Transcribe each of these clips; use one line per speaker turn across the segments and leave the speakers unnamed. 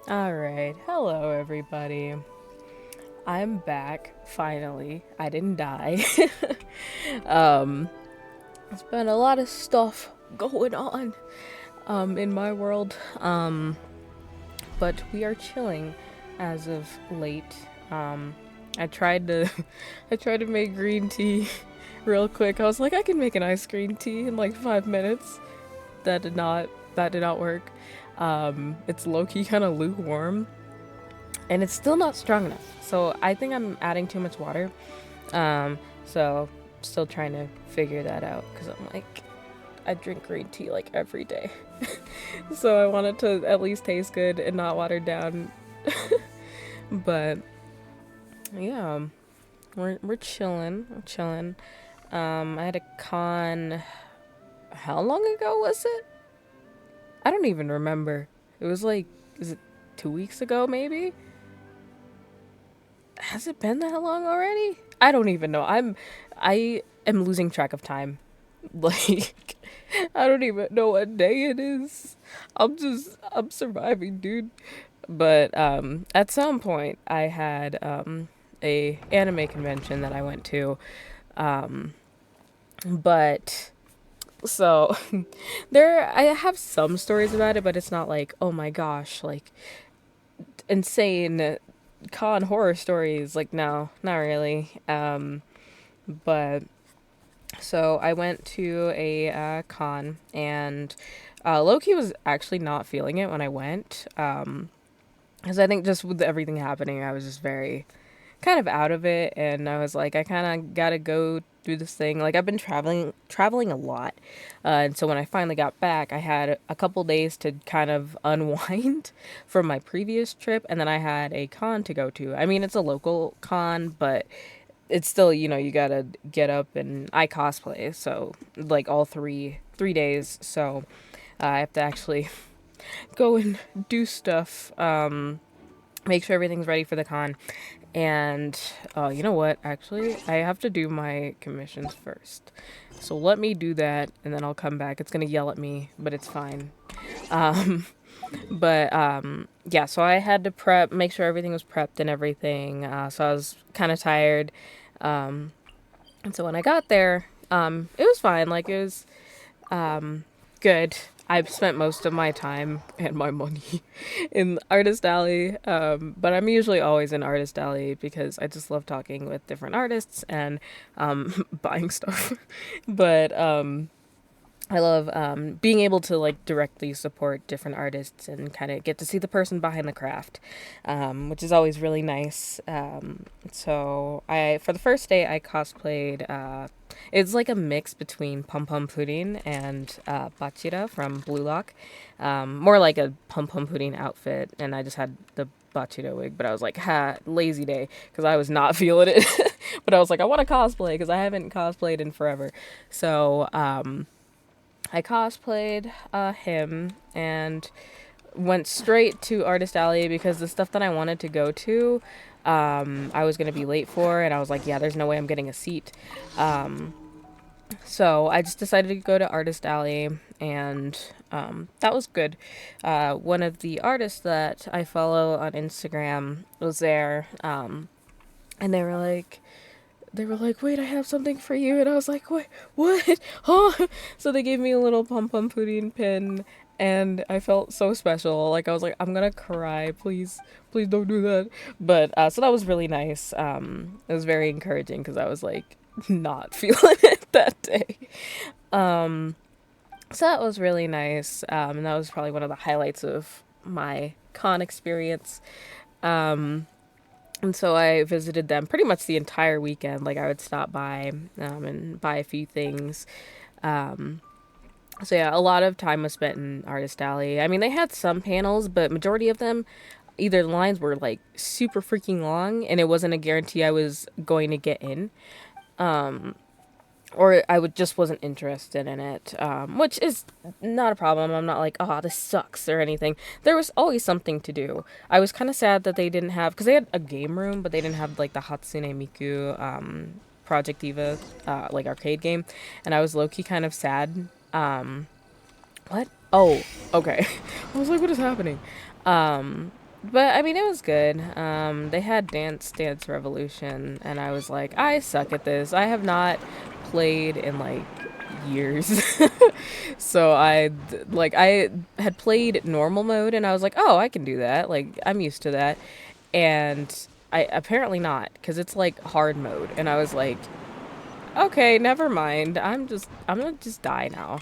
Alright, hello everybody. I'm back, finally. I didn't die. um, there's been a lot of stuff going on in my world. But we are chilling as of late. Um, I tried to I tried to make green tea real quick. I was like, I can make an iced green tea in like 5 minutes. That did not work. It's low key kind of lukewarm, and it's still not strong enough. So I think I'm adding too much water. So still trying to figure that out because I'm like, I drink green tea like every day. So I want it to at least taste good and not watered down. But yeah, we're chilling. We're chilling. I had a con. How long ago was it? I don't even remember. It was like, is it 2 weeks ago maybe? Has it been that long already? I don't even know. I am losing track of time. Like, I don't even know what day it is. I'm surviving, dude. But at some point I had a anime convention that I went to. Um but so there I have some stories about it, but it's not like, oh my gosh, like insane con horror stories. Like, no, not really. But so I went to a con, and Loki was actually not feeling it when I went. Because I think just with everything happening, I was just very kind of out of it, and I was like, I kind of gotta go do this thing. Like, I've been traveling a lot, and so when I finally got back, I had a couple days to kind of unwind from my previous trip, and then I had a con to go to. I mean, it's a local con, but it's still, you gotta get up, and I cosplay, so like all three days. So I have to actually go and do stuff. Make sure everything's ready for the con. And you know what? Actually, I have to do my commissions first. So let me do that, and then I'll come back. It's gonna yell at me, but it's fine. Um, but yeah. So I had to make sure everything was prepped and everything. So I was kind of tired. Um, and so when I got there, it was fine. Like, it was good. I've spent most of my time and my money in Artist Alley, but I'm usually always in Artist Alley because I just love talking with different artists and buying stuff. But I love being able to like directly support different artists and kind of get to see the person behind the craft, which is always really nice. So I for the first day I cosplayed. It's like a mix between Pum Pum Pudding and Bachira from Blue Lock. More like a Pum Pum Pudding outfit, and I just had the Bachira wig, but I was like, ha, lazy day, because I was not feeling it. But I was like, I want to cosplay because I haven't cosplayed in forever. So I cosplayed him and went straight to Artist Alley because the stuff that I wanted to go to, I was gonna be late for, and I was like, yeah, there's no way I'm getting a seat. So I just decided to go to Artist Alley, and that was good. One of the artists that I follow on Instagram was there, and they were like, wait, I have something for you. And I was like, what? Huh? So they gave me a little pom pom pudding pin, and I felt so special. Like, I was like, I'm gonna cry. Please, please don't do that. But, so that was really nice. It was very encouraging because I was like, not feeling it that day. Um, so that was really nice. And that was probably one of the highlights of my con experience. Um, and so I visited them pretty much the entire weekend. Like, I would stop by and buy a few things. Um, so yeah, a lot of time was spent in Artist Alley. I mean, they had some panels, but majority of them, either the lines were like super freaking long, and it wasn't a guarantee I was going to get in. Um, or I would just wasn't interested in it, which is not a problem. I'm not like, oh, this sucks or anything. There was always something to do. I was kind of sad that they didn't have, because they had a game room, but they didn't have like the Hatsune Miku Project Diva like arcade game, and I was low key kind of sad. What? Oh, okay. I was like, what is happening? But I mean, it was good. They had Dance Revolution, and I was like, I suck at this. I have not played in like years. So I had played normal mode, and I was like, oh, I can do that. Like I'm used to that. And I apparently not, because it's like hard mode, and I was like, okay, never mind. I'm gonna just die now.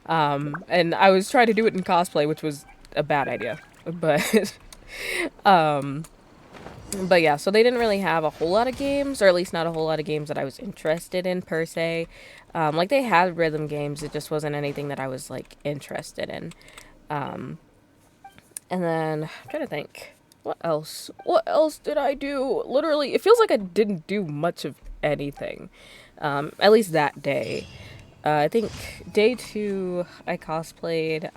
And I was trying to do it in cosplay, which was a bad idea. But um, but yeah, so they didn't really have a whole lot of games, or at least not a whole lot of games that I was interested in per se. Like they had rhythm games, it just wasn't anything that I was like interested in. Um, and then I'm trying to think, what else? What else did I do? Literally, it feels like I didn't do much of anything. At least that day. I think day two I cosplayed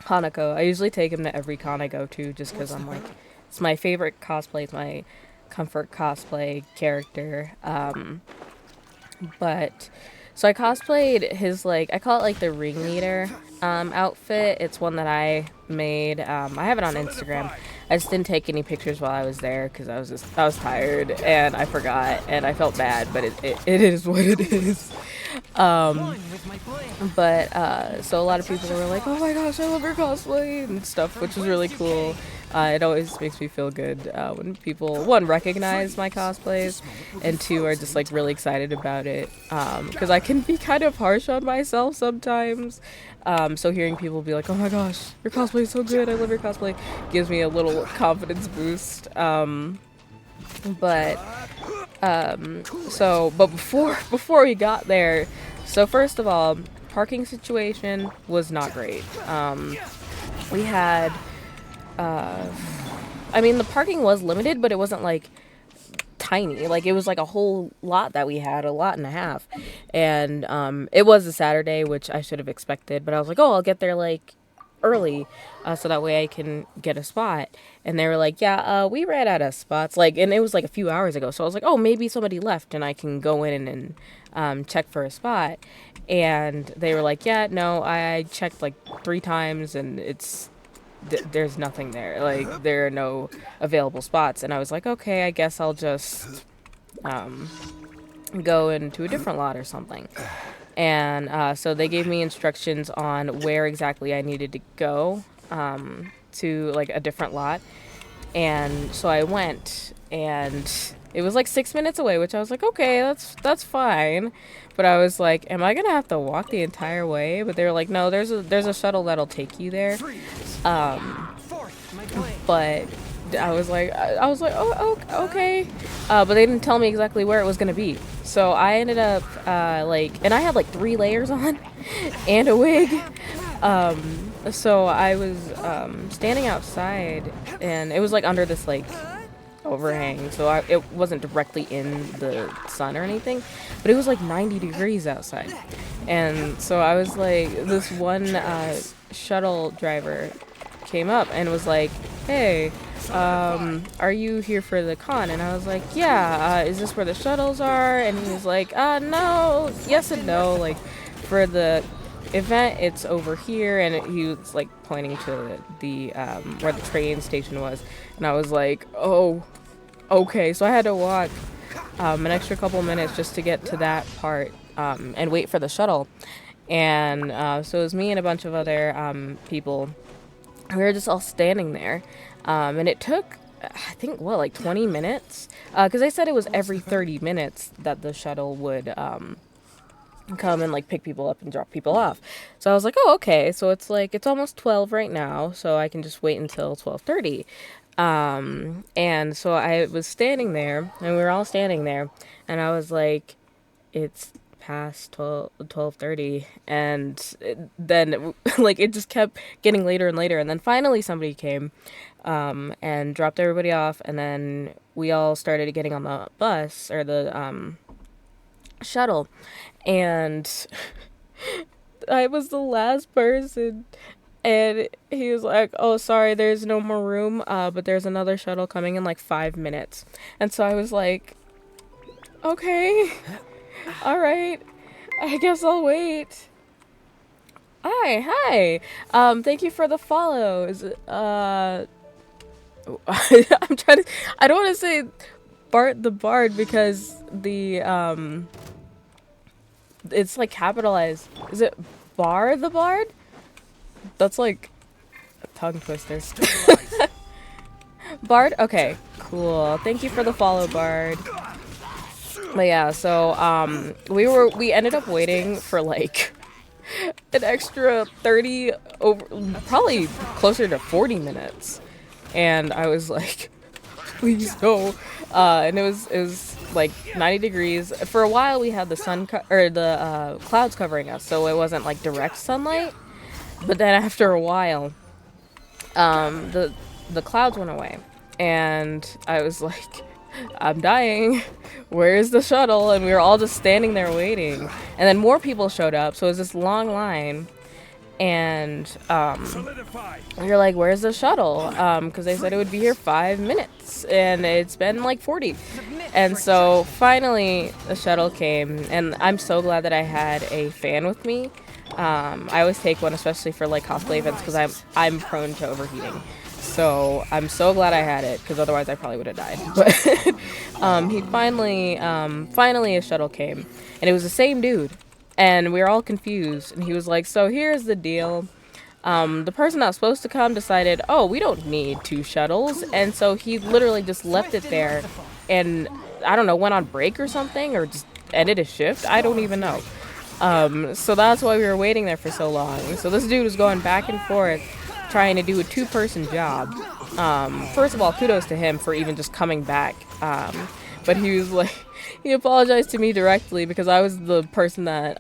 Hanako. I usually take him to every con I go to just because I'm like, it's my favorite cosplay. It's my comfort cosplay character. But so I cosplayed his like, I call it like the ringleader outfit. It's one that I made. I have it on Instagram. I just didn't take any pictures while I was there because I was tired and I forgot and I felt bad. But it is what it is. But so a lot of people were like, "Oh my gosh, I love your cosplay" and stuff, which was really cool. It always makes me feel good when people, one, recognize my cosplays, and two, are just like really excited about it. Because I can be kind of harsh on myself sometimes. So hearing people be like, "Oh my gosh, your cosplay is so good, I love your cosplay," gives me a little confidence boost. But but before we got there, so first of all, parking situation was not great. We had, I mean, the parking was limited, but it wasn't like tiny. Like it was like a whole lot that we had, a lot and a half. And it was a Saturday, which I should have expected, but I was like, oh, I'll get there like early so that way I can get a spot. And they were like, yeah, we ran out of spots, like, and it was like a few hours ago, so I was like, oh, maybe somebody left and I can go in and check for a spot. And they were like, yeah, no, I checked like 3 times and there's nothing there, like there are no available spots. And I was like, okay, I guess I'll just go into a different lot or something. And so they gave me instructions on where exactly I needed to go to like a different lot. And so I went, and it was like 6 minutes away, which I was like, okay, that's fine. But I was like, am I gonna have to walk the entire way? But they were like, no, there's a shuttle that'll take you there. But I was like, oh, okay. But they didn't tell me exactly where it was gonna be. So I ended up and I had like 3 layers on and a wig. So I was standing outside, and it was like under this like overhang, so it wasn't directly in the sun or anything, but it was like 90 degrees outside. And so I was like, this one shuttle driver came up and was like, hey, are you here for the con? And I was like, yeah, is this where the shuttles are? And he was like, no, yes and no, like for the event it's over here. And he was like pointing to the where the train station was, and I was like, oh, okay. So I had to walk an extra couple minutes just to get to that part and wait for the shuttle. And so it was me and a bunch of other people. We were just all standing there, and it took, I think, what, like 20 minutes, because they said it was every 30 minutes that the shuttle would come and like pick people up and drop people off. So I was like, oh, okay, so it's like, it's almost 12 right now, so I can just wait until 12:30. And so I was standing there, and we were all standing there, and I was like, it's past 12:30. And then like it just kept getting later and later, and then finally somebody came and dropped everybody off, and then we all started getting on the bus, or the shuttle. And I was the last person, and he was like, oh, sorry, there's no more room, but there's another shuttle coming in like 5 minutes. And so I was like, okay, all right, I guess I'll wait. Hi. Thank you for the follow. Is it I'm trying to. I don't want to say Bart the Bard because it's like capitalized. Is it Bar the Bard? That's like a tongue twister. Bard? Okay, cool. Thank you for the follow, Bard. But yeah, so we ended up waiting for like an extra 30 over probably closer to 40 minutes. And I was like, please no. And it was like 90 degrees. For a while we had the or the clouds covering us, so it wasn't like direct sunlight. But then after a while, the clouds went away, and I was like, I'm dying. Where's the shuttle? And we were all just standing there waiting. And then more people showed up, so it was this long line. And you're like, where's the shuttle? Because they said it would be here 5 minutes, and it's been like 40. And so finally the shuttle came, and I'm so glad that I had a fan with me. I always take one, especially for like cosplay events, because I'm prone to overheating. So I'm so glad I had it, because otherwise I probably would have died. But he finally a shuttle came, and it was the same dude. And we were all confused. And he was like, so here's the deal. The person that was supposed to come decided, oh, we don't need 2 shuttles. And so he literally just left it there and, I don't know, went on break or something, or just ended his shift. I don't even know. So that's why we were waiting there for so long. So this dude was going back and forth trying to do a 2-person job. First of all, kudos to him for even just coming back. But he was like, he apologized to me directly because I was the person that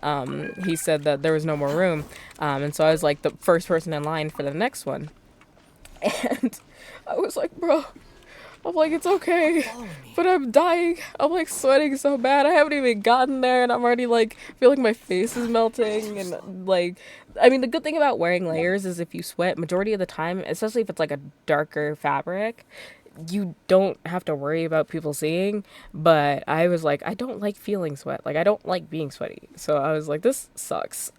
he said that there was no more room. And so I was like the first person in line for the next one. And I was like, bro, I'm like, it's okay, but I'm dying. I'm like sweating so bad. I haven't even gotten there, and I'm already like, feel like my face is melting. And like, I mean, the good thing about wearing layers is if you sweat, majority of the time, especially if it's like a darker fabric, you don't have to worry about people seeing. But I was like, I don't like feeling sweat. Like, I don't like being sweaty. So I was like, this sucks.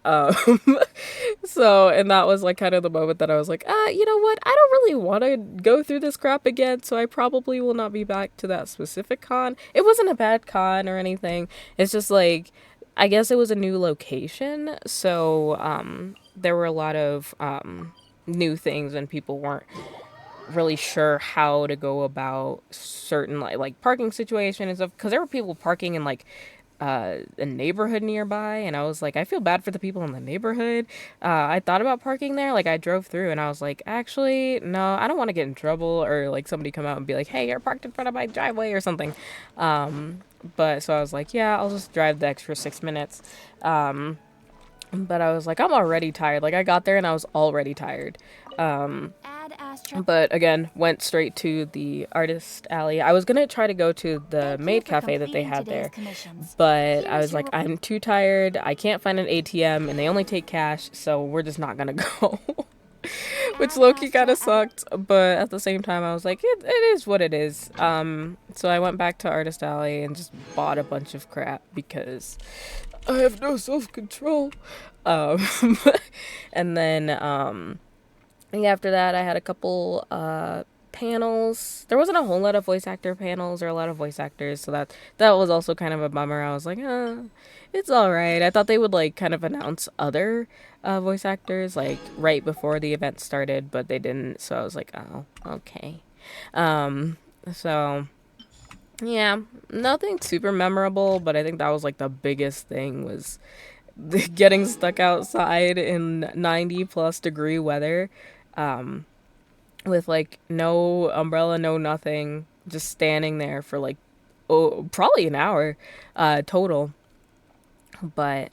So, and that was like kind of the moment that I was like, you know what? I don't really want to go through this crap again. So I probably will not be back to that specific con. It wasn't a bad con or anything. It's just like, I guess it was a new location. So, there were a lot of, new things, and people weren't really sure how to go about certain like parking situation and stuff, because there were people parking in like a neighborhood nearby, and I was like, I feel bad for the people in the neighborhood. I thought about parking there, like I drove through, and I was like, actually no, I don't want to get in trouble, or like somebody come out and be like, hey, you're parked in front of my driveway or something. But so I was like, yeah, I'll just drive the extra 6 minutes. But I was like, I'm already tired. Like I got there and I was already tired. But again, went straight to the artist alley. I was gonna try to go to the maid cafe that they had there, but I was like, I'm too tired. I can't find an ATM, and they only take cash, so we're just not gonna go. Which low-key kind of sucked, but at the same time, I was like, it is what it is. So I went back to Artist Alley and just bought a bunch of crap because I have no self-control. And then, after that, I had a couple panels. There wasn't a whole lot of voice actor panels or a lot of voice actors, so that was also kind of a bummer. I was like, it's all right. I thought they would like kind of announce other voice actors like right before the event started, but they didn't. So I was like, oh, okay. So yeah, nothing super memorable, but I think that was like the biggest thing was getting stuck outside in 90 plus degree weather. With like no umbrella, no nothing, just standing there for like, probably an hour, total. But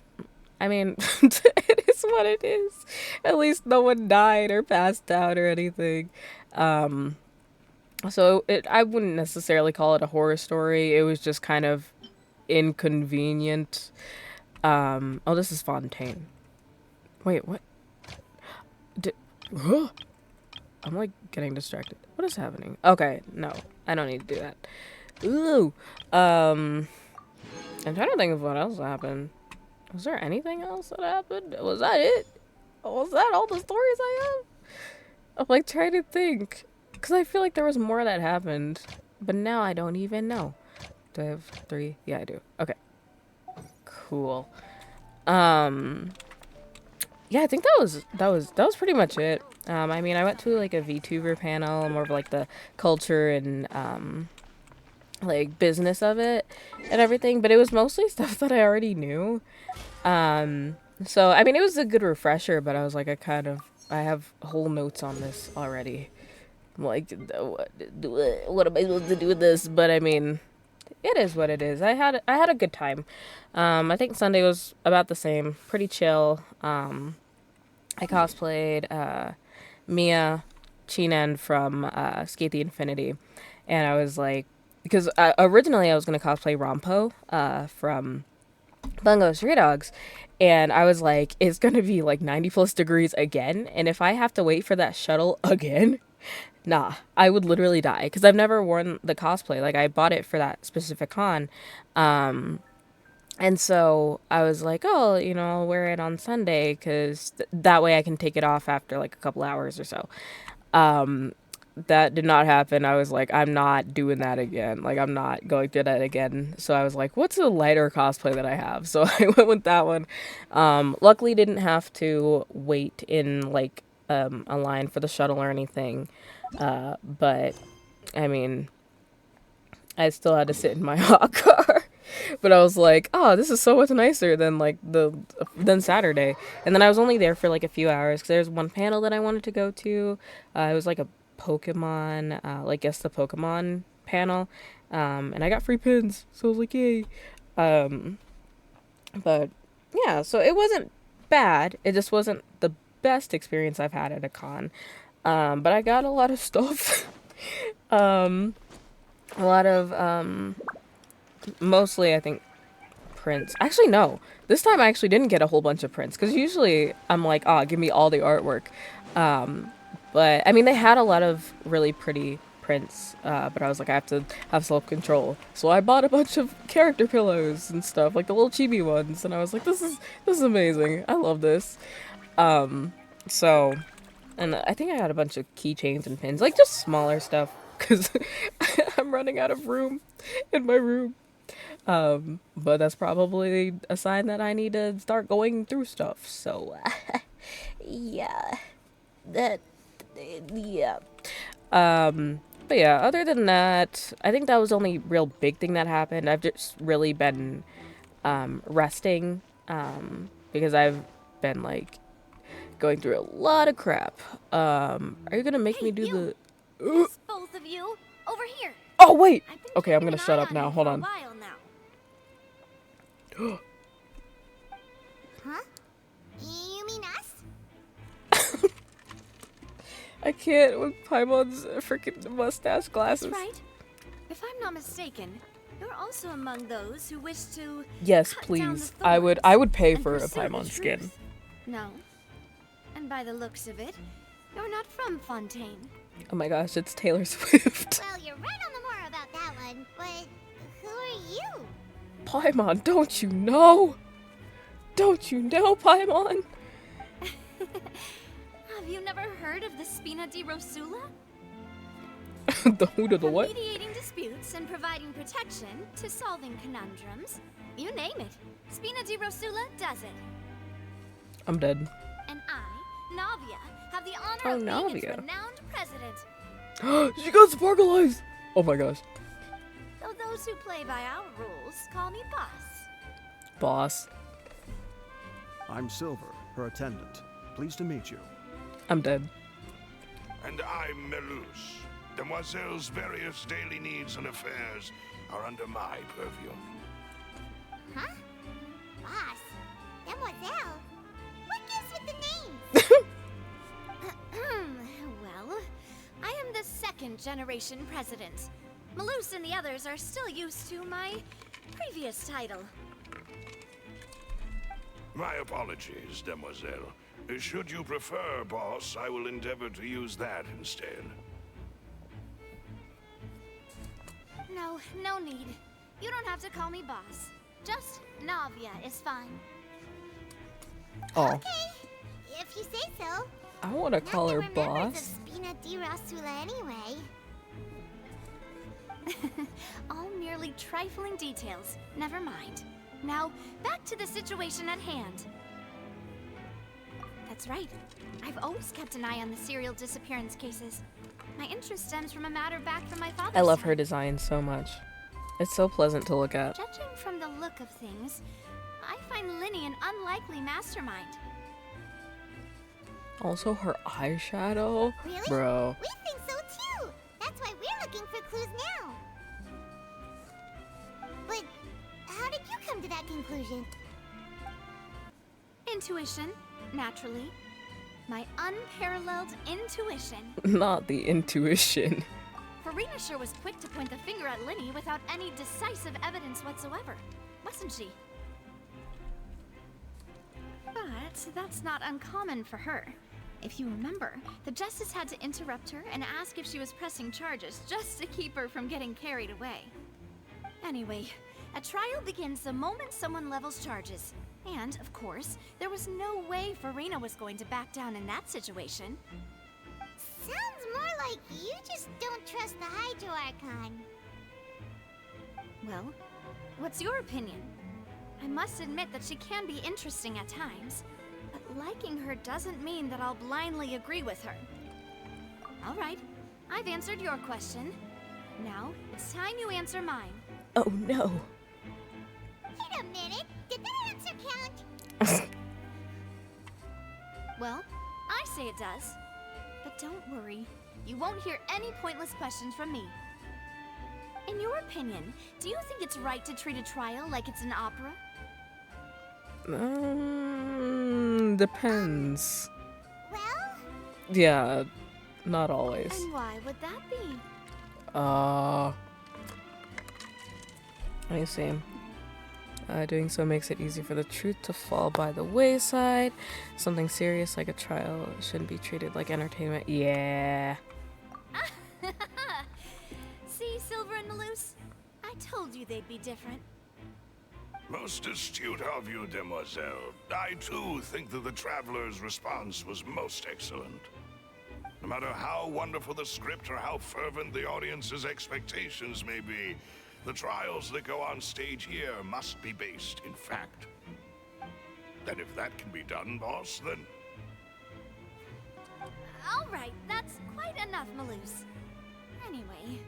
I mean, it is what it is. At least no one died or passed out or anything. So I wouldn't necessarily call it a horror story. It was just kind of inconvenient. Oh, this is Fontaine. Wait, what? Huh? I'm like getting distracted. What is happening? Okay, no, I don't need to do that. Ooh. I'm trying to think of what else happened. Was there anything else that happened? Was that it? Was that all the stories I have? I'm like trying to think. Because I feel like there was more that happened, but now I don't even know. Do I have 3? Yeah, I do. Okay. Cool. Yeah, I think that was pretty much it. I mean, I went to like a VTuber panel, more of like the culture and like business of it and everything, but it was mostly stuff that I already knew. So I mean, it was a good refresher, but I was like, I have whole notes on this already. Like, what am I supposed to do with this? But I mean, it is what it is. I had a good time. I think Sunday was about the same, pretty chill. I cosplayed Mia Chinen from Skate the Infinity, and I was like, because originally I was gonna cosplay Rompo from Bungo Stray Dogs, and I was like, it's gonna be like 90 plus degrees again, and if I have to wait for that shuttle again, nah, I would literally die because I've never worn the cosplay. Like I bought it for that specific con, and so I was like, oh, I'll wear it on Sunday because that way I can take it off after like a couple hours or so. Um, that did not happen. I was like, I'm not doing that again. Like, I'm not going through that again. So I was like, what's a lighter cosplay that I have? So I went with that one. Luckily, didn't have to wait in like a line for the shuttle or anything. But I mean, I still had to sit in my hot car. But I was like, oh, this is so much nicer than like than Saturday. And then I was only there for like a few hours because there's one panel that I wanted to go to. It was like a Pokemon, like guess the Pokemon panel, and I got free pins, so I was like, yay. Um, but yeah, so it wasn't bad. It just wasn't the best experience I've had at a con. But I got a lot of stuff. um, a lot of mostly I think prints. Actually, no. This time I actually didn't get a whole bunch of prints because usually I'm like, oh, give me all the artwork. Um, but I mean, they had a lot of really pretty prints, but I was like, I have to have self-control. So I bought a bunch of character pillows and stuff, like the little chibi ones, and I was like, this is amazing. I love this. So, and I think I got a bunch of keychains and pins, like just smaller stuff, because I'm running out of room in my room. But that's probably a sign that I need to start going through stuff. So, yeah, that, yeah. But yeah, other than that, I think that was the only real big thing that happened. I've just really been, resting, because I've been like going through a lot of crap. Are you gonna make me do
you.
the?
Yes, both of you, over here.
Oh wait.
I've been
Okay, I'm
keeping
gonna
an
shut
eye
up
on
now.
you
Hold
for a
on.
while now. Huh? You mean us?
I can't with Paimon's freaking mustache glasses.
That's right. If I'm not mistaken, you're also among those who wish to
Yes,
cut down the
please. I would pay
and
for a
pursue the
Paimon skin.
truth. No. And by the looks of it, you're not from Fontaine.
Oh my gosh, it's Taylor Swift.
Well, you're right on the more about that one, but who are you?
Paimon, don't you know? Don't you know, Paimon?
Have you never heard of the Spina di Rosula?
The who to the what?
Mediating disputes and providing protection to solving conundrums. You name it. Spina di Rosula does it.
I'm dead.
And I, Navia, have the honor of being its renowned president.
She got sparkle eyes! Oh my gosh.
Though those who play by our rules call me boss.
Boss.
I'm Silver, her attendant. Pleased to meet you.
I'm dead.
And I'm Melus. Demoiselle's various daily needs and affairs are under my purview.
Huh? Boss? Demoiselle? What gives with the names?
Well, I am the second generation president. Malus and the others are still used to my previous title.
My apologies, Demoiselle. Should you prefer, boss, I will endeavor to use that instead.
No need. You don't have to call me boss. Just Navia is fine.
Oh.
Okay, if you say so.
I want to
Not
call
the
her
remembrance
boss.
of Spina di Rasula anyway.
All merely trifling details. Never mind. Now, back to the situation at hand. That's right. I've always kept an eye on the serial disappearance cases. My interest stems from a matter back from my father's
I love
time.
her design so much. It's so pleasant to look at.
Judging from the look of things, I find Linny an unlikely mastermind.
Also, her eyeshadow.
Really?
Bro.
We think so too. That's why we're looking for clues now. But how did you come to that conclusion?
Intuition, naturally. My unparalleled intuition.
Not the intuition.
Farina sure was quick to point the finger at Linny without any decisive evidence whatsoever, wasn't she? But that's not uncommon for her. If you remember, the Justice had to interrupt her and ask if she was pressing charges just to keep her from getting carried away. Anyway, a trial begins the moment someone levels charges. And, of course, there was no way Farina was going to back down in that situation.
Sounds more like you just don't trust the Hydro Archon.
Well, what's your opinion? I must admit that she can be interesting at times, but liking her doesn't mean that I'll blindly agree with her. All right, I've answered your question. Now, it's time you answer mine.
Oh no.
Wait a minute. Did that answer count?
Well, I say it does. But don't worry, you won't hear any pointless questions from me. In your opinion, do you think it's right to treat a trial like it's an opera?
Depends.
Well,
Yeah, not always.
And why would that be?
Let me see. Doing so makes it easy for the truth to fall by the wayside. Something serious like a trial shouldn't be treated like entertainment. Yeah.
See, Silver and Maloose? I told you they'd be different.
Most astute of you, demoiselle. I too think that the traveler's response was most excellent. No matter how wonderful the script or how fervent the audience's expectations may be, the trials that go on stage here must be based in fact. And if that can be done, boss, then...
All right, that's quite enough, Maloose. Anyway,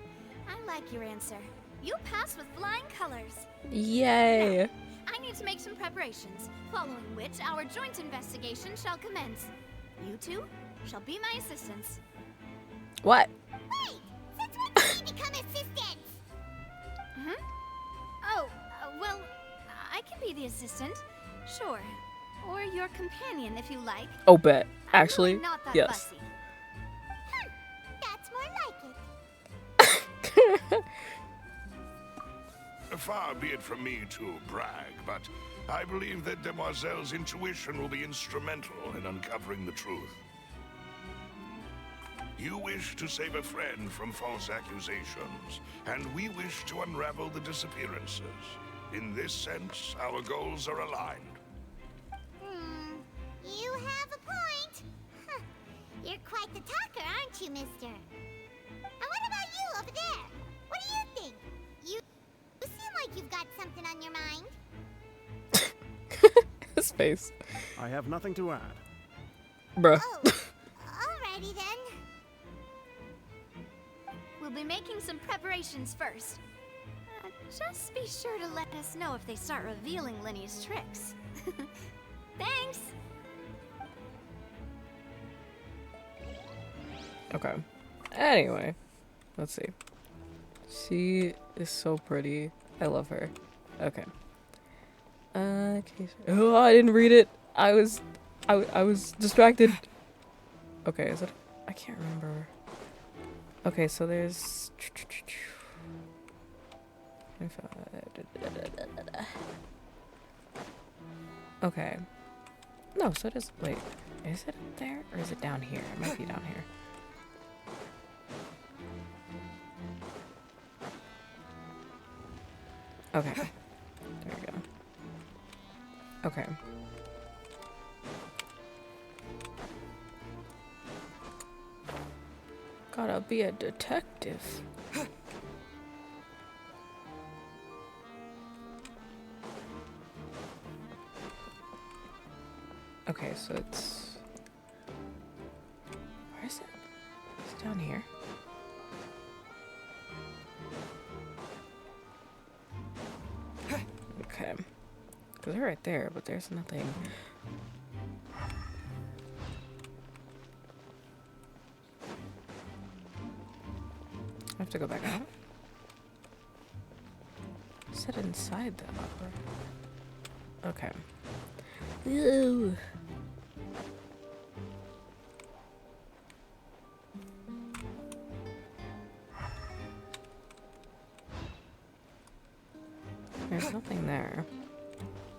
I like your answer. You pass with flying colors.
Yay.
I need to make some preparations, following which our joint investigation shall commence. You two shall be my assistants.
What?
wait. Since when did we become assistants?
Oh, well, I can be the assistant, sure. Or your companion, if you like.
Oh, bet.
I'm
Actually,
really not that
yes.
fussy.
That's more like it.
Far be it from me to brag, but I believe that Demoiselle's intuition will be instrumental in uncovering the truth. You wish to save a friend from false accusations, and we wish to unravel the disappearances. In this sense, our goals are aligned.
You have a point. Huh. You're quite the talker, aren't you, mister? And what about you over there? What do you think? You seem like you've got something on your mind.
His face.
I have nothing to add.
Bruh.
Oh, alrighty then.
We'll be making some preparations first. Just be sure to let us know if they start revealing Linny's tricks. Thanks!
Okay. Anyway, let's see. She is so pretty. I love her. Okay. Oh, I didn't read it. I was distracted. Okay, is it? I can't remember. Okay, so there's. Okay. No, so does. Wait, is it up there or is it down here? It might be down here. Okay. There we go. Okay. Gotta be a detective. Okay, so it's... Where is it? It's down here. Okay. Because they're right there, but there's nothing. I have to go back out. Sit inside the opera. Okay. Ew. There's nothing there.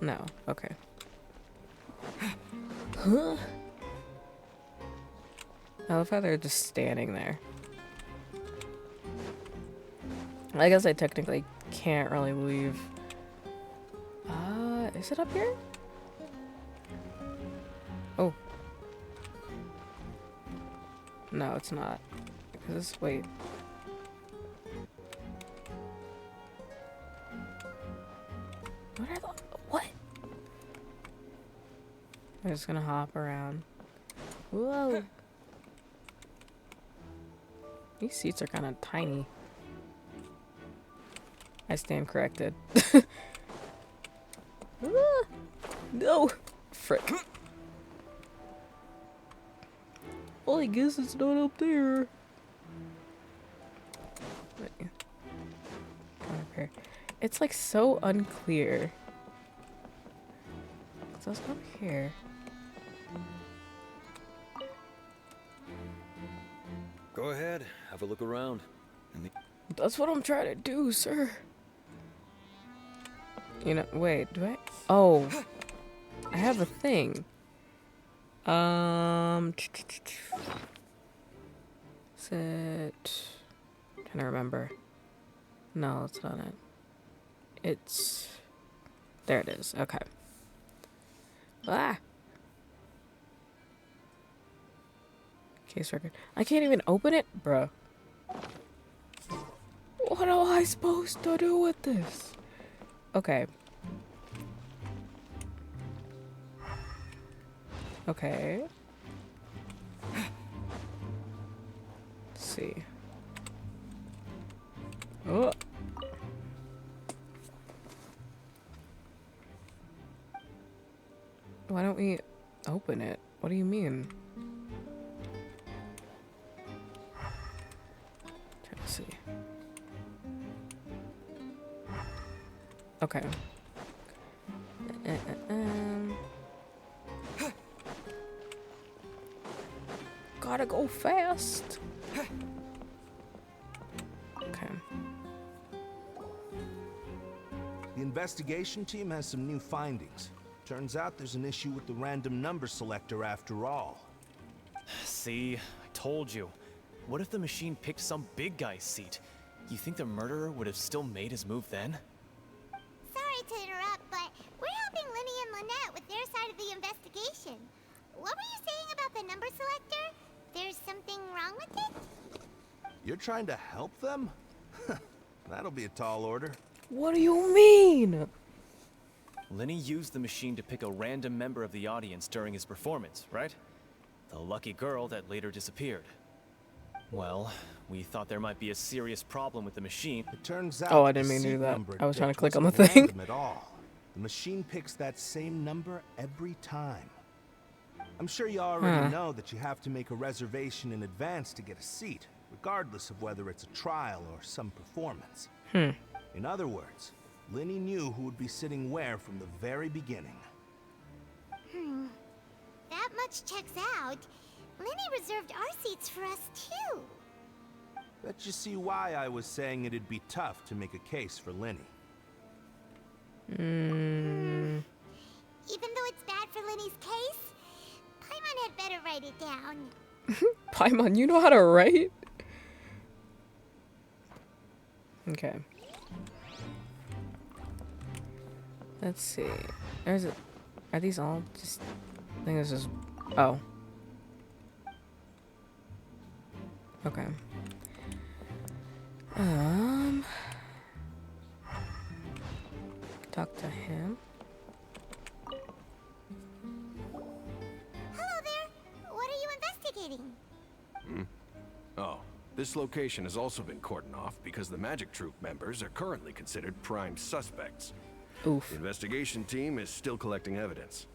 No. Okay. Huh? I love how they're just standing there. I guess I technically can't really leave. Is it up here? Oh. No, it's not. Because, wait. What are the... What? I'm just gonna hop around. Whoa. These seats are kind of tiny. I stand corrected. Ah, no! Frick. Well, I guess it's not up there. Wait. Come up here. It's like so unclear. So it's up here.
Go ahead, have a look around.
That's what I'm trying to do, sir. You know, wait, do I? Oh, I have a thing. Is it? Trying to remember. No, it's not it. It's. There it is. Okay. Ah. Case record. I can't even open it, bruh. What am I supposed to do with this? Okay. Okay. Let's see. Oh. Why don't we open it? What do you mean? Trying to see. Okay. Gotta go fast. Okay.
The investigation team has some new findings. Turns out there's an issue with the random number selector after all.
See, I told you. What if the machine picked some big guy's seat? You think the murderer would have still made his move then?
Sorry to interrupt, but we're helping Linny and Lynette with their side of the investigation. What were you saying about the number selector? There's something wrong with it?
You're trying to help them? That'll be a tall order.
What do you mean?
Linny used the machine to pick a random member of the audience during his performance, right? The lucky girl that later disappeared. Well, we thought there might be a serious problem with the machine.
It turns out
Oh, I didn't
the
mean to do
seat
that.
number
I was trying to click on the
wasn't
thing.
random at all. The machine picks that same number every time. I'm sure you already know that you have to make a reservation in advance to get a seat, regardless of whether it's a trial or some performance. In other words, Linny knew who would be sitting where from the very beginning.
That much checks out. Linny reserved our seats for us, too.
Bet you see why I was saying it'd be tough to make a case for Linny.
Even though it's bad for Linny's case, Paimon had better write it down.
Paimon, you know how to write? Okay. Let's see. There's a... Are these all just... I think this is... Oh. Okay. Talk to him.
Hello there. What are you investigating?
Oh, this location has also been cordoned off because the Magic Troop members are currently considered prime suspects.
Oof.
The investigation team is still collecting evidence.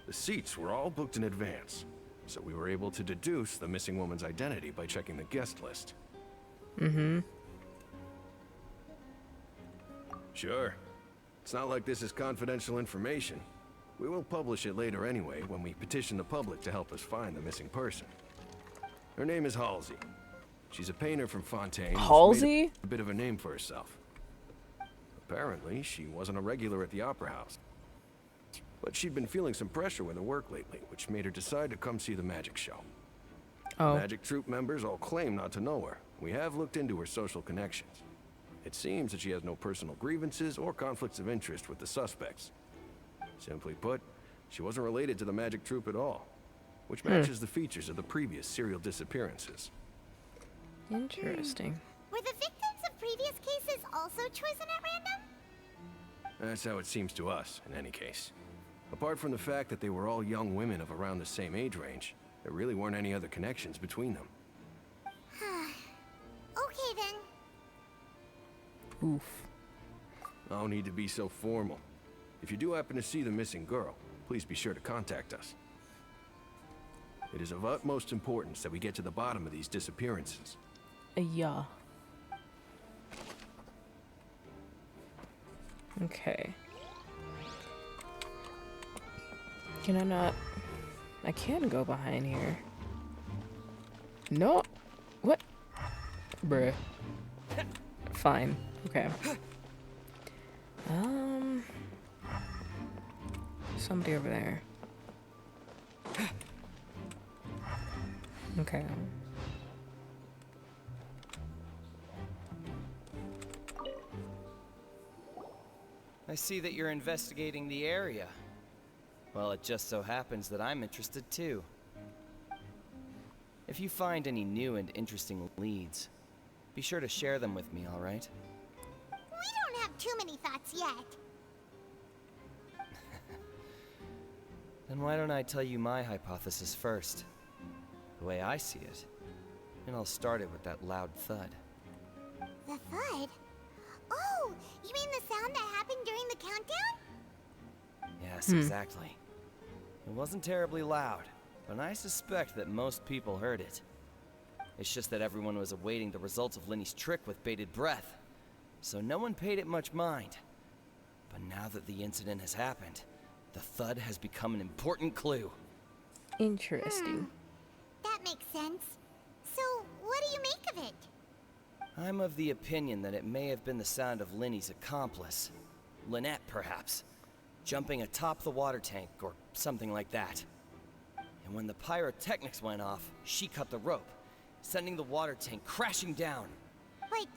The seats were all booked in advance, so we were able to deduce the missing woman's identity by checking the guest list. Sure. It's not like this is confidential information. We will publish it later anyway when we petition the public to help us find the missing person. Her name is Halsey. She's a painter from Fontaine. who's
Halsey?
made a bit of a name for herself. Apparently, she wasn't a regular at the Opera House. But she'd been feeling some pressure with her work lately, which made her decide to come see the magic show.
Oh.
Magic Troop members all claim not to know her. We have looked into her social connections. It seems that she has no personal grievances or conflicts of interest with the suspects. Simply put, she wasn't related to the Magic Troop at all, which matches the features of the previous serial disappearances.
Interesting.
Were the victims of previous cases also chosen at random?
That's how it seems to us, in any case. Apart from the fact that they were all young women of around the same age range, there really weren't any other connections between them.
Okay then.
Oof.
No need to be so formal. If you do happen to see the missing girl, please be sure to contact us. It is of utmost importance that we get to the bottom of these disappearances.
Yeah. Okay. Can I not? I can go behind here. No. What? Bruh. Fine. Okay. Somebody over there. Okay.
I see that you're investigating the area. Well, it just so happens that I'm interested too. If you find any new and interesting leads, be sure to share them with me, all right?
We don't have too many thoughts yet.
Then why don't I tell you my hypothesis first? The way I see it. And I'll start it with that loud thud.
The thud? Oh, you mean the sound that happened during the countdown?
Yes, exactly. It wasn't terribly loud, but I suspect that most people heard it. It's just that everyone was awaiting the results of Lenny's trick with bated breath, so no one paid it much mind. But now that the incident has happened, the thud has become an important clue.
Interesting.
That makes sense. So, what do you make of it?
I'm of the opinion that it may have been the sound of Lenny's accomplice. Lynette, perhaps. Jumping atop the water tank, or something like that. And when the pyrotechnics went off, she cut the rope, sending the water tank crashing down.
Wait,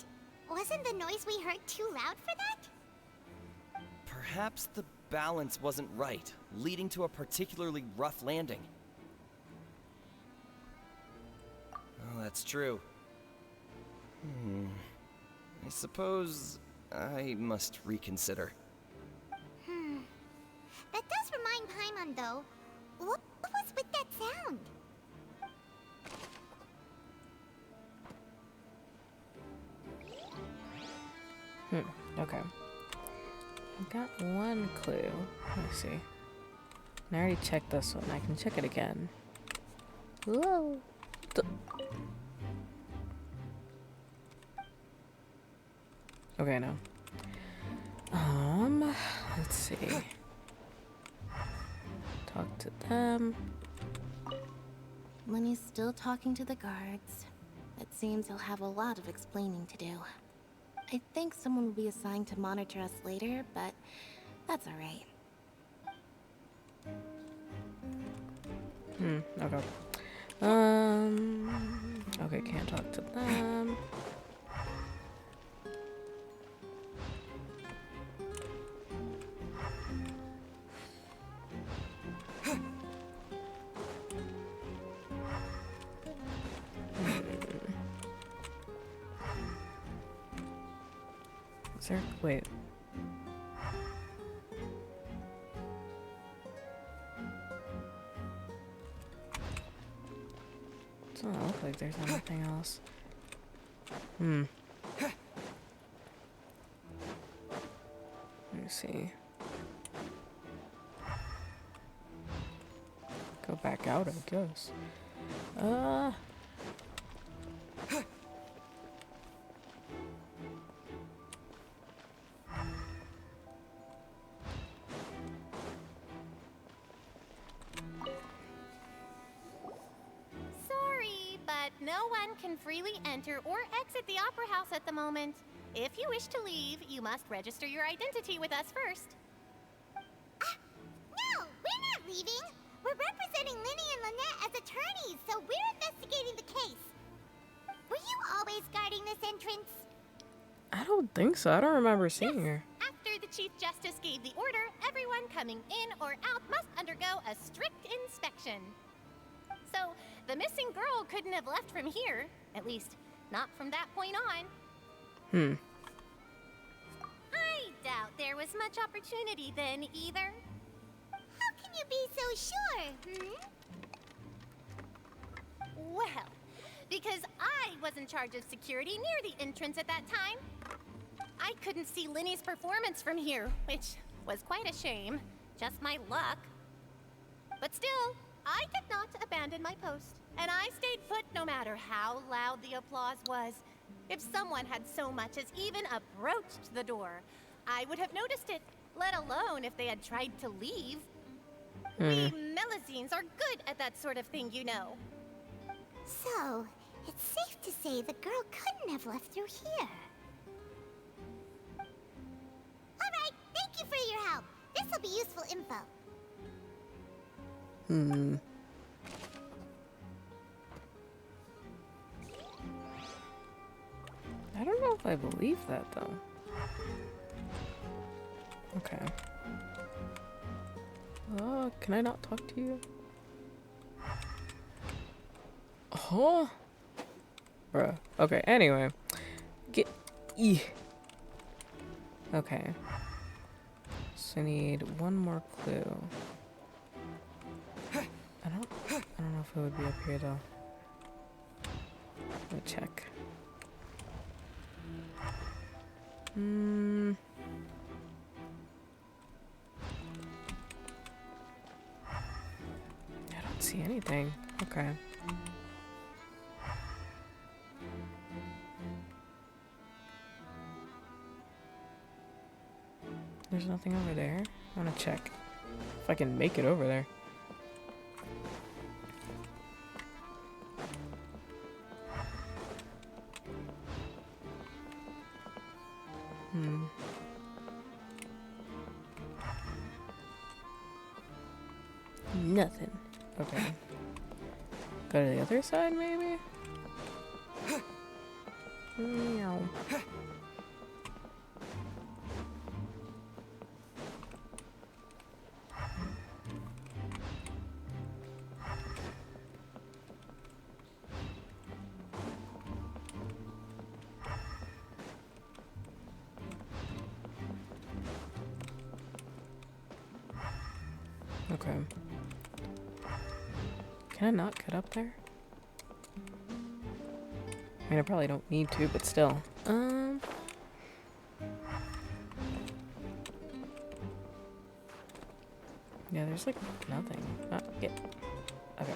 wasn't the noise we heard too loud for that?
Perhaps the balance wasn't right, leading to a particularly rough landing. Oh, that's true. I suppose I must reconsider.
That does remind Paimon, though. What was with that sound?
Okay. I got one clue. Let's see. I already checked this one. I can check it again. Whoa. Okay, no. Let's see. Talk to them.
Lenny's still talking to the guards. It seems he'll have a lot of explaining to do. I think someone will be assigned to monitor us later, but that's alright.
Okay. Okay, can't talk to them. Is there? Wait. Doesn't look like there's anything else. Let me see. Go back out, I guess.
Sorry, but no one can freely enter or exit the Opera House at the moment. If you wish to leave, you must register your identity with us first.
No, we're not leaving. We're representing Linny and Lynette as attorneys, so we're investigating the case. Were you always guarding this entrance?
I don't think so. I don't remember seeing her.
After the Chief Justice gave the order, everyone coming in or out must undergo a strict inspection. So, the missing girl couldn't have left from here. At least, not from that point on. I doubt there was much opportunity then, either.
How can you be so sure,
Well, because I was in charge of security near the entrance at that time. I couldn't see Linny's performance from here, which was quite a shame. Just my luck. But still, I did not abandon my post, and I stayed put no matter how loud the applause was. If someone had so much as even approached the door, I would have noticed it, let alone if they had tried to leave. We Melusines are good at that sort of thing, you know.
So, it's safe to say the girl couldn't have left through here. Alright, thank you for your help. This'll be useful info.
I don't know if I believe that, though. Okay. Can I not talk to you? Oh, bruh. Okay, anyway. Okay. So I need one more clue. I don't know if it would be up here, though. Let me check. I don't see anything. Okay. There's nothing over there. I want to check if I can make it over there. Nothing. Okay. Go to the other side, maybe? Meow. Okay. Can I not get up there? I mean, I probably don't need to, but still. Yeah, there's like nothing. Not yet. Okay.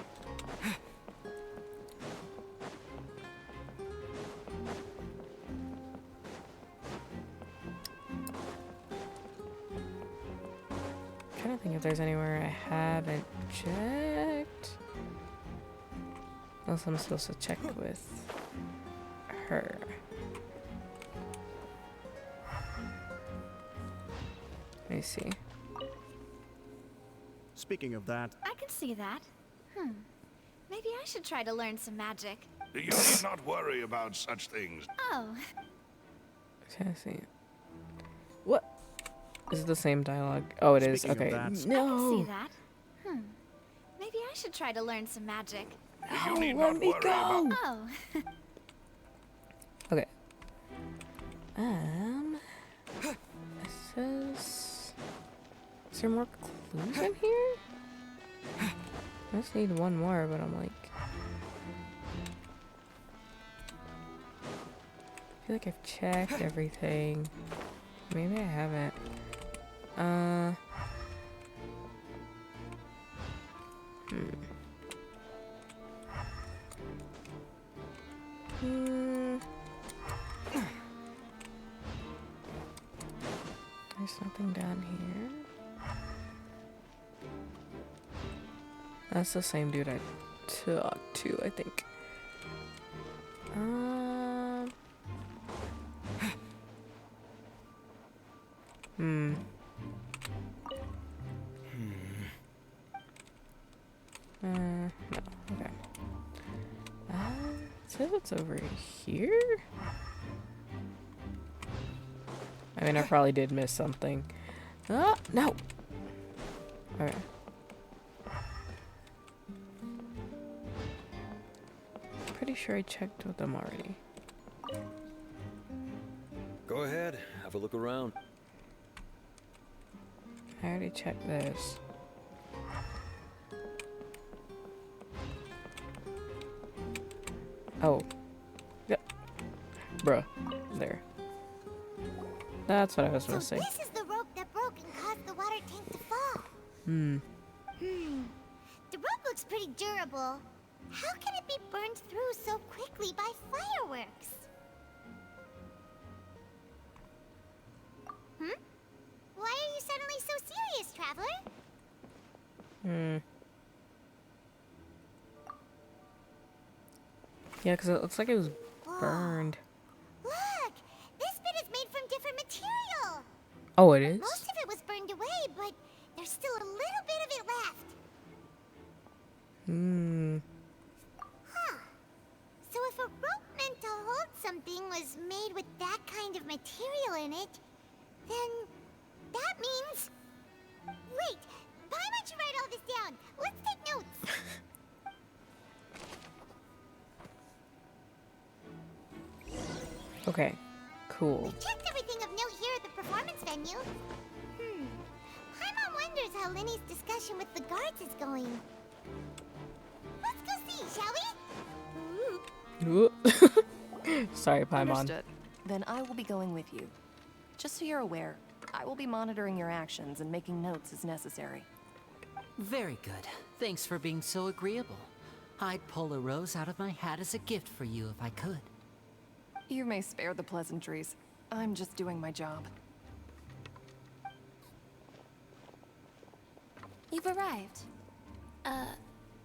I'm trying to think if there's anywhere I haven't checked. Unless I'm supposed to check with her. Let me see.
Speaking of that,
I can see that. Maybe I should try to learn some magic.
You need not worry about such things.
Oh,
Can I see it? What? Is it the same dialogue? Oh, it is.
Speaking of
Okay.
that-
I can see
No.
that. Maybe I should try to learn some magic.
You need
let
not
me
worry
go.
about.
Oh,
Okay. there more clues in here? I just need one more, but I'm like... I feel like I've checked everything. Maybe I haven't. There's nothing down here. That's the same dude I talked to, I think. No, okay. So it's over here? I mean, I probably did miss something. Oh, no! Okay. Pretty sure I checked with them already.
Go ahead, have a look around.
I already checked this. Oh. Yeah. Bruh. There. That's what I was missing.
So this is the rope that broke and caused the water tank to fall. The rope looks pretty durable. How can it be burned through so quickly by fireworks? Why are you suddenly so serious, traveler?
Yeah, because it looks like it was burned.
Look! This bit is made from different material.
Oh, it is?
Most of it was burned away, but there's still a little bit of it left. Huh. So if a rope meant to hold something was made with that kind of material in it, then that means... Wait, why don't you write all this down? Let's take notes.
Okay, cool.
We checked everything of note here at the performance venue. Paimon wonders how Linny's discussion with the guards is going. Let's go see, shall we?
Sorry, Paimon.
Understood. Then I will be going with you. Just so you're aware, I will be monitoring your actions and making notes as necessary.
Very good. Thanks for being so agreeable. I'd pull a rose out of my hat as a gift for you if I could.
You may spare the pleasantries. I'm just doing my job.
You've arrived.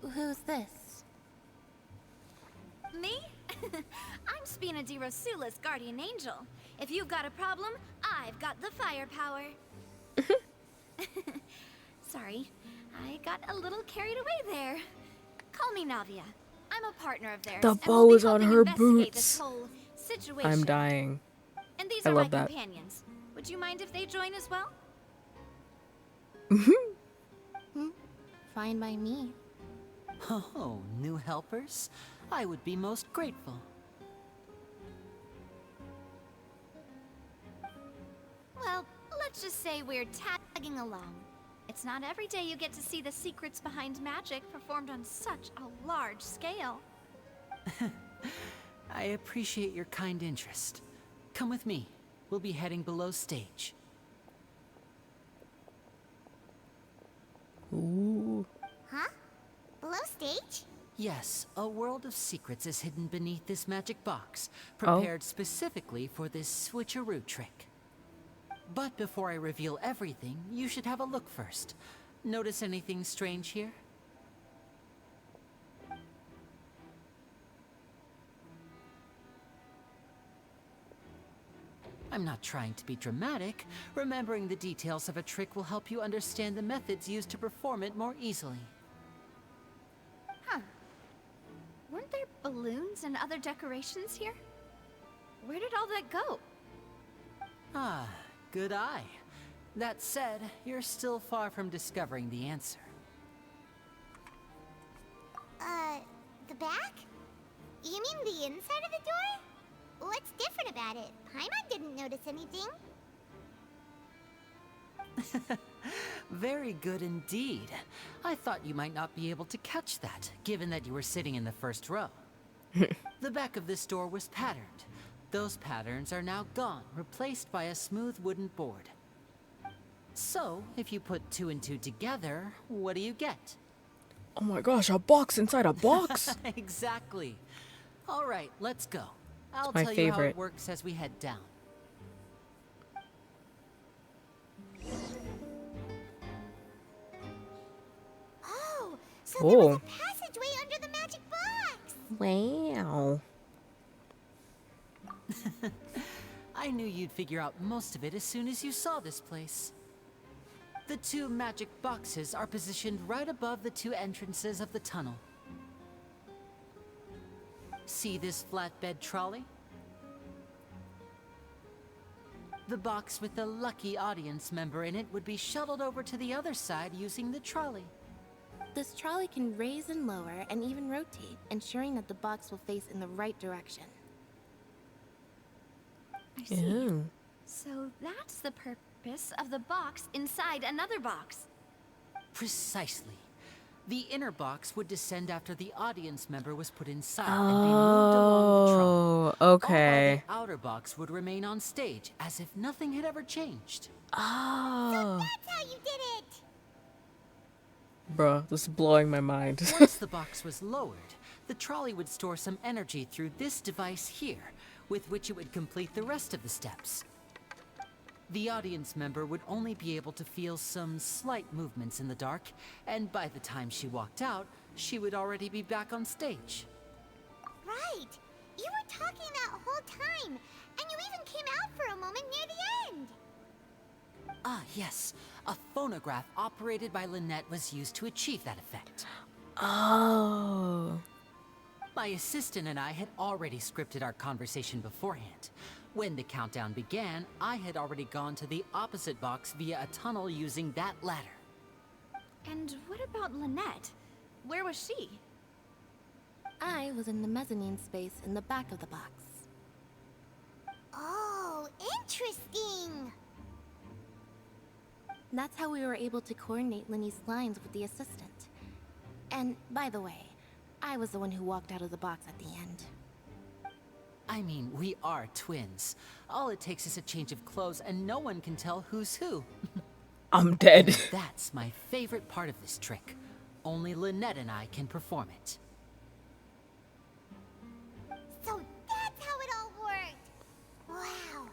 Who's this?
Me? I'm Spina di Rosula's guardian angel. If you've got a problem, I've got the firepower. Sorry, I got a little carried away there. Call me Navia. I'm a partner of theirs.
The
and
bow
we'll
is
be
on
helping
her
investigate
boots.
this whole situation.
I'm dying.
And these
I
are my
love that.
companions. Would you mind if they join as well?
Fine by me.
Oh, new helpers? I would be most grateful.
Well, let's just say we're tagging along. It's not every day you get to see the secrets behind magic performed on such a large scale.
I appreciate your kind interest. Come with me. We'll be heading below stage.
Ooh.
Huh? Below stage?
Yes, a world of secrets is hidden beneath this magic box, prepared specifically for this switcheroo trick. But before I reveal everything, you should have a look first. Notice anything strange here? I'm not trying to be dramatic. Remembering the details of a trick will help you understand the methods used to perform it more easily.
Huh. Weren't there balloons and other decorations here? Where did all that go?
Ah, good eye. That said, you're still far from discovering the answer.
The back? You mean the inside of the door? What's different about it? Paimon didn't notice anything.
Very good indeed. I thought you might not be able to catch that, given that you were sitting in the first row. The back of this door was patterned. Those patterns are now gone, replaced by a smooth wooden board. So, if you put 2 and 2 together, what do you get?
Oh my gosh, a box inside a box?
Exactly. All right, let's go. I'll
my
tell you how
favorite.
it works as we head down.
Oh, so there was a passageway under the magic box.
Wow.
I knew you'd figure out most of it as soon as you saw this place. The 2 magic boxes are positioned right above the 2 entrances of the tunnel. See this flatbed trolley? The box with the lucky audience member in it would be shuttled over to the other side using the trolley.
This trolley can raise and lower and even rotate, ensuring that the box will face in the right direction.
I see. So that's the purpose of the box inside another box.
Precisely. The inner box would descend after the audience member was put inside and be moved along the trolley.
Okay.
All while the outer box would remain on stage, as if nothing had ever changed.
Oh.
That's how you did it.
Bruh, this is blowing my mind.
Once the box was lowered, the trolley would store some energy through this device here, with which it would complete the rest of the steps. The audience member would only be able to feel some slight movements in the dark, and by the time she walked out, she would already be back on stage.
Right. You were talking that whole time, and you even came out for a moment near the end.
Ah, yes. A phonograph operated by Lynette was used to achieve that effect.
Oh.
My assistant and I had already scripted our conversation beforehand. When the countdown began, I had already gone to the opposite box via a tunnel using that ladder.
And what about Lynette? Where was she?
I was in the mezzanine space in the back of the box.
Oh, interesting.
That's how we were able to coordinate Linny's lines with the assistant. And, by the way, I was the one who walked out of the box at the end.
I mean, we are twins. All it takes is a change of clothes and no one can tell who's who.
I'm dead.
And that's my favorite part of this trick. Only Lynette and I can perform it.
So that's how it all worked. Wow.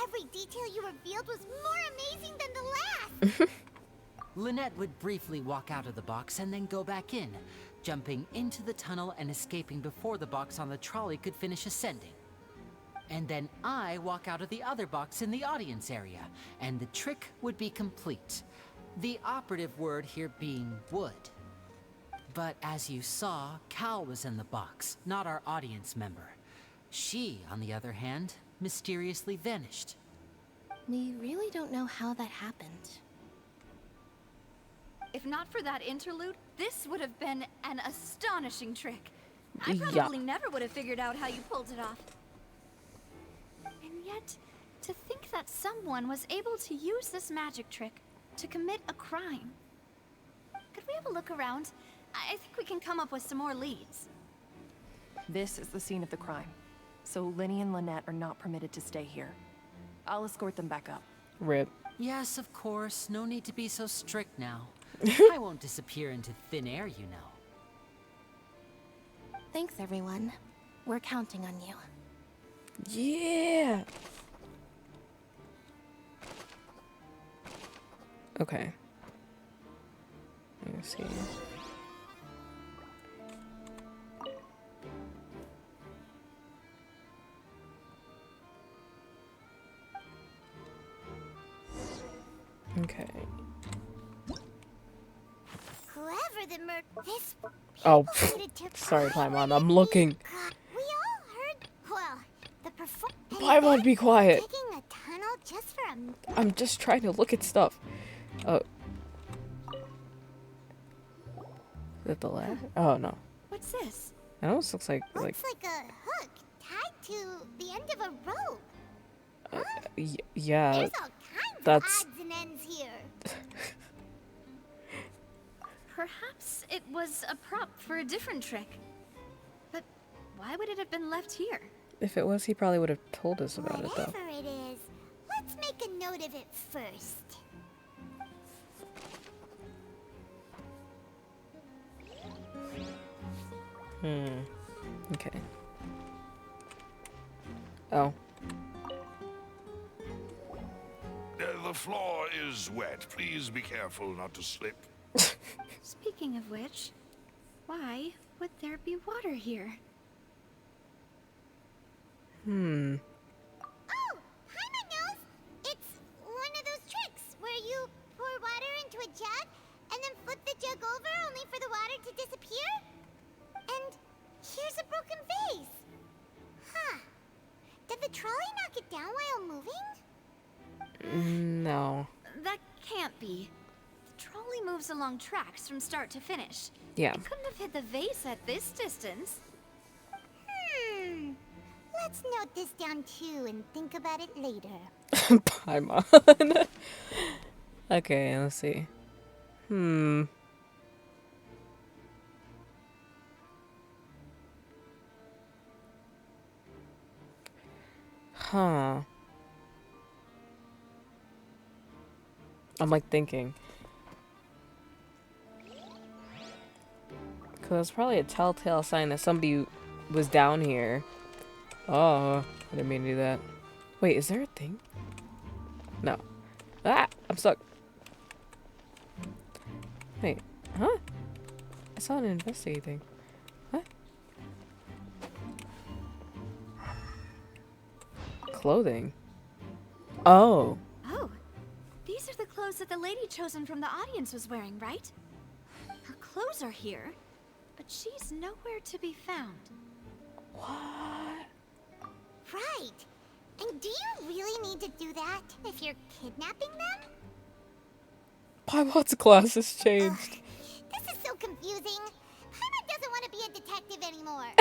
Every detail you revealed was more amazing than the last.
Lynette would briefly walk out of the box and then go back in, jumping into the tunnel and escaping before the box on the trolley could finish ascending. And then I walk out of the other box in the audience area, and the trick would be complete. The operative word here being would. But as you saw, Cal was in the box, not our audience member. She, on the other hand, mysteriously vanished.
We really don't know how that happened.
If not for that interlude, this would have been an astonishing trick. I probably never would have figured out how you pulled it off. And yet, to think that someone was able to use this magic trick to commit a crime. Could we have a look around? I think we can come up with some more leads.
This is the scene of the crime, so Linny and Lynette are not permitted to stay here. I'll escort them back up.
Rip.
Yes, of course. No need to be so strict now. I won't disappear into thin air, you know.
Thanks, everyone. We're counting on you.
Yeah. Okay. Let me see. Okay.
Whoever the this
Oh,
needed to
sorry, Paimon. I'm looking.
We all heard. Well, the
Paimon, be quiet.
Digging a tunnel just for a.
I'm just trying to look at stuff. Oh. Is that the ladder? Oh, no.
What's this?
It almost looks like
Looks like a hook tied to the end of a rope.
yeah.
There's all kinds
that's
of odds and ends here.
Perhaps it was a prop for a different trick. But why would it have been left here?
If it was, he probably would have told us about it, though.
Whatever it is, let's make a note of it first.
Okay. Oh.
The floor is wet. Please be careful not to slip.
Speaking of which, why would there be water here?
Oh, Paimon knows! It's one of those tricks where you pour water into a jug and then flip the jug over only for the water to disappear? And here's a broken vase. Huh. Did the trolley knock it down while moving?
No.
That can't be. The trolley moves along tracks from start to finish.
Yeah.
It couldn't have hit the vase at this distance.
Let's note this down too and think about it later.
Paimon. Okay, let's see. Huh. I'm like thinking. Cause it's probably a telltale sign that somebody was down here. Oh, I didn't mean to do that. Wait, is there a thing? No. Ah, I'm stuck. Wait, huh? I saw an investigating. What? Clothing. Oh.
Oh, these are the clothes that the lady chosen from the audience was wearing, right? Her clothes are here, but she's nowhere to be found.
What?
Right. And do you really need to do that if you're kidnapping them?
Paimon's glasses changed.
This is so confusing. Paimon doesn't want to be a detective anymore.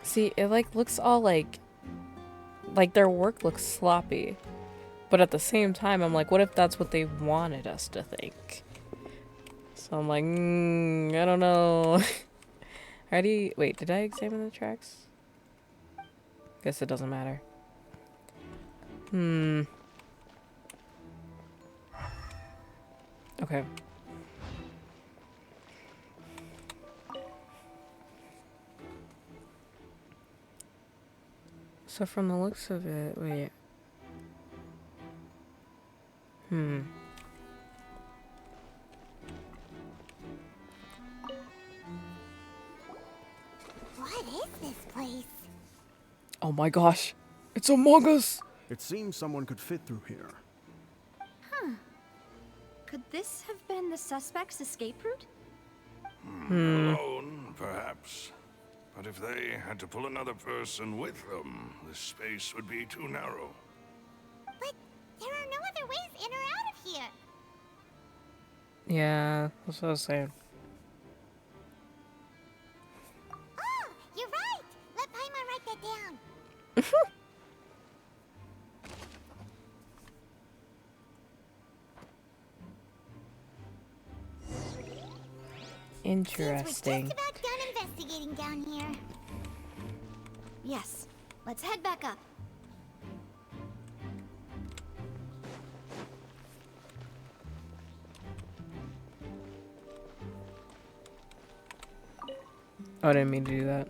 See, it like looks all like their work looks sloppy. But at the same time, I'm like, what if that's what they wanted us to think? So I'm like, I don't know. Already, wait, did I examine the tracks? Guess it doesn't matter. Okay. So from the looks of it, wait.
What is this place?
Oh my gosh. It's Among Us!
It seems someone could fit through here.
Could this have been the suspect's escape route?
Alone, perhaps. But if they had to pull another person with them, the space would be too narrow.
But there are no other ways in or out of here.
Yeah, that's what I was saying.
Oh, you're right. Let Paimon write that down.
Interesting.
Since we're just about done investigating down here.
Yes. Let's head back up.
Oh, I didn't mean to do that.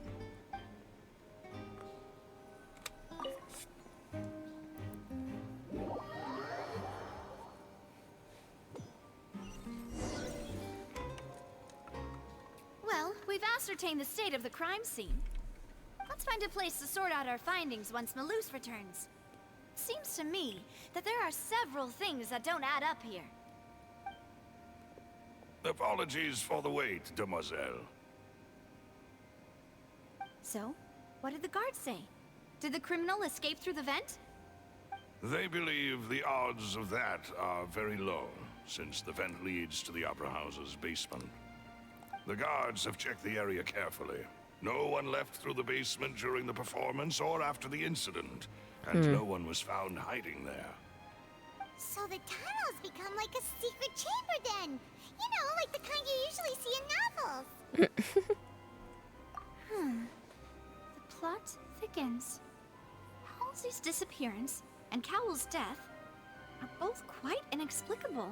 Well, we've ascertained the state of the crime scene. Let's find a place to sort out our findings once Malus returns. Seems to me that there are several things that don't add up here.
Apologies for the wait, demoiselle.
So, what did the guards say? Did the criminal escape through the vent?
They believe the odds of that are very low, since the vent leads to the Opera House's basement. The guards have checked the area carefully. No one left through the basement during the performance or after the incident, and no one was found hiding there.
So the tunnels become like a secret chamber then. You know, like the kind you usually see in novels.
The plot thickens. Halsey's disappearance and Cowell's death are both quite inexplicable.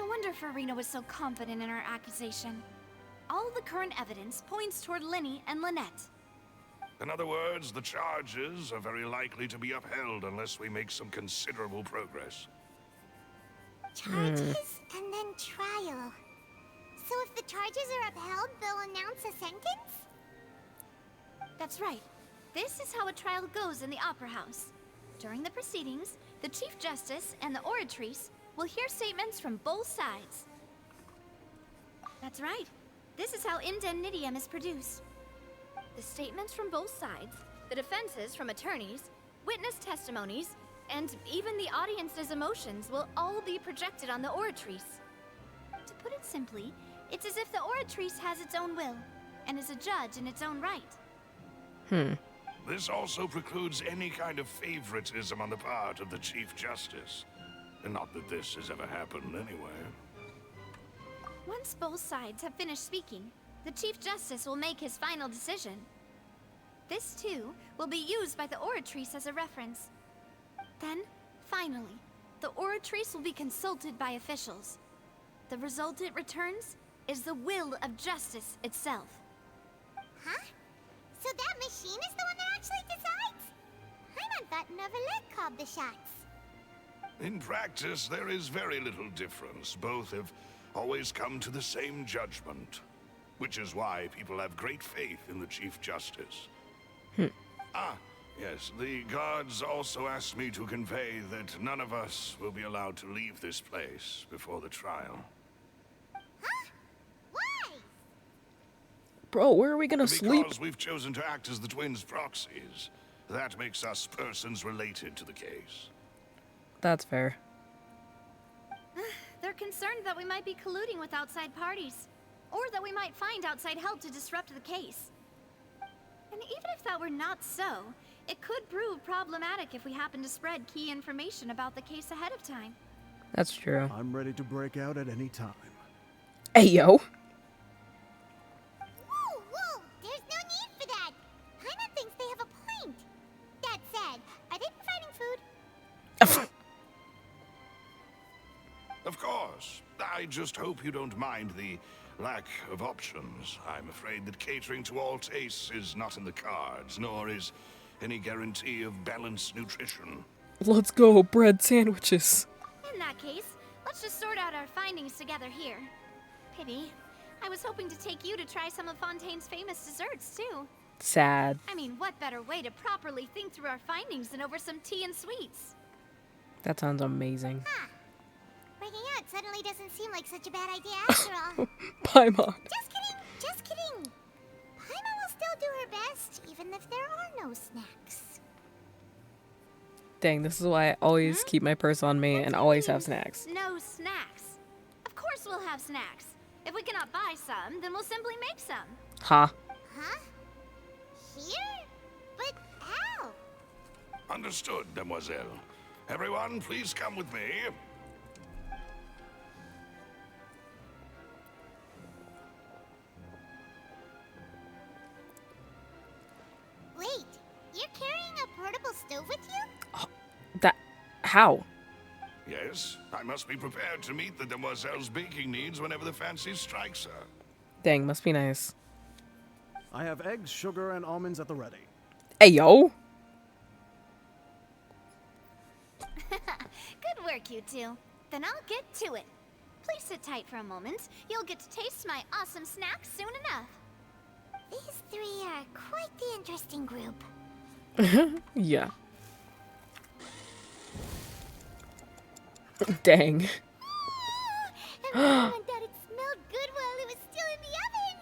No wonder Farina was so confident in her accusation. All the current evidence points toward Linny and Lynette.
In other words, the charges are very likely to be upheld unless we make some considerable progress.
Charges and then trial. So if the charges are upheld, they'll announce a sentence?
That's right. This is how a trial goes in the Opera House. During the proceedings, the Chief Justice and the Oratrice will hear statements from both sides. That's right. This is how indemnitium is produced. The statements from both sides, the defenses from attorneys, witness testimonies, and even the audience's emotions will all be projected on the Oratrice. To put it simply, it's as if the Oratrice has its own will, and is a judge in its own right.
This also precludes any kind of favoritism on the part of the Chief Justice. And not that this has ever happened anyway.
Once both sides have finished speaking, the Chief Justice will make his final decision. This, too, will be used by the Oratrice as a reference. Then, finally, the Oratrice will be consulted by officials. The result it returns is the will of justice itself.
Huh? So that machine is the one that actually decides? Paimon thought Neverlet called the shots.
In practice, there is very little difference. Both have always come to the same judgment. Which is why people have great faith in the Chief Justice. Yes, the guards also asked me to convey that none of us will be allowed to leave this place before the trial.
Huh? Why?
Bro, where are we gonna sleep?
Because we've chosen to act as the twins' proxies. That makes us persons related to the case.
That's fair.
They're concerned that we might be colluding with outside parties, or that we might find outside help to disrupt the case. And even if that were not so, it could prove problematic if we happen to spread key information about the case ahead of time.
That's true.
I'm ready to break out at any time.
Hey, yo.
Whoa, there's no need for that. Paimon thinks they have a point. That said, are they providing food?
Of course. I just hope you don't mind the lack of options. I'm afraid that catering to all tastes is not in the cards, nor is any guarantee of balanced nutrition.
Let's go, bread sandwiches.
In that case, let's just sort out our findings together here. Pity. I was hoping to take you to try some of Fontaine's famous desserts, too.
Sad.
I mean, what better way to properly think through our findings than over some tea and sweets?
That sounds amazing.
Huh. Breaking out suddenly doesn't seem like such a bad idea after all.
Paimon.
Just kidding. Paimon will still do her best, even if there are no snacks.
Dang, this is why I always keep my purse on me and always have snacks.
No snacks. Of course we'll have snacks. If we cannot buy some, then we'll simply make some.
Huh?
Huh? Here? But how?
Understood, demoiselle. Everyone, please come with me.
Wait, you're carrying a portable stove with you?
How?
Yes, I must be prepared to meet the demoiselle's baking needs whenever the fancy strikes her.
Dang, must be nice.
I have eggs, sugar, and almonds at the ready.
Hey, yo.
Good work, you two. Then I'll get to it. Please sit tight for a moment. You'll get to taste my awesome snacks soon enough.
These three are quite the interesting group.
Yeah. Dang.
Everyone thought it smelled good while it was still in the oven.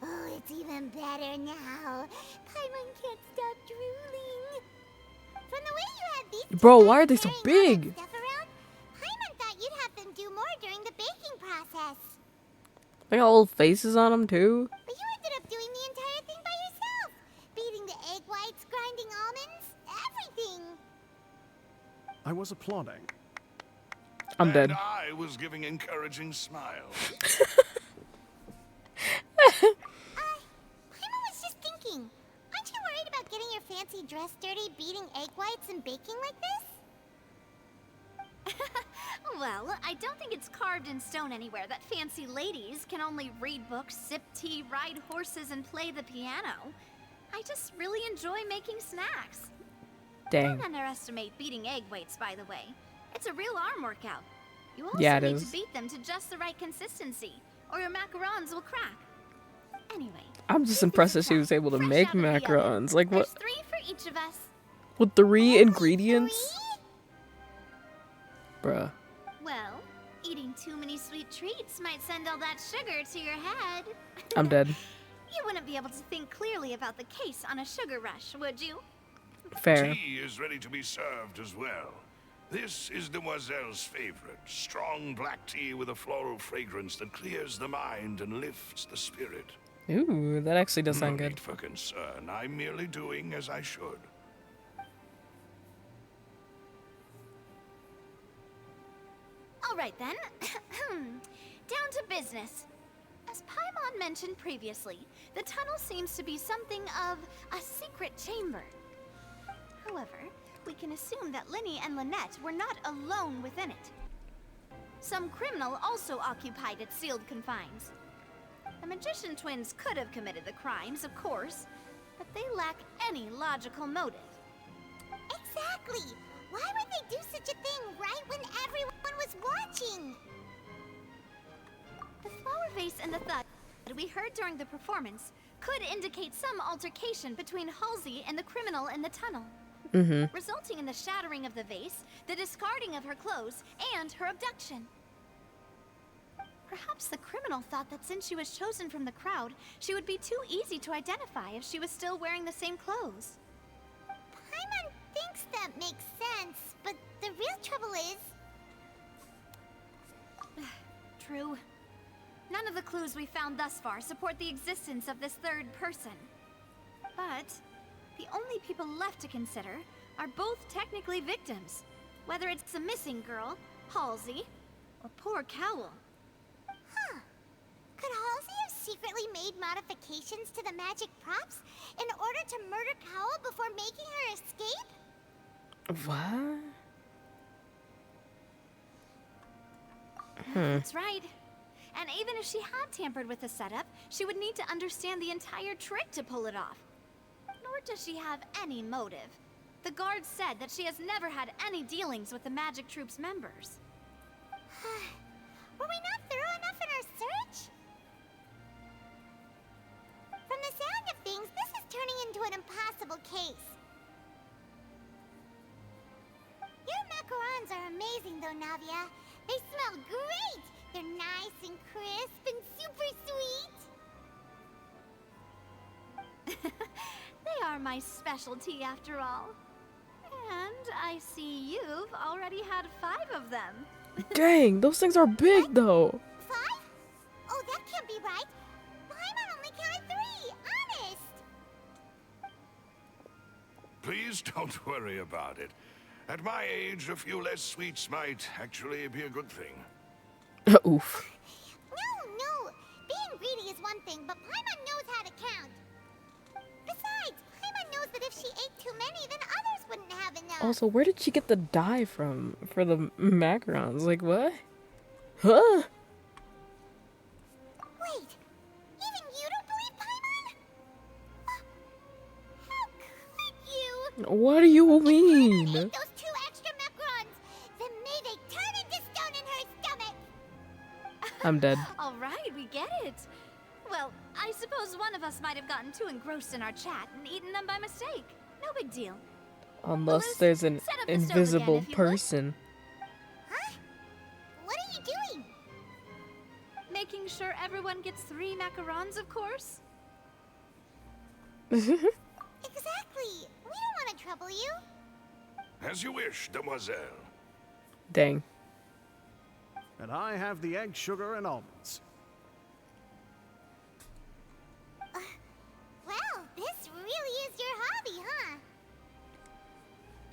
Oh, it's even better now. Paimon can't stop drooling. From the way you have these
Bro, why are they so big?
stuff around, Paimon thought you'd have them do more during the baking process.
They got little faces on them too.
But you ended up doing the entire thing by yourself. Beating the egg whites, grinding almonds, everything.
I was applauding.
I'm dead.
And I was giving encouraging smiles.
Paimon was just thinking. Aren't you worried about getting your fancy dress dirty, beating egg whites and baking like this?
Well, I don't think it's carved in stone anywhere that fancy ladies can only read books, sip tea, ride horses, and play the piano. I just really enjoy making snacks.
Dang.
Don't underestimate beating egg whites, by the way. It's a real arm workout. You also
Yeah, it
need
is.
to beat them to just the right consistency, or your macarons will crack. Anyway,
I'm just impressed that she was able to make macarons. Like what?
there's 3 for each of us.
With 3 ingredients? Bruh.
Well, eating too many sweet treats might send all that sugar to your head.
I'm dead.
You wouldn't be able to think clearly about the case on a sugar rush, would you?
Fair.
Tea is ready to be served as well. This is Demoiselle's favorite. Strong black tea with a floral fragrance that clears the mind and lifts the spirit.
Ooh, that actually does sound
No
good.
need for concern. I'm merely doing as I should.
All right then. Down to business. As Paimon mentioned previously, the tunnel seems to be something of a secret chamber. However, we can assume that Linny and Lynette were not alone within it. Some criminal also occupied its sealed confines. The magician twins could have committed the crimes, of course, but they lack any logical motive.
Exactly! Why would they do such a thing right when everyone was watching?
The flower vase and the thud we heard during the performance could indicate some altercation between Halsey and the criminal in the tunnel, resulting in the shattering of the vase, the discarding of her clothes, and her abduction. Perhaps the criminal thought that since she was chosen from the crowd, she would be too easy to identify if she was still wearing the same clothes.
Paimon thinks that makes sense, but the real trouble is...
True. None of the clues we found thus far support the existence of this third person. But the only people left to consider are both technically victims, whether it's the missing girl, Halsey, or poor Cowl.
Huh. Could Halsey have secretly made modifications to the magic props in order to murder Cowl before making her escape?
What?
That's right. And even if she had tampered with the setup, she would need to understand the entire trick to pull it off. Nor does she have any motive. The guard said that she has never had any dealings with the magic troop's members.
Were we not thorough enough in our search? From the sound of things, this is turning into an impossible case. Your macarons are amazing though, Navia. They smell great! They're nice and crisp and super sweet.
They are my specialty after all. And I see you've already had 5 of them.
Dang, those things are big though.
5? Oh, that can't be right. Paimon only counted 3, honest.
Please don't worry about it. At my age, a few less sweets might actually be a good thing.
Oof.
No. Being greedy is one thing, but Paimon knows how to count. Besides, Paimon knows that if she ate too many, then others wouldn't have enough.
Also, where did she get the dye from for the macarons? Like what? Huh?
Wait, even you don't believe Paimon? How could you?
What do you mean?
Ate those 2 extra macarons. Then may they turn into stone in her stomach.
I'm dead.
All right, we get it. Well, I suppose one of us might have gotten too engrossed in our chat and eaten them by mistake. No big deal.
Unless there's an
set up the stove again,
invisible
if you would.
person.
Huh? What are you doing?
Making sure everyone gets 3 macarons, of course.
Exactly. We don't want to trouble you.
As you wish, Demoiselle.
Dang.
And I have the egg, sugar, and almonds.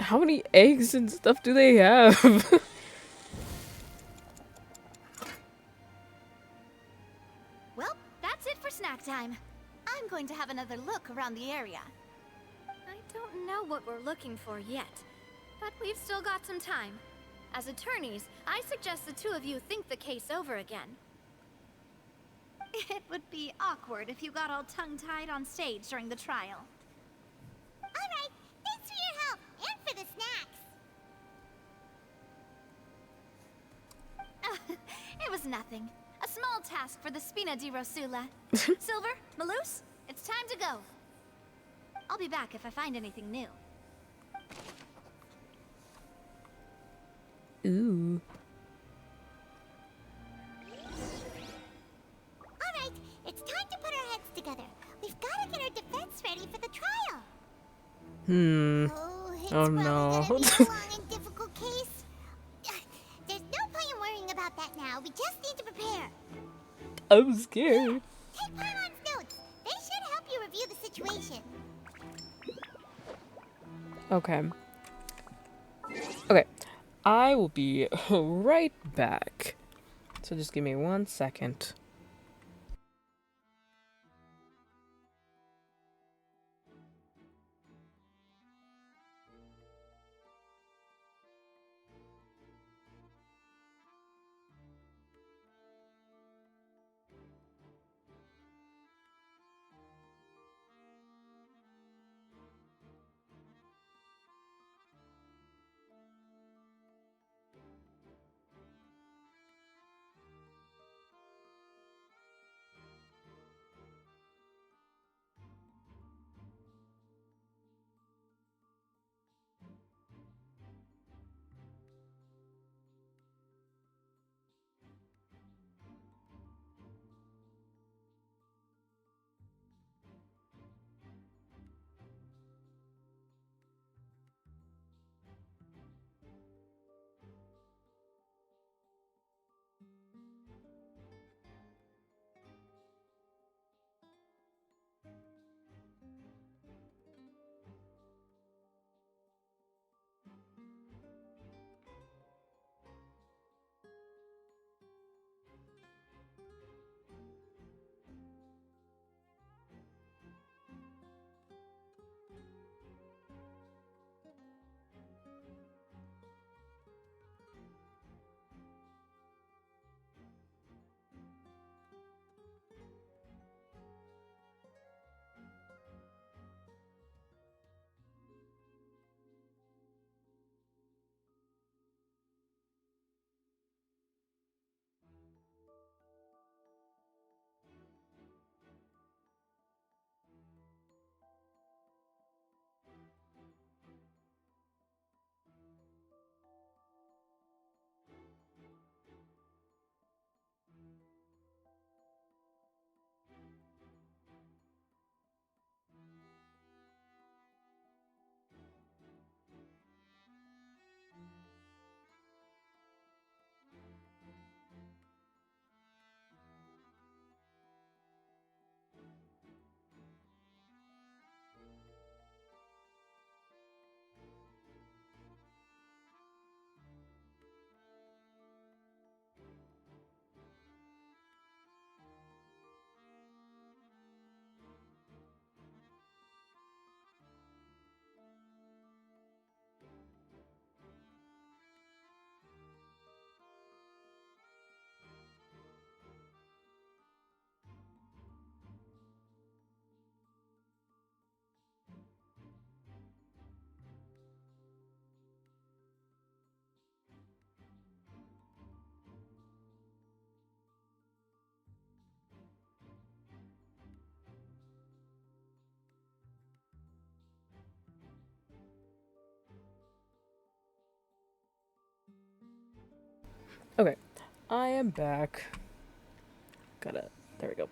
How many eggs and stuff do they have?
Well, that's it for snack time. I'm going to have another look around the area. I don't know what we're looking for yet, but we've still got some time. As attorneys, I suggest the two of you think the case over again. It would be awkward if you got all tongue-tied on stage during the trial.
Alright, thanks for your help, and for the snacks.
It was nothing. A small task for the Spina di Rosula. Silver, Malus, it's time to go. I'll be back if I find anything new.
Ooh.
Alright, it's time to put our heads together. We've got to get our defense ready for the trial. Oh, it's probably
no.
gonna be a long and difficult case. There's no point in worrying about that now. We just need to prepare.
I'm scared.
Take Paimon's notes. They should help you review the situation.
Okay. Okay. I will be right back. So just give me 1 second. Okay, I am back. There we go.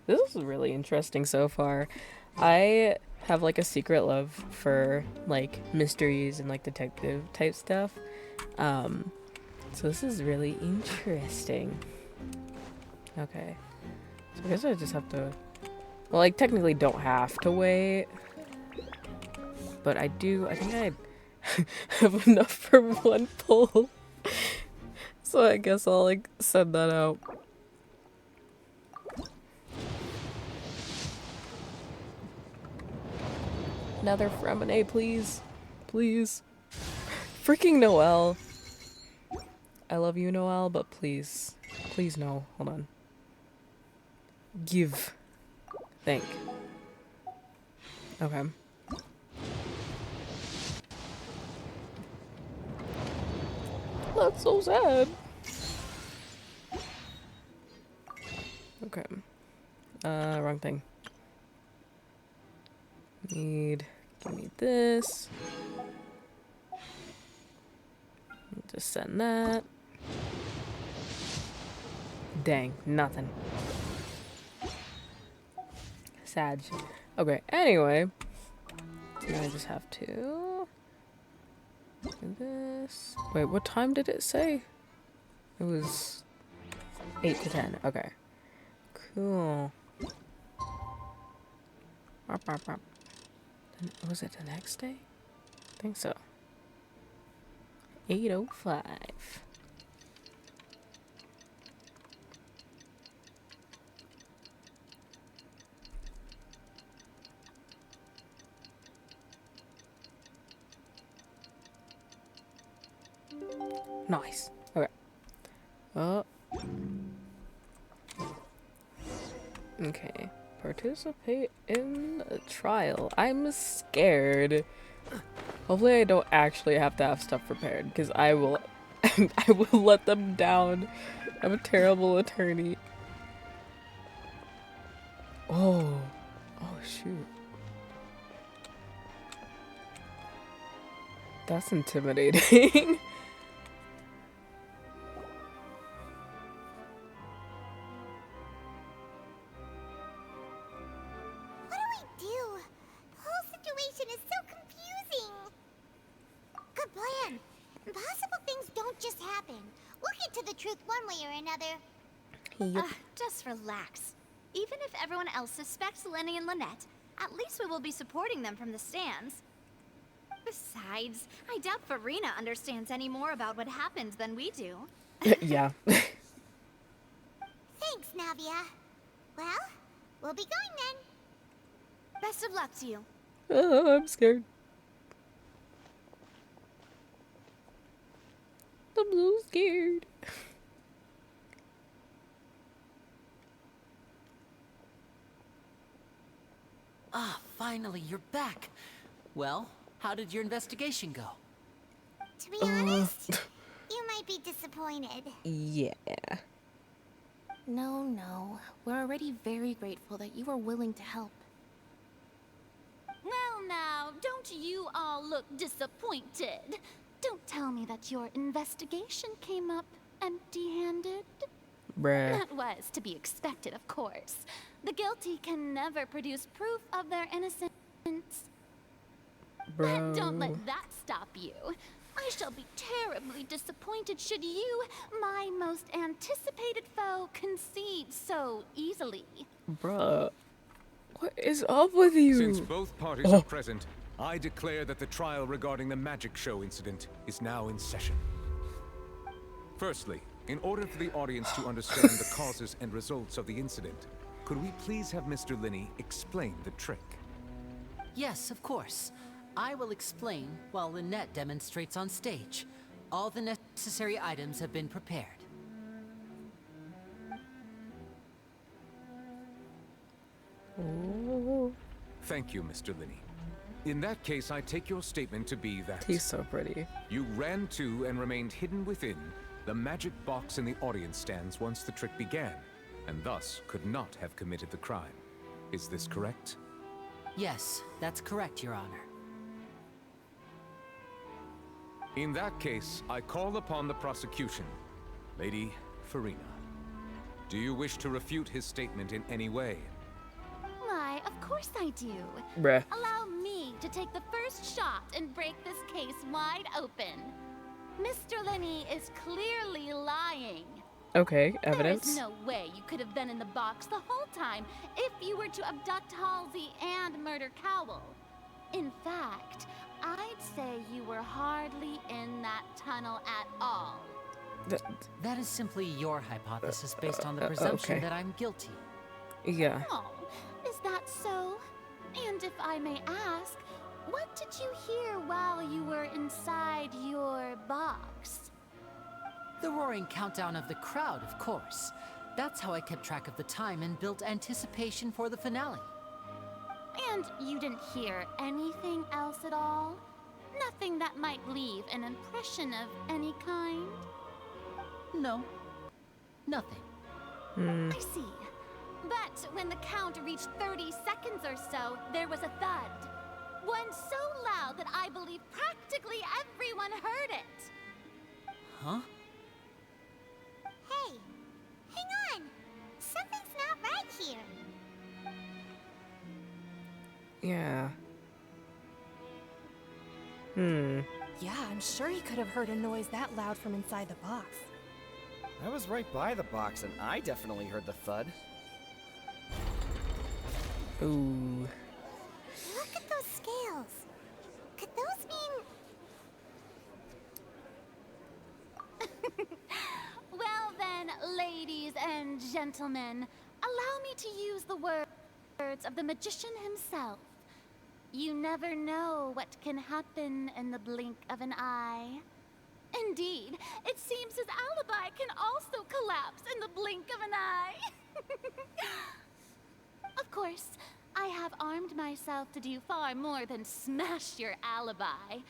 This is really interesting so far. I have like a secret love for like mysteries and like detective type stuff. So this is really interesting. Okay. So I guess I just have to, well, I technically don't have to wait. But I think I have enough for one pull. So I guess I'll like send that out. Another Fremine, please. Please. Freaking Noelle. I love you, Noelle, but please. Please no. Hold on. Give. Thank. Okay. That's so sad. Okay. Wrong thing. Give me this. Just send that. Dang, nothing. Sad. Okay, anyway. I just have to do this. Wait, what time did it say? It was 8 to 10. Okay. Cool. Was it the next day? I think so. 8:05. Nice. Okay. Okay. Participate in a trial. I'm scared. Hopefully I don't actually have to have stuff prepared, because I will I will let them down. I'm a terrible attorney. Oh. Oh shoot. That's intimidating.
Just relax. Even if everyone else suspects Lenny and Lynette, at least we will be supporting them from the stands. Besides, I doubt Farina understands any more about what happened than we do.
Yeah.
Thanks, Navia. Well, we'll be going then.
Best of luck to you.
Oh, I'm scared. I'm so scared.
Ah, finally, you're back. Well, how did your investigation go?
To be honest, you might be disappointed.
Yeah.
No. We're already very grateful that you were willing to help.
Well now, don't you all look disappointed. Don't tell me that your investigation came up empty-handed.
Bruh.
That was to be expected, of course. The guilty can never produce proof of their innocence.
Bro.
But don't let that stop you. I shall be terribly disappointed should you, my most anticipated foe, concede so easily.
Bruh. What is up with you?
Since both parties are present, I declare that the trial regarding the magic show incident is now in session. Firstly, in order for the audience to understand the causes and results of the incident, could we please have Mr. Linney explain the trick?
Yes, of course. I will explain while Lynette demonstrates on stage. All the necessary items have been prepared.
Thank you, Mr. Linney. In that case, I take your statement to be that...
He's so pretty.
You ran to and remained hidden within the magic box in the audience stands once the trick began, and thus could not have committed the crime. Is this correct?
Yes, that's correct, Your Honor.
In that case, I call upon the prosecution. Lady Farina, do you wish to refute his statement in any way?
Why, of course I do.
Bruh.
Allow me to take the first shot and break this case wide open. Mr. Linney is clearly lying.
Okay, evidence.
There is no way you could have been in the box the whole time if you were to abduct Halsey and murder Cowell. In fact,
I'd say you were hardly in that tunnel at all.
That is simply your hypothesis based on the presumption
okay.
that I'm guilty.
Yeah.
Oh, is that so? And if I may ask, what did you hear while you were inside your box?
The roaring countdown of the crowd, of course. That's how I kept track of the time and built anticipation for the finale.
And you didn't hear anything else at all? Nothing that might leave an impression of any kind?
No. Nothing.
I see. But when the count reached 30 seconds or so, there was a thud. One so loud that I believe practically everyone heard it.
Huh?
Hey, hang on. Something's not right here.
Yeah.
Yeah, I'm sure he could have heard a noise that loud from inside the box.
I was right by the box, and I definitely heard the thud.
Ooh.
Look at those scales. Could those mean...
Well then, ladies and gentlemen, allow me to use the words of the magician himself. You never know what can happen in the blink of an eye. Indeed, it seems his alibi can also collapse in the blink of an eye. Of course, I have armed myself to do far more than smash your alibi.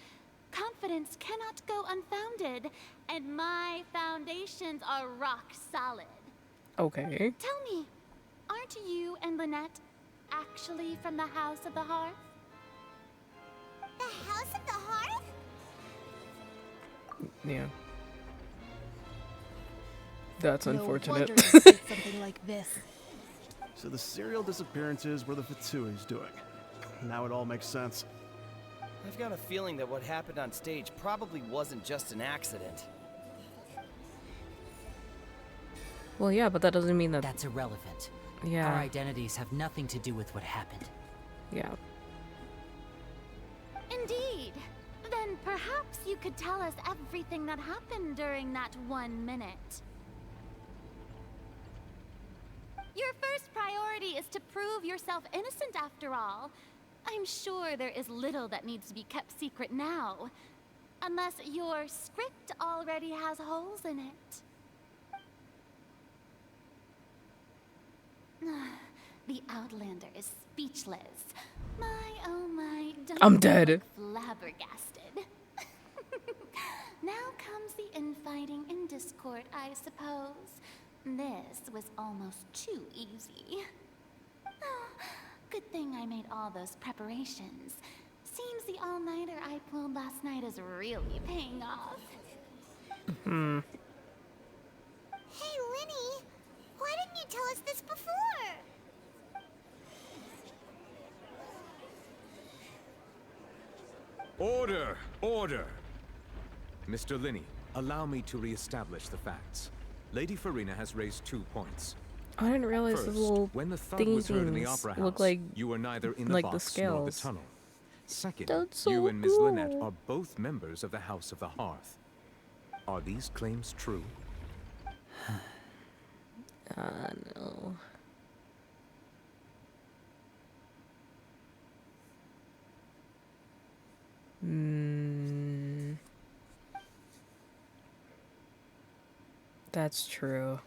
Confidence cannot go unfounded, and my foundations are rock solid.
Okay.
Tell me, aren't you and Lynette actually from the House of the Hearth?
The House of the Hearth?
Yeah. That's unfortunate.
No wonder you did something like this.
So the serial disappearances were the Fatsui's doing. Now it all makes sense.
I've got a feeling that what happened on stage probably wasn't just an accident.
Well, yeah, but that doesn't mean that...
That's irrelevant.
Yeah.
Our identities have nothing to do with what happened.
Yeah.
Indeed. Then perhaps you could tell us everything that happened during that 1 minute. Your first priority is to prove yourself innocent after all. I'm sure there is little that needs to be kept secret now. Unless your script already has holes in it. The Outlander is speechless. My, oh my, don't
I'm
you
dead.
look flabbergasted. Now comes the infighting and discord, I suppose. This was almost too easy. Oh, good thing I made all those preparations. Seems the all-nighter I pulled last night is really paying off.
Hey, Linny. Why didn't you tell us this before?
Order! Order! Mr. Linney, allow me to re-establish the facts. Lady Farina has raised 2 points.
I didn't realize
First,
the little
when the thud was heard in the
things
opera
look
house,
like
you were neither in the
like the
box nor the
scales.
tunnel. Second,
That's so
you and Ms. Lynette
cool.
are both members of the House of the Hearth. Are these claims true?
No. That's true.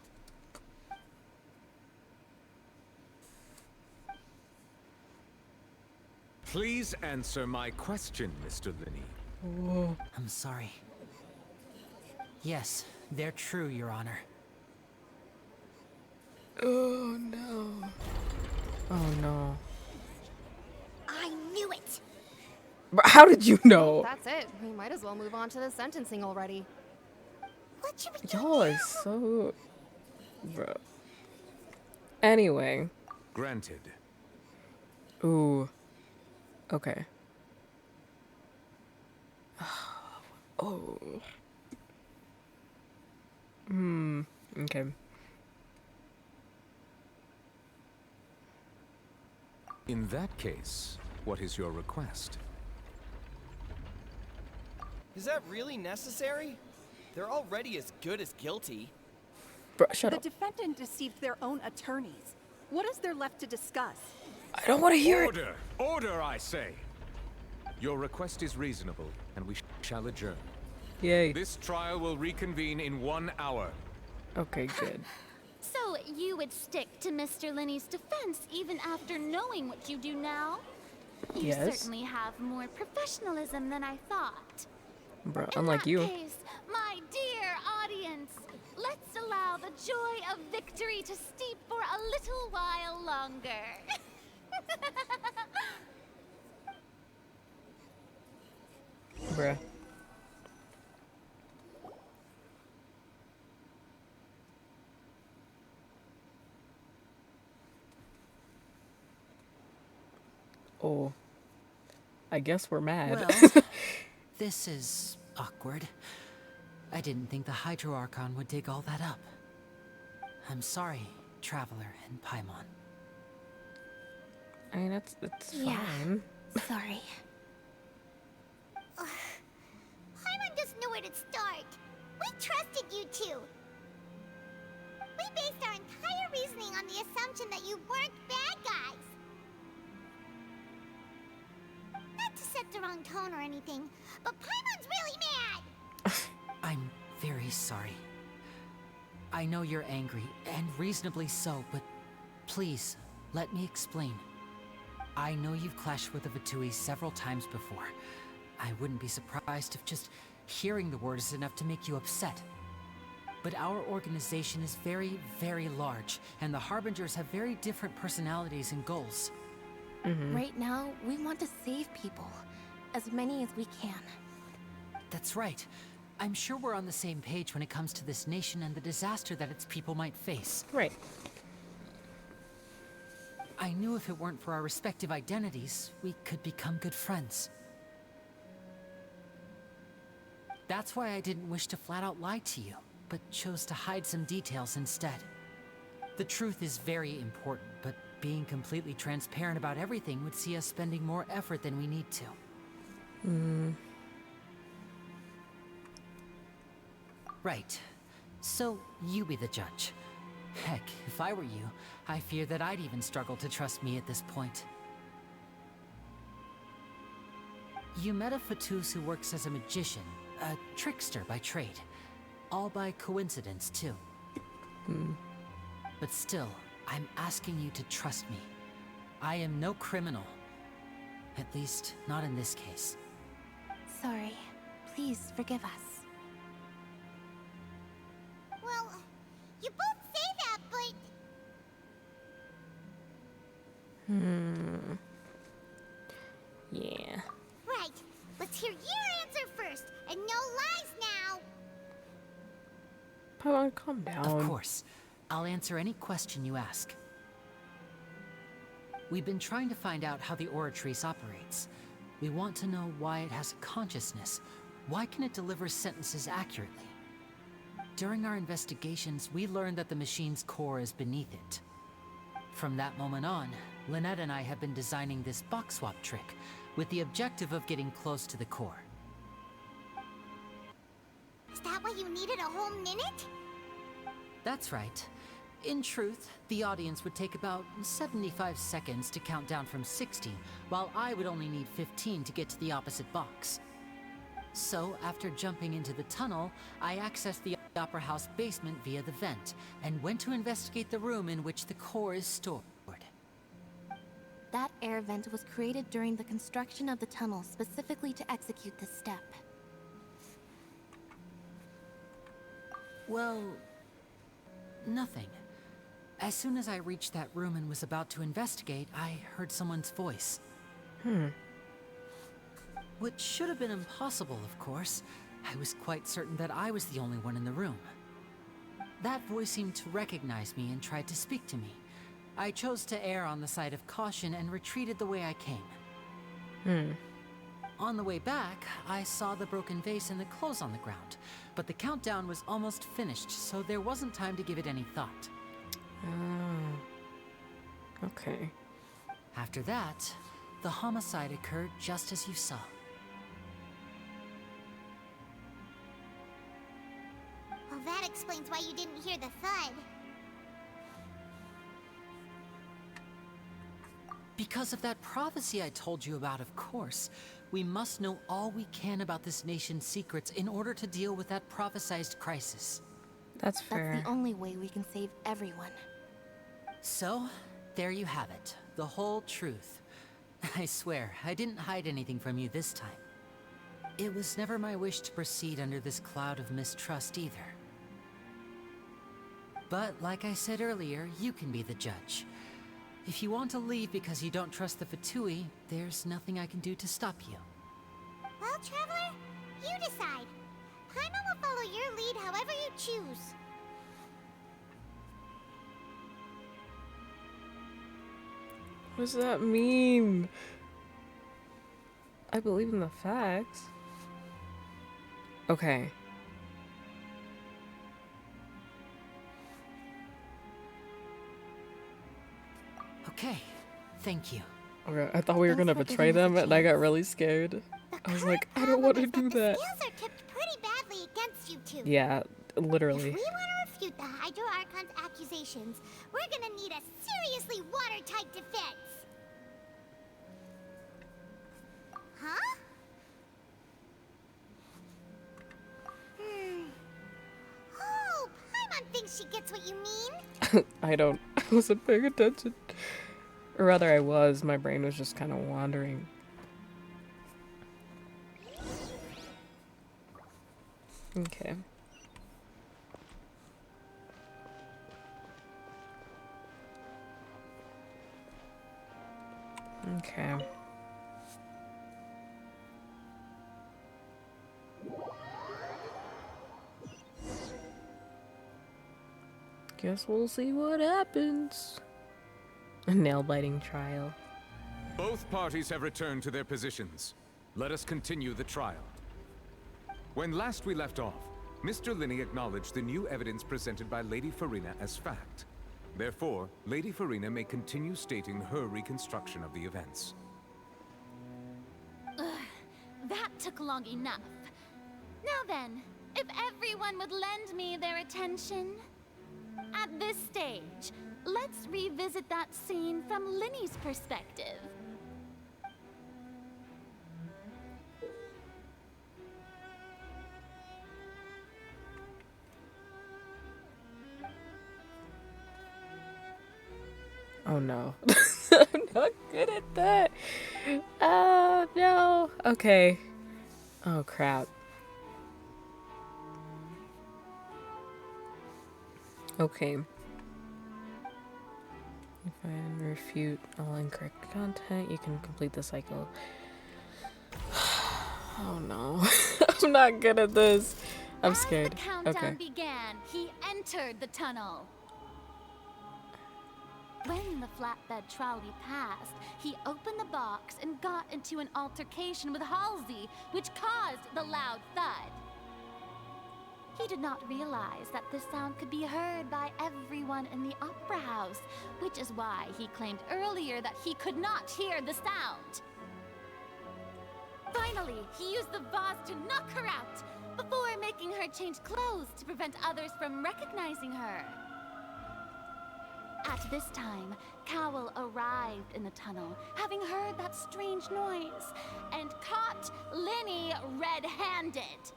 Please answer my question, Mr. Linney.
Whoa.
I'm sorry. Yes, they're true, Your Honor.
Oh no. Oh no.
I knew it.
How did you know?
That's it. We might as well move on to the sentencing already.
What should we do
Y'all are
now?
so... Bro. Anyway.
Granted.
Ooh. Okay. Oh. Okay.
In that case, what is your request?
Is that really necessary? They're already as good as guilty.
Bro, shut up.
The defendant deceived their own attorneys. What is there left to discuss?
I don't want to hear
it. Order, I say. Your request is reasonable, and we shall adjourn.
Yay.
This trial will reconvene in 1 hour.
Okay, good.
So you would stick to Mr. Linney's defense even after knowing what you do now? You
Yes.
certainly have more professionalism than I thought.
Bro, unlike you.
In that case, my dear audience, let's allow the joy of victory to steep for a little while longer.
Bruh. Oh. I guess we're mad.
Well, this is awkward. I didn't think the Hydro Archon would dig all that up. I'm sorry, Traveler and Paimon.
I mean, that's fine.
Sorry.
Paimon doesn't know where to start. We trusted you two. We based our entire reasoning on the assumption that you weren't bad guys. Not to set the wrong tone or anything, but Paimon's really mad!
I'm very sorry. I know you're angry, and reasonably so, but please, let me explain. I know you've clashed with the Vitui several times before. I wouldn't be surprised if just hearing the word is enough to make you upset. But our organization is very, very large, and the Harbingers have very different personalities and goals.
Right now, we want to save people. As many as we can.
That's right. I'm sure we're on the same page when it comes to this nation and the disaster that its people might face.
Right.
I knew if it weren't for our respective identities, we could become good friends. That's why I didn't wish to flat out lie to you, but chose to hide some details instead. The truth is very important, but being completely transparent about everything would see us spending more effort than we need to. Right. So, you be the judge. Heck, if I were you, I fear that I'd even struggle to trust me at this point. You met a Fatus who works as a magician, a trickster by trade. All by coincidence, too. But still, I'm asking you to trust me. I am no criminal. At least, not in this case.
Sorry. Please forgive us.
Well, you both say that, but...
Yeah.
Right. Let's hear your answer first, and no lies now.
Paimon, calm down.
Of course. I'll answer any question you ask. We've been trying to find out how the Oratrice operates. We want to know why it has a consciousness. Why can it deliver sentences accurately? During our investigations, we learned that the machine's core is beneath it. From that moment on, Lynette and I have been designing this box swap trick, with the objective of getting close to the core.
Is that why you needed a whole minute?
That's right. In truth, the audience would take about 75 seconds to count down from 60, while I would only need 15 to get to the opposite box. So, after jumping into the tunnel, I accessed the Opera House basement via the vent, and went to investigate the room in which the core is stored.
That air vent was created during the construction of the tunnel specifically to execute this step.
Well, nothing. As soon as I reached that room and was about to investigate, I heard someone's voice. Which should have been impossible, of course. I was quite certain that I was the only one in the room. That voice seemed to recognize me and tried to speak to me. I chose to err on the side of caution and retreated the way I came. On the way back, I saw the broken vase and the clothes on the ground, but the countdown was almost finished, so there wasn't time to give it any thought.
Okay.
After that, the homicide occurred just as you saw.
Well, that explains why you didn't hear the thud.
Because of that prophecy I told you about, of course. We must know all we can about this nation's secrets in order to deal with that prophesized crisis.
That's fair.
That's the only way we can save everyone.
So, there you have it. The whole truth. I swear, I didn't hide anything from you this time. It was never my wish to proceed under this cloud of mistrust either. But, like I said earlier, you can be the judge. If you want to leave because you don't trust the Fatui, there's nothing I can do to stop you.
Well, Traveler, you decide. Paimon will follow your lead however you choose.
What does that mean? I believe in the facts. Okay.
Okay, thank you.
Okay, I thought we were gonna betray them, and I got really scared. I was like, I don't want to do that.
The scales are tipped pretty badly against you two.
Yeah, literally.
If we want to refute the Hydro Archon's accusations, we're gonna need a seriously watertight defense. Huh? Oh, Paimon thinks she gets what you mean.
I don't. I wasn't paying attention. Or rather, I was. My brain was just kind of wandering. Okay. Okay. Guess we'll see what happens. A nail-biting trial.
Both parties have returned to their positions. Let us continue the trial. When last we left off, Mr. Linney acknowledged the new evidence presented by Lady Farina as fact. Therefore, Lady Farina may continue stating her reconstruction of the events.
Ugh, that took long enough. Now then, if everyone would lend me their attention. At this stage, let's revisit that scene from Linney's perspective.
Oh no. I'm not good at that. Oh no. Okay. Oh crap. Okay. If I refute all incorrect content, you can complete the cycle. Oh no. I'm not good at this. I'm scared.
As the countdown
Okay.
began, he entered the tunnel. When the flatbed trolley passed, he opened the box and got into an altercation with Halsey, which caused the loud thud. He did not realize that this sound could be heard by everyone in the opera house, which is why he claimed earlier that he could not hear the sound. Finally, he used the vase to knock her out, before making her change clothes to prevent others from recognizing her. At this time, Cowell arrived in the tunnel, having heard that strange noise, and caught Linney red-handed.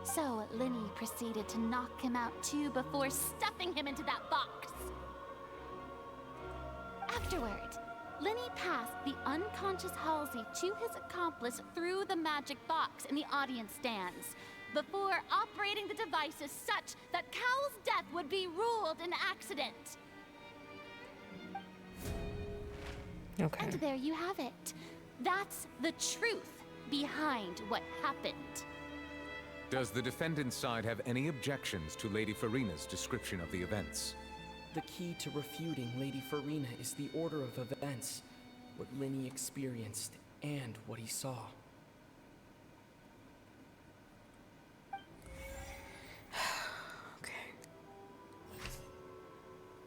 So Linney proceeded to knock him out too before stuffing him into that box. Afterward, Linney passed the unconscious Halsey to his accomplice through the magic box in the audience stands, before operating the devices such that Cowell's death would be ruled an accident.
Okay.
And there you have it. That's the truth behind what happened.
Does the defendant's side have any objections to Lady Farina's description of the events?
The key to refuting Lady Farina is the order of events, what Linney experienced, and what he saw.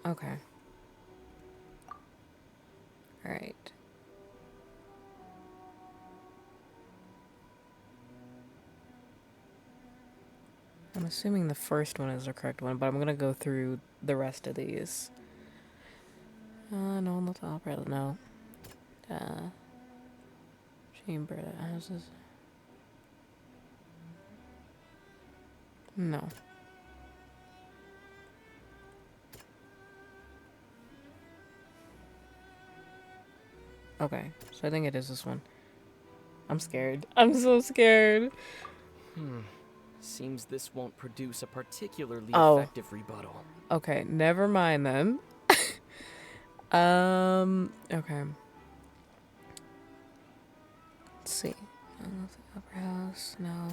Okay. All right. I'm assuming the first one is the correct one, but I'm gonna go through the rest of these. No one left the opera, no. Chamber that houses. No. Okay, so I think it is this one. I'm scared. I'm so scared.
Seems this won't produce a particularly
Oh.
effective rebuttal.
Okay, never mind then. Okay. Let's see. Upper house, no.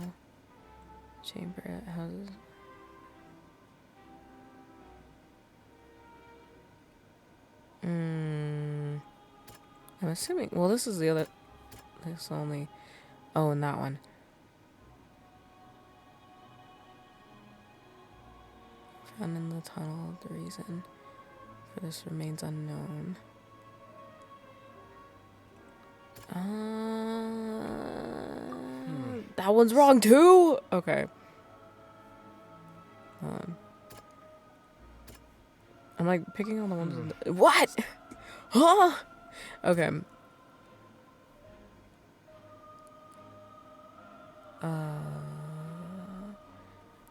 Chamber houses. I'm assuming. Well, this is the other. This only. Oh, and that one. Found in the tunnel. The reason for this remains unknown. That one's wrong too. Okay. Hold on. I'm like picking on the ones. In the, what? Huh? Okay.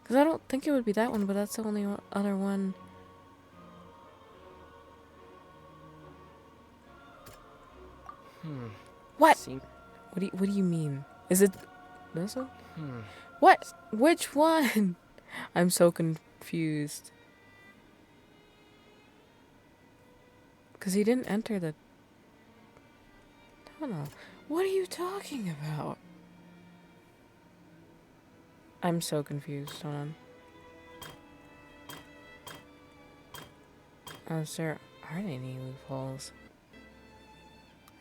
Because I don't think it would be that one, but that's the only other one. What? What do you mean? Is it this one? What? Which one? I'm so confused. Because he didn't enter the tunnel. What are you talking about? I'm so confused. Hold on. Oh, there aren't any loopholes.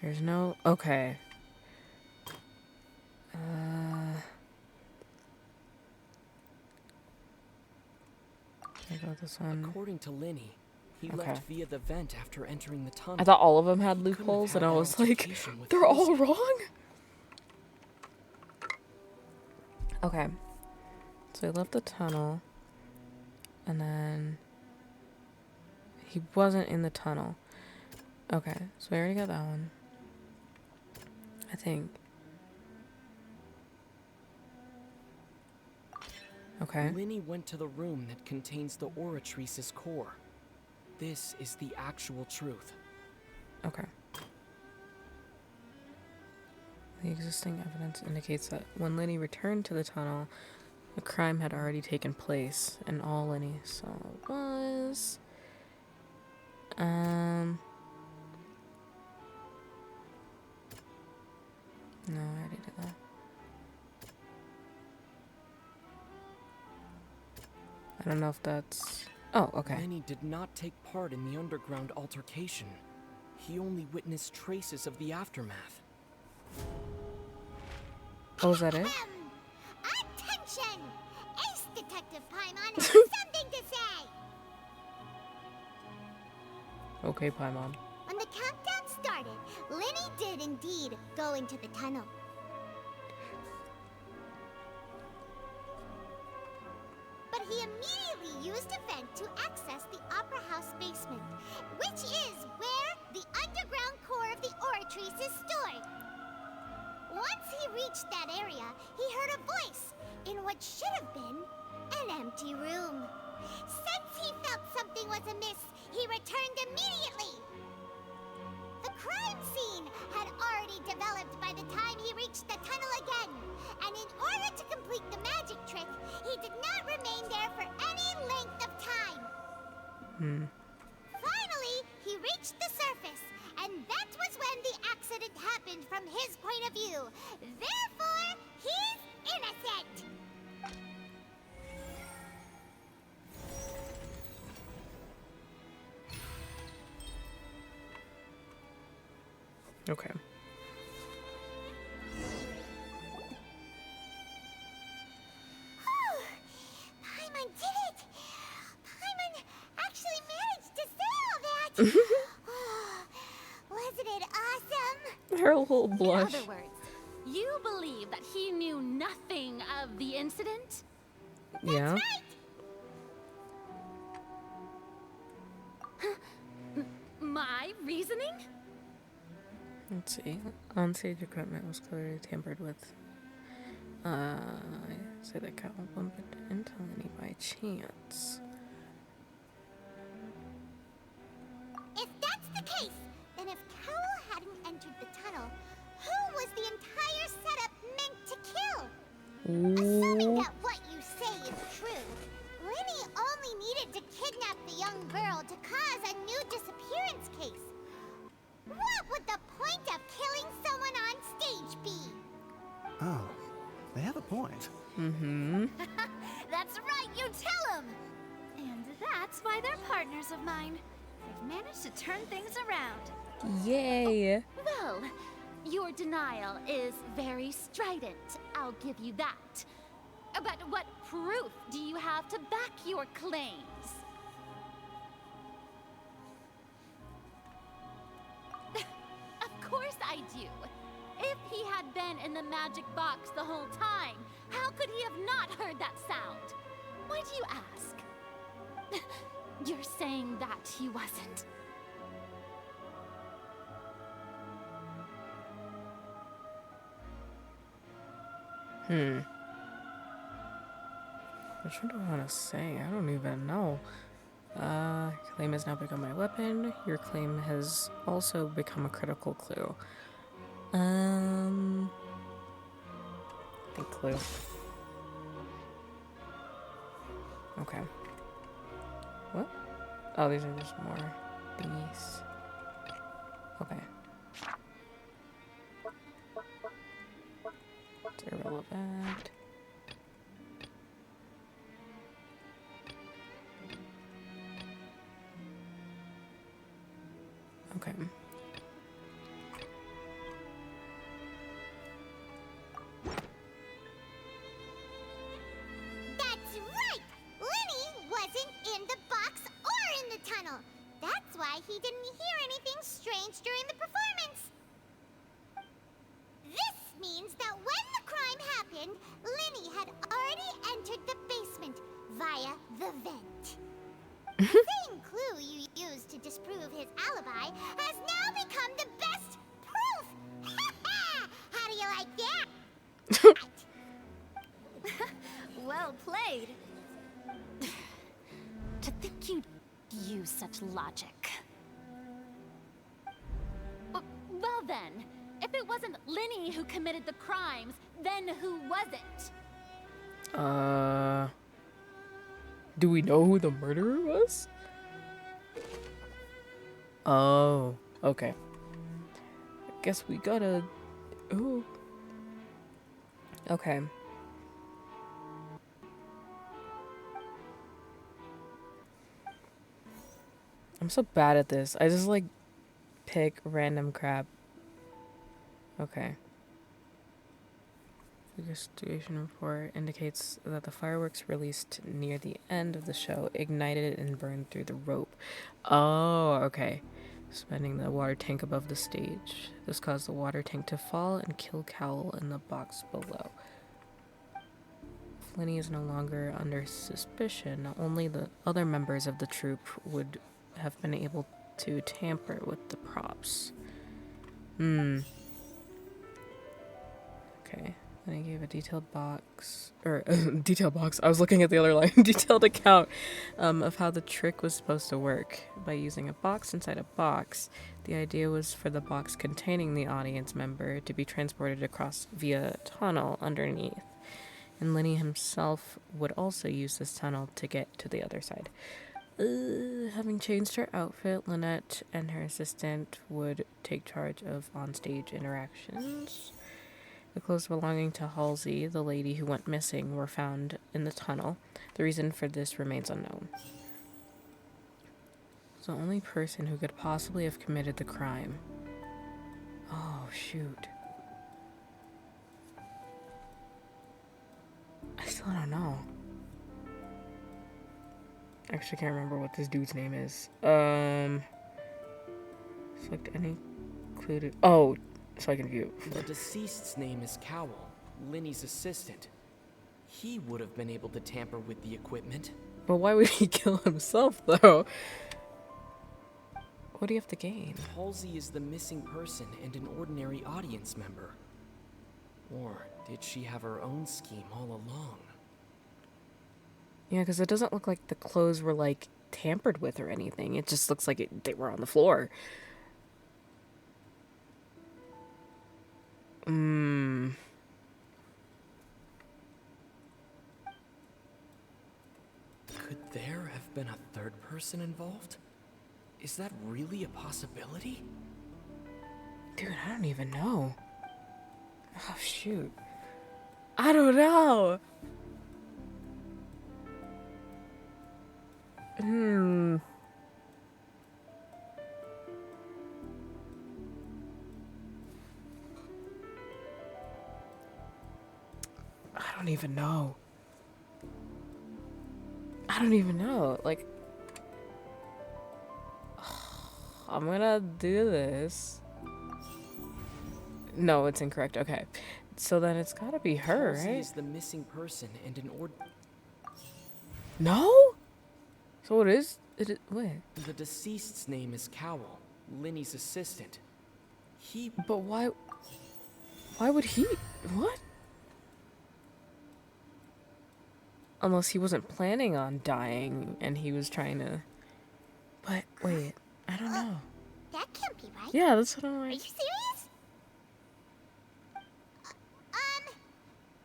There's no... Okay. I got this one.
According to Lenny, he left via the vent after entering the tunnel.
I thought all of them had loopholes, and I was like, they're all wrong? Okay. So he left the tunnel, and then he wasn't in the tunnel. Okay, so we already got that one. I think. Okay.
Lenny went to the room that contains the Oratrice's core. This is the actual truth.
Okay. The existing evidence indicates that when Lenny returned to the tunnel, the crime had already taken place, and all Lenny saw was... No, I already did that. I don't know if that's... Oh, okay.
Lenny did not take part in the underground altercation. He only witnessed traces of the aftermath.
Oh, is that it?
Attention! Ace Detective Paimon has something to say!
Okay, Paimon.
When the countdown started, Lenny did indeed go into the tunnel. But he immediately used a vent to access the Opera House basement, which is where the underground core of the Oratrice is stored. Once he reached that area, he heard a voice in what should have been an empty room. Since he felt something was amiss, he returned immediately. The crime scene had already developed by the time he reached the tunnel again, and in order to complete the magic trick, he did not remain there for any length of time. Finally, he reached the surface, and that was when the accident happened from his point of view. Therefore, he's innocent.
Okay.
Paimon did it! Paimon actually managed to say all that! Wasn't it awesome?
Her little blush.
In other words, you believe that he knew nothing of the incident?
Yeah.
My reasoning?
Let's see. On-stage equipment was clearly tampered with. I say that Cal bumped into Lenny by chance.
If that's the case, then if Cowell hadn't entered the tunnel, who was the entire setup meant to kill? Assuming that what you say is true, Lenny only needed to kidnap the young girl to cause a new disappearance case. What would the point of killing someone on stage be?
Oh, they have a point.
Mm-hmm.
That's right, you tell him! And that's why they're partners of mine. They've managed to turn things around.
Yay!
Well, your denial is very strident, I'll give you that. But what proof do you have to back your claims? Of course I do. If he had been in the magic box the whole time, how could he have not heard that sound? Why do you ask? You're saying that he wasn't.
Which one do I want to say? I don't even know. Claim has now become my weapon. Your claim has also become a critical clue. I think clue. Okay. What? Oh, these are just more thingies. Okay. It's irrelevant. Okay.
That's right! Lenny wasn't in the box or in the tunnel. That's why he didn't hear anything strange during the performance. This means that when the crime happened, Lenny had already entered the basement via the vent. The same clue you used to disprove his alibi has now become the best proof! How do you like that?
Well played. To think you'd use such logic. Well then, if it wasn't Lenny who committed the crimes, then who was it?
Do we know who the murderer was? Oh, okay. I guess we gotta... Ooh. Okay. I'm so bad at this. I just, like, pick random crap. Okay. The investigation report indicates that the fireworks released near the end of the show ignited and burned through the rope. Oh, okay. Suspending the water tank above the stage. This caused the water tank to fall and kill Cowell in the box below. Lenny is no longer under suspicion. Only the other members of the troupe would have been able to tamper with the props. Okay. Then he gave a detailed box, I was looking at the other line, detailed account of how the trick was supposed to work. By using a box inside a box, the idea was for the box containing the audience member to be transported across via a tunnel underneath. And Lenny himself would also use this tunnel to get to the other side. Having changed her outfit, Lynette and her assistant would take charge of onstage interactions. The clothes belonging to Halsey, the lady who went missing, were found in the tunnel. The reason for this remains unknown. It's the only person who could possibly have committed the crime. Oh, shoot. I still don't know. Actually, can't remember what this dude's name is. Select any included. Oh, so I can view it.
The deceased's name is Cowell, Lenny's assistant. He would have been able to tamper with the equipment.
But why would he kill himself, though? What do you have to gain?
Halsey is the missing person and an ordinary audience member. Or did she have her own scheme all along?
Yeah, because it doesn't look like the clothes were, like, tampered with or anything. It just looks like they were on the floor.
Could there have been a third person involved? Is that really a possibility?
Dude, I don't even know. Oh, shoot. I don't know. I don't even know. I don't even know. Like, I'm gonna do this. No, it's incorrect. Okay. So then it's gotta be her,
Halsey
right?
is the missing person and an
No? So it is? Wait.
The deceased's name is Cowell, Linny's assistant.
But why would he? What? Unless he wasn't planning on dying and he was trying to. But wait, I don't know.
That can't be right.
Yeah, that's what I'm
Are
like.
you serious?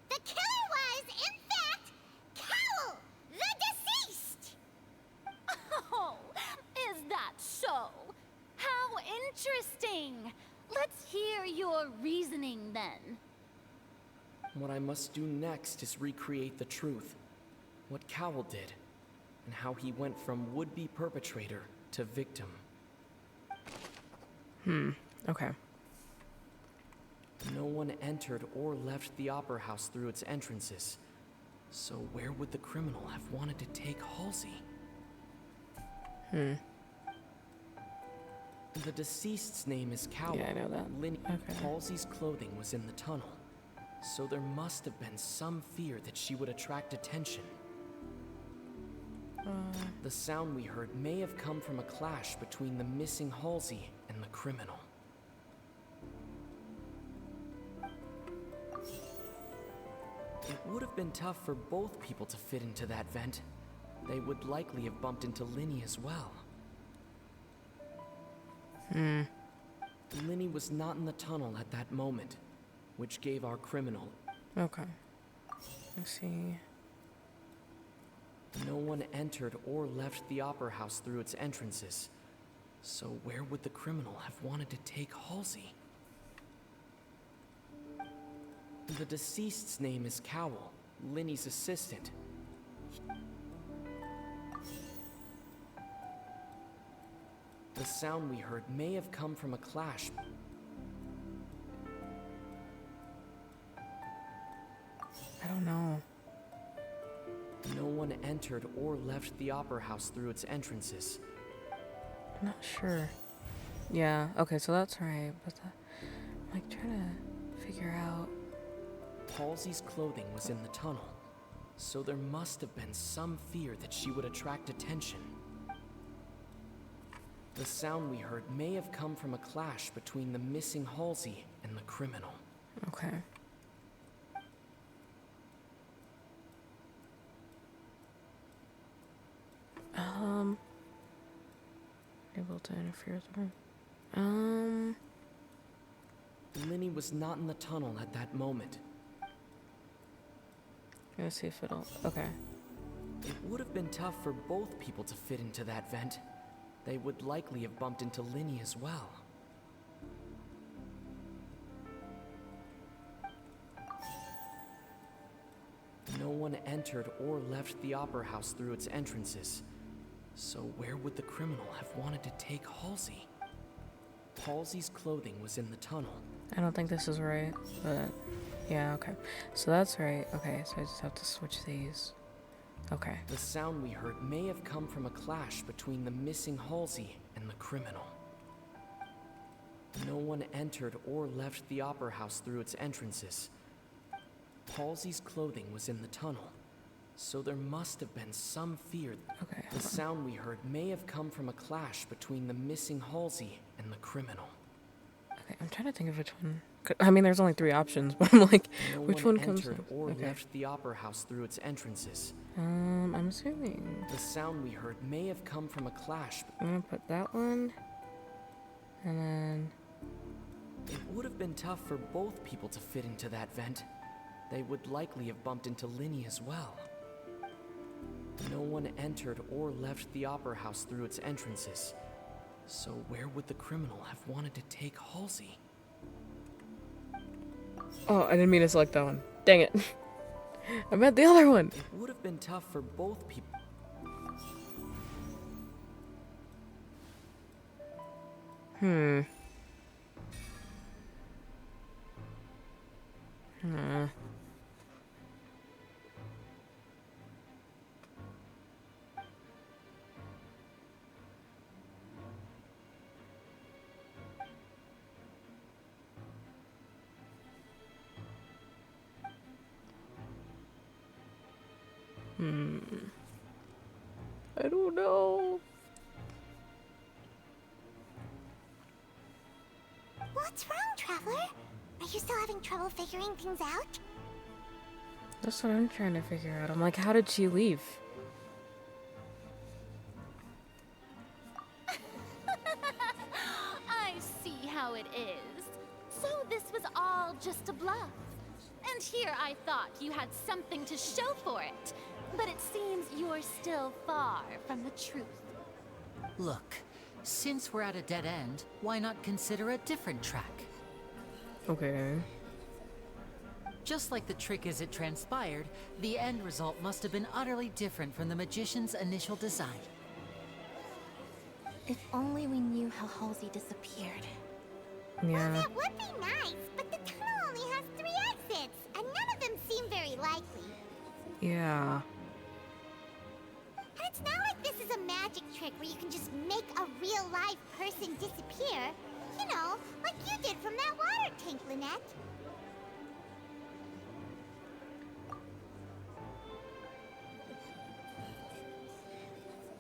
The killer was, in fact, Cowell, the deceased!
Oh, is that so? How interesting! Let's hear your reasoning then.
What I must do next is recreate the truth. What Cowell did, and how he went from would-be perpetrator to victim.
Okay.
No one entered or left the Opera House through its entrances. So where would the criminal have wanted to take Halsey? The deceased's name is Cowell.
Yeah, I know that. Okay.
Halsey's clothing was in the tunnel, so there must have been some fear that she would attract attention. The sound we heard may have come from a clash between the missing Halsey and the criminal. It would have been tough for both people to fit into that vent. They would likely have bumped into Linny as well. Linny was not in the tunnel at that moment, which gave our criminal...
Okay. Let's see.
No one entered or left the Opera House through its entrances. So where would the criminal have wanted to take Halsey? The deceased's name is Cowell, Linny's assistant. The sound we heard may have come from a clash.
I don't know.
No one entered or left the Opera House through its entrances.
I'm not sure. Yeah, okay, so that's right. But I'm like trying to figure out.
Halsey's clothing was in the tunnel, so there must have been some fear that she would attract attention. The sound we heard may have come from a clash between the missing Halsey and the criminal.
Okay. Able to interfere with her.
Linny was not in the tunnel at that moment.
Let's see if it'll. Okay.
It would have been tough for both people to fit into that vent. They would likely have bumped into Linny as well. No one entered or left the Opera House through its entrances. So where would the criminal have wanted to take Halsey? Halsey's clothing was in the tunnel.
I don't think this is right, but yeah, okay. So that's right. Okay, so I just have to switch these. Okay.
The sound we heard may have come from a clash between the missing Halsey and the criminal. No one entered or left the Opera House through its entrances. Halsey's clothing was in the tunnel, so there must have been some fear.
Okay.
The sound we heard may have come from a clash between the missing Halsey and the criminal.
Okay, I'm trying to think of which one. I mean, there's only 3 options, but I'm like,
No
which
one
one comes
entered
next?
or
Okay.
left the opera house through its entrances.
I'm assuming.
The sound we heard may have come from a clash.
I'm gonna put that one, and then
It would have been tough for both people to fit into that vent. They would likely have bumped into Linny as well. No one entered or left the opera house through its entrances. So where would the criminal have wanted to take Halsey?
oh, I didn't mean to select that one. Dang it! I meant the other one.
It would have been tough for both people.
Hmm. I don't know.
What's wrong, Traveler? Are you still having trouble figuring things out?
That's what I'm trying to figure out. I'm like, how did she leave?
I see how it is. So this was all just a bluff. And here I thought you had something to show for it. But it seems you're still far from the truth.
Look, since we're at a dead end, why not consider a different track?
Okay.
Just like the trick as it transpired, the end result must have been utterly different from the magician's initial design.
If only we knew how Halsey disappeared.
Yeah.
Well, that would be nice, but the tunnel only has 3 exits, and none of them seem very likely.
Yeah.
And it's not like this is a magic trick where you can just make a real live person disappear. You know, like you did from that water tank, Lynette.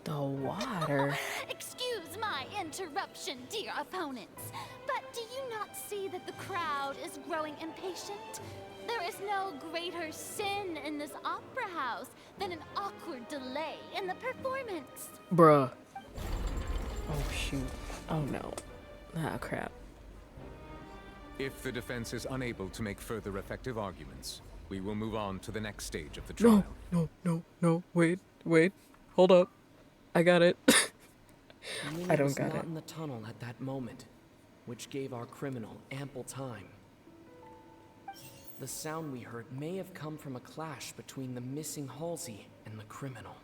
The water.
Excuse my interruption, dear opponents, but do you not see that the crowd is growing impatient? There is no greater sin in this opera house than an awkward delay in the performance.
Bruh. Oh shoot. Oh no. Ah crap.
If the defense is unable to make further effective arguments, we will move on to the next stage of the trial.
No. Wait. Hold up. I got it. I don't
was
got
not
it.
in the tunnel at that moment, which gave our criminal ample time. The sound we heard may have come from a clash between the missing Halsey and the criminal.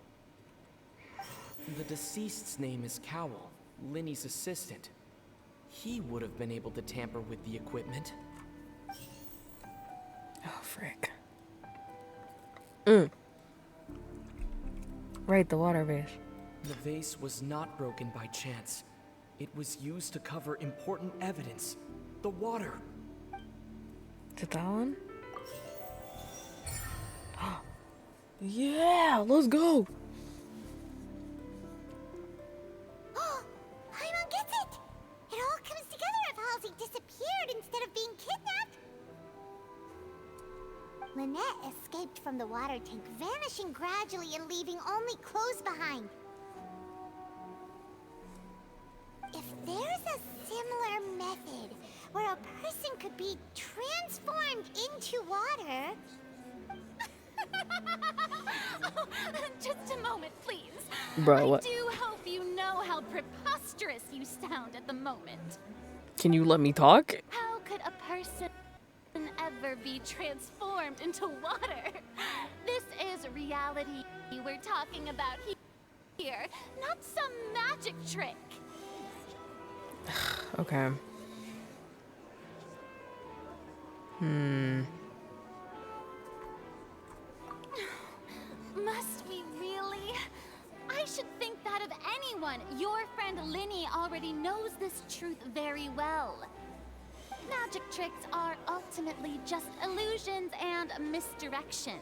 The deceased's name is Cowell, Linny's assistant. He would have been able to tamper with the equipment.
Oh frick. Right, the water vase.
The vase was not broken by chance. It was used to cover important evidence. The water.
Is it that one? Yeah, let's go.
Paimon gets it! It all comes together if Halsey disappeared instead of being kidnapped. Lynette escaped from the water tank, vanishing gradually and leaving only clothes behind. If there's a similar method where a person could be transformed into water...
Just a moment, please.
Bro, what?
I do hope you know how preposterous you sound at the moment.
Can you let me talk?
How could a person ever be transformed into water? This is reality we're talking about here, not some magic trick.
Okay.
Must we really? I should think that of anyone. Your friend Linny already knows this truth very well.
Magic tricks are ultimately just illusions and misdirection.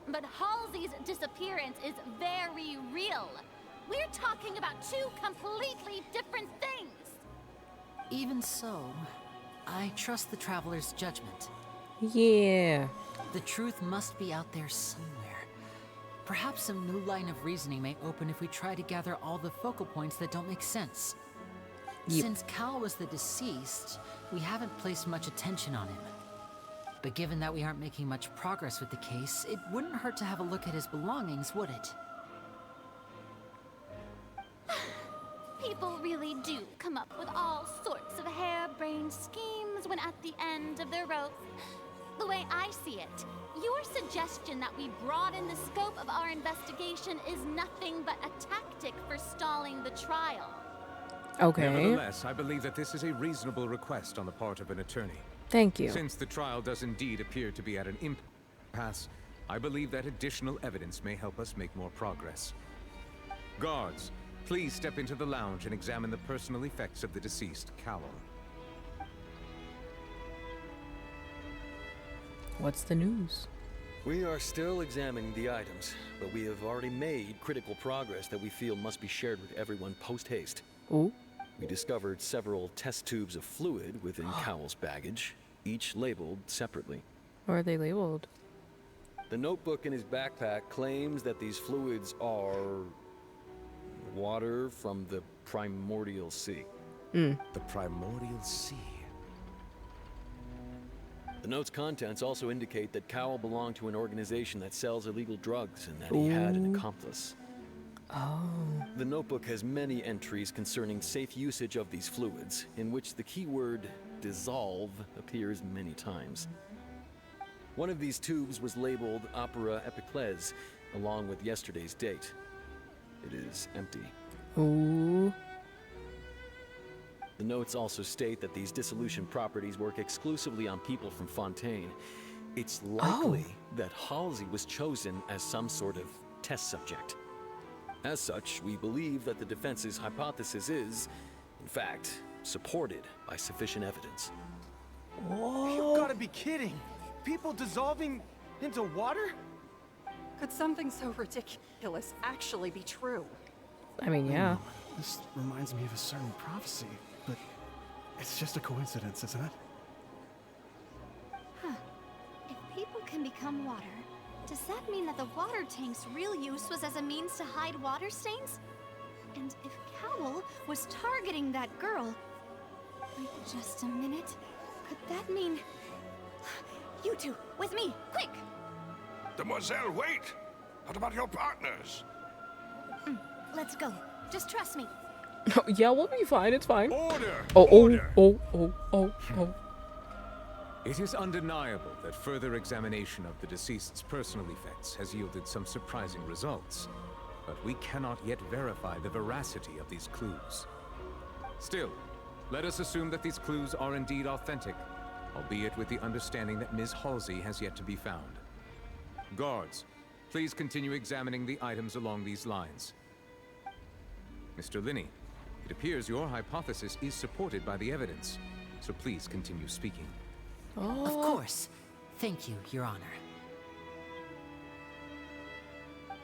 But Halsey's disappearance is very real. We're talking about two completely different things.
Even so, I trust the Traveler's judgment.
Yeah.
The truth must be out there somewhere. Perhaps some new line of reasoning may open if we try to gather all the focal points that don't make sense.
Yep.
Since Cal was the deceased, we haven't placed much attention on him. But given that we aren't making much progress with the case, it wouldn't hurt to have a look at his belongings, would it?
People really do come up with all sorts of harebrained schemes when at the end of their rope. The way I see it, your suggestion that we broaden the scope of our investigation is nothing but a tactic for stalling the trial.
Okay.
Nevertheless, I believe that this is a reasonable request on the part of an attorney.
Thank you.
Since the trial does indeed appear to be at an impasse, I believe that additional evidence may help us make more progress. Guards, please step into the lounge and examine the personal effects of the deceased Cowell.
What's the news?
We are still examining the items, but we have already made critical progress that we feel must be shared with everyone post-haste.
Ooh.
We discovered several test tubes of fluid within Cowell's baggage, each labeled separately.
Or are they labeled?
The notebook in his backpack claims that these fluids are water from the primordial sea.
The primordial sea.
The note's contents also indicate that Cowell belonged to an organization that sells illegal drugs and that he had an accomplice.
Oh.
The notebook has many entries concerning safe usage of these fluids, in which the keyword dissolve appears many times. One of these tubes was labeled Opera Epiclese, along with yesterday's date. It is empty.
Ooh.
The notes also state that these dissolution properties work exclusively on people from Fontaine. It's likely that Halsey was chosen as some sort of test subject. As such, we believe that the defense's hypothesis is, in fact, supported by sufficient evidence.
You gotta be kidding! People dissolving into water?
Could something so ridiculous actually be true?
I mean, yeah.
This reminds me of a certain prophecy, but it's just a coincidence, isn't it?
Huh. If people can become water, does that mean that the water tank's real use was as a means to hide water stains? And if Cowell was targeting that girl... Wait just a minute. Could that mean... You two, with me, quick!
Demoiselle, wait! What about your partners?
Let's go. Just trust me.
Yeah, we'll be fine. It's fine.
Order!
Oh.
It is undeniable that further examination of the deceased's personal effects has yielded some surprising results, but we cannot yet verify the veracity of these clues. Still, let us assume that these clues are indeed authentic, albeit with the understanding that Ms. Halsey has yet to be found. Guards, please continue examining the items along these lines. Mr. Linney, it appears your hypothesis is supported by the evidence, so please continue speaking.
Of course. Thank you, Your Honor.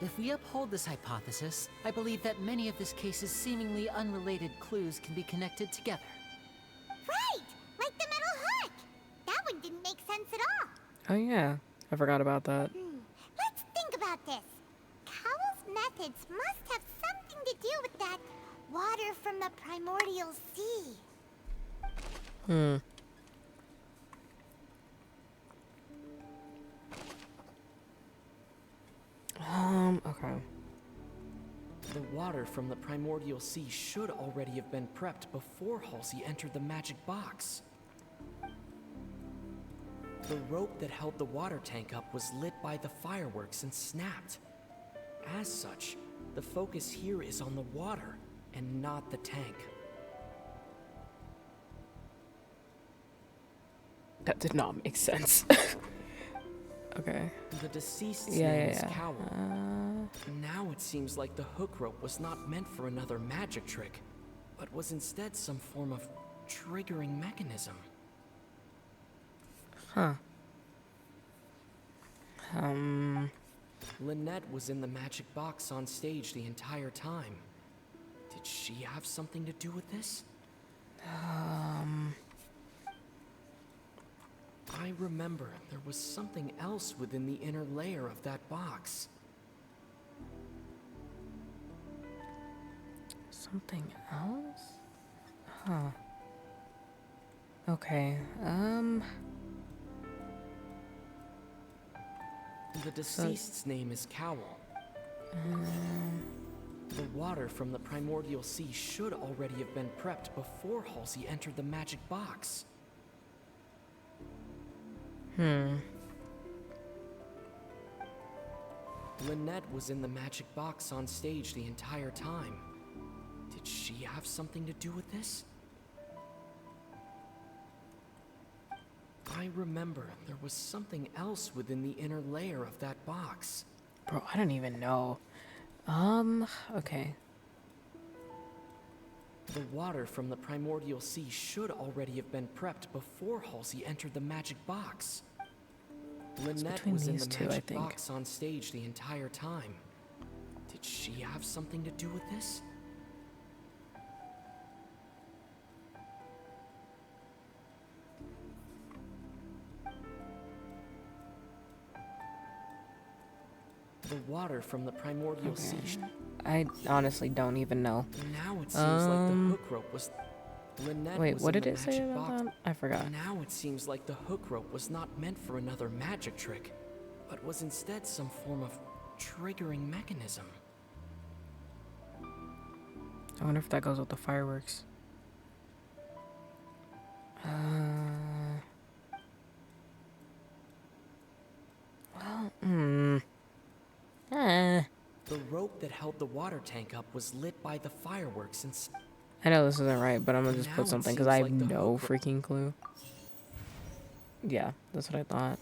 If we uphold this hypothesis, I believe that many of this case's seemingly unrelated clues can be connected together.
Right! Like the metal hook! That one didn't make sense at all.
Oh yeah, I forgot about that.
Let's think about this. Cowell's methods must have something to do with that water from the primordial sea.
Okay.
The water from the primordial sea should already have been prepped before Halsey entered the magic box. The rope that held the water tank up was lit by the fireworks and snapped. As such, the focus here is on the water and not the tank.
That did not make sense. Okay.
The deceased's name is Cowell. Now it seems like the hook rope was not meant for another magic trick, but was instead some form of triggering mechanism.
Huh.
Lynette was in the magic box on stage the entire time. Did she have something to do with this? I remember there was something else within the inner layer of that box.
Something else? Huh. Okay,
The deceased's name is Cowl. The water from the primordial sea should already have been prepped before Halsey entered the magic box. Lynette was in the magic box on stage the entire time. Did she have something to do with this? I remember there was something else within the inner layer of that box.
Bro, I don't even know. Okay.
The water from the primordial sea should already have been prepped before Halsey entered the magic box. Lynette was in the magic box on stage the entire time. Did she have something to do with this? The water from the primordial sea.
I honestly don't even know.
Now it seems like the hook rope was. Lynette
wait,
was
what
in
did
the
it say
magic
about
box.
that? I forgot.
Now it seems like the hook rope was not meant for another magic trick, but was instead some form of triggering mechanism.
I wonder if that goes with the fireworks. Well,
The rope that held the water tank up was lit by the fireworks and.
I know this isn't right, but I'm gonna just
Now
put
it
something because
seems
I have
like the
no
hook
freaking clue. Yeah, that's what I thought.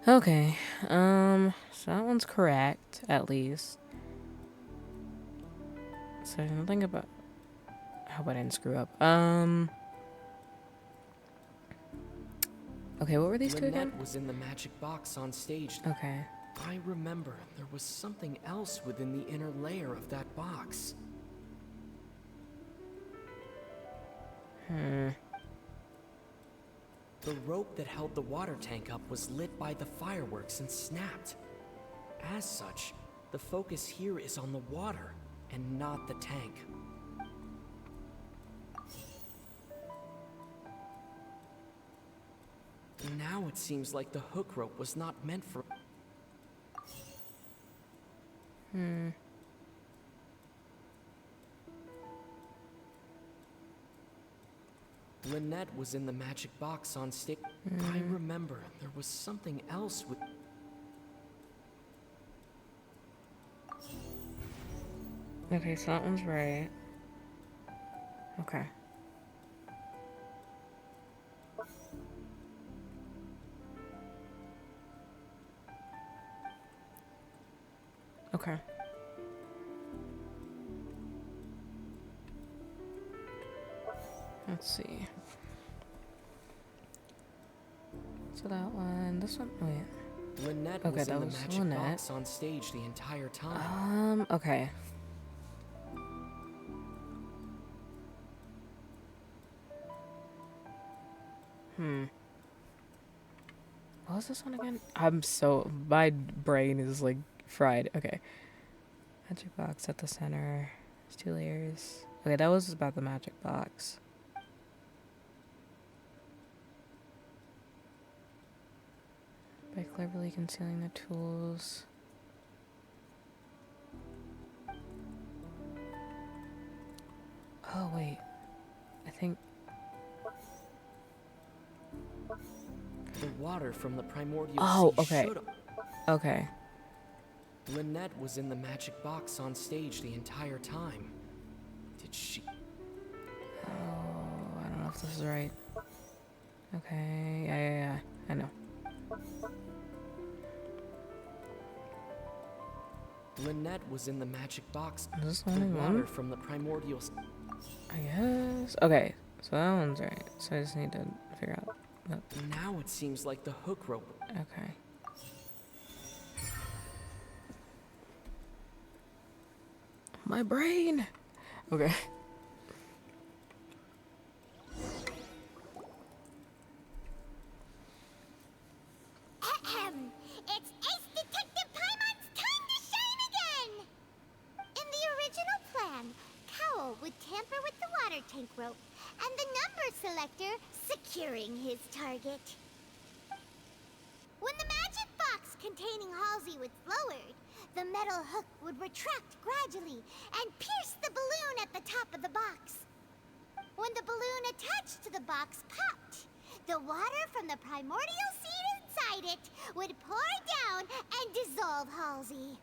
Okay, so that one's correct, at least. So nothing about. I hope I didn't screw up. Okay, what were these two again?
Lynette was in the magic box on stage.
Okay.
I remember there was something else within the inner layer of that box. The rope that held the water tank up was lit by the fireworks and snapped. As such, the focus here is on the water and not the tank. Now it seems like the hook rope was not meant for. Lynette was in the magic box on stage. I remember there was something else with.
Okay, so that one's right. Okay. Okay. Let's see. So that one, this one, wait.
Lynette
Okay,
was
that
in the
was
magic
Lynette.
box on stage the entire time.
Okay. What was this one again? My brain is like fried. Okay. Magic box at the center. There's 2 layers. Okay, that was about the magic box. By cleverly concealing the tools. Oh, wait. I think.
The water from the primordial
Oh,
sea
okay.
should.
Okay.
Lynette was in the magic box on stage the entire time. Did she?
Oh, I don't know if this is right. Okay, yeah. I know.
Lynette was in the magic box.
Is this
the
only
water
one?
from the primordial.
I guess. Okay, so that one's right. So I just need to figure out
Now it seems like the hook rope.
Okay. My brain. Okay.
Ahem. It's Ace Detective Paimon's time to shine again! In the original plan, Cowl would tamper with the water tank rope and the number selector securing his target. When the magic box containing Halsey was lowered, the metal hook would retract gradually and pierce the balloon at the top of the box. When the balloon attached to the box popped, the water from the primordial seed inside it would pour down and dissolve Halsey.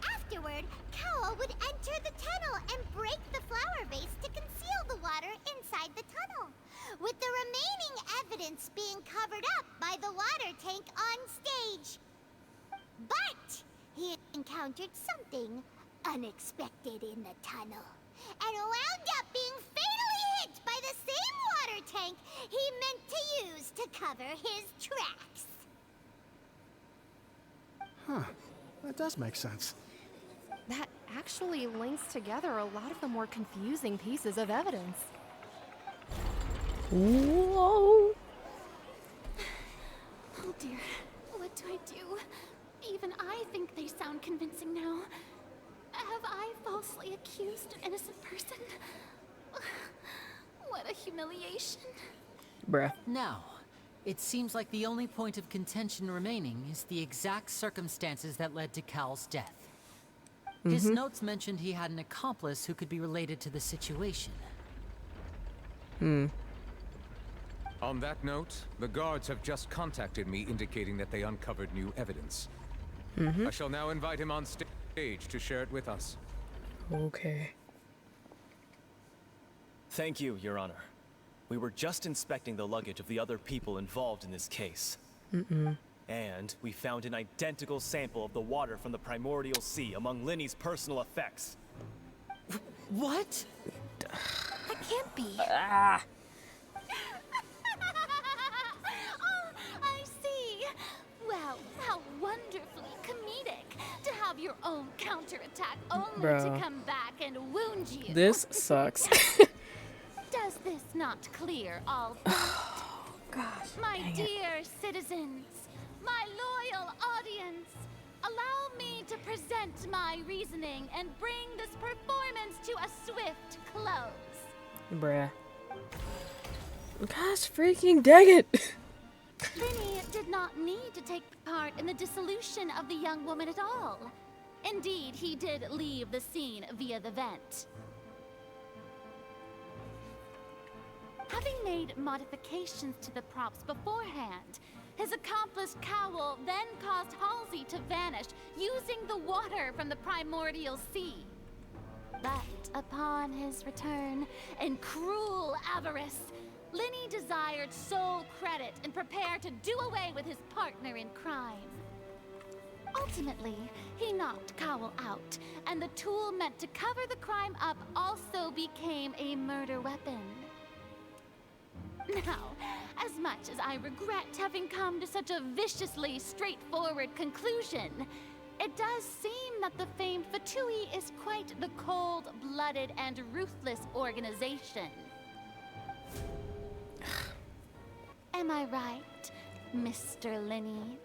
Afterward, Cowl would enter the tunnel and break the flower vase to conceal the water inside the tunnel, with the remaining evidence being covered up by the water tank on stage. But he encountered something unexpected in the tunnel, and wound up being fatally hit by the same water tank he meant to use to cover his tracks.
Huh. That does make sense.
That actually links together a lot of the more confusing pieces of evidence.
Whoa.
Oh dear, what do I do? Even I think they sound convincing now. Have I falsely accused an innocent person? What a humiliation.
Bruh.
Now, it seems like the only point of contention remaining is the exact circumstances that led to Cal's death. His notes mentioned he had an accomplice who could be related to the situation.
On that note, the guards have just contacted me indicating that they uncovered new evidence. I shall now invite him on stage to share it with us.
Okay.
Thank you, Your Honor. We were just inspecting the luggage of the other people involved in this case. And we found an identical sample of the water from the primordial sea among Linny's personal effects.
What?
That can't be.
Oh, I see. Well, how wonderfully comedic to have your own counterattack only to come back and wound you.
This sucks.
Does this not clear all doubt?
Gosh.
My dear citizens, my loyal audience, allow me to present my reasoning and bring this performance to a swift close.
Bruh. Gosh freaking dang it.
Linny did not need to take part in the dissolution of the young woman at all. Indeed, he did leave the scene via the vent. Having made modifications to the props beforehand, his accomplice Cowl then caused Halsey to vanish using the water from the primordial sea. But upon his return, in cruel avarice, Linny desired sole credit and prepared to do away with his partner in crime. Ultimately, he knocked Cowl out, and the tool meant to cover the crime up also became a murder weapon. Now, as much as I regret having come to such a viciously straightforward conclusion, it does seem that the famed Fatui is quite the cold-blooded and ruthless organization. Am I right, Mr. Linny?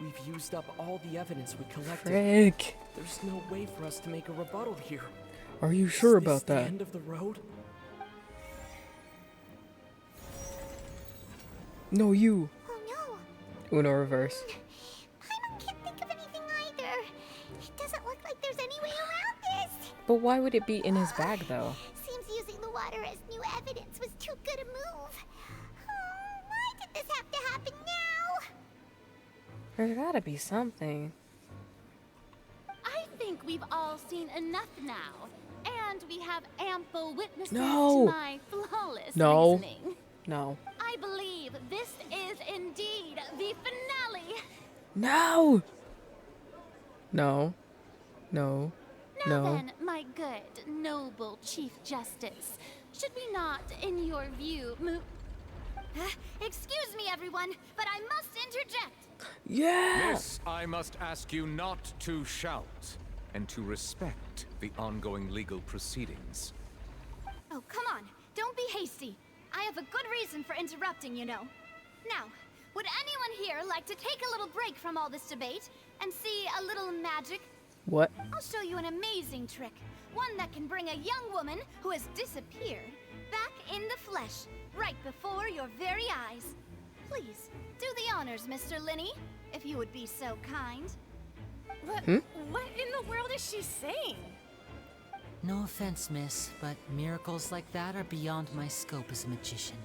We've used up all the evidence we collected.
Frick.
There's no way for us to make a rebuttal here.
Are you sure
Is this
about
the
that?
end of the road?
No, you.
Oh no.
Uno reverse.
I can't think of anything either. It doesn't look like there's any way around this.
But why would it be in his bag though?
Seems using the water as new evidence was too good a move. Oh, why did this have to happen now?
There's gotta be something.
I think we've all seen enough now, and we have ample witnesses
No.
to my flawless
No.
reasoning.
No.
I believe this is indeed the finale.
No. No. No.
Now
No.
then, my good, noble Chief Justice, should we not, in your view, move... Excuse me, everyone, but I must interject.
Yeah!
Miss, I must ask you not to shout, and to respect the ongoing legal proceedings.
Oh, come on. Don't be hasty. I have a good reason for interrupting, you know. Now, would anyone here like to take a little break from all this debate and see a little magic?
What?
I'll show you an amazing trick. One that can bring a young woman who has disappeared back in the flesh, right before your very eyes. Please, do the honors, Mr. Linney, if you would be so kind.
What in the world is she saying?
No offense, miss, but miracles like that are beyond my scope as a magician.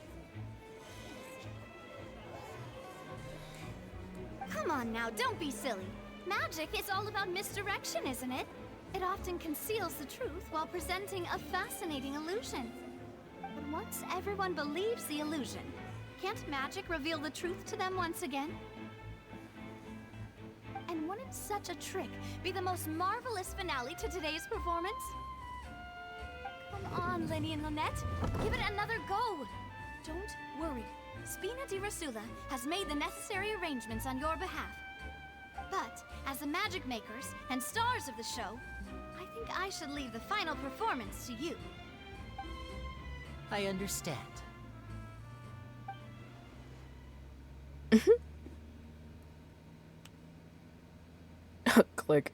Come on now, don't be silly. Magic is all about misdirection, isn't it? It often conceals the truth while presenting a fascinating illusion. But once everyone believes the illusion, can't magic reveal the truth to them once again? And wouldn't such a trick be the most marvelous finale to today's performance? Come on, Lenny and Lynette. Give it another go. Don't worry. Spina di Rasula has made the necessary arrangements on your behalf. But, as the magic makers and stars of the show, I think I should leave the final performance to you.
I understand.
Click.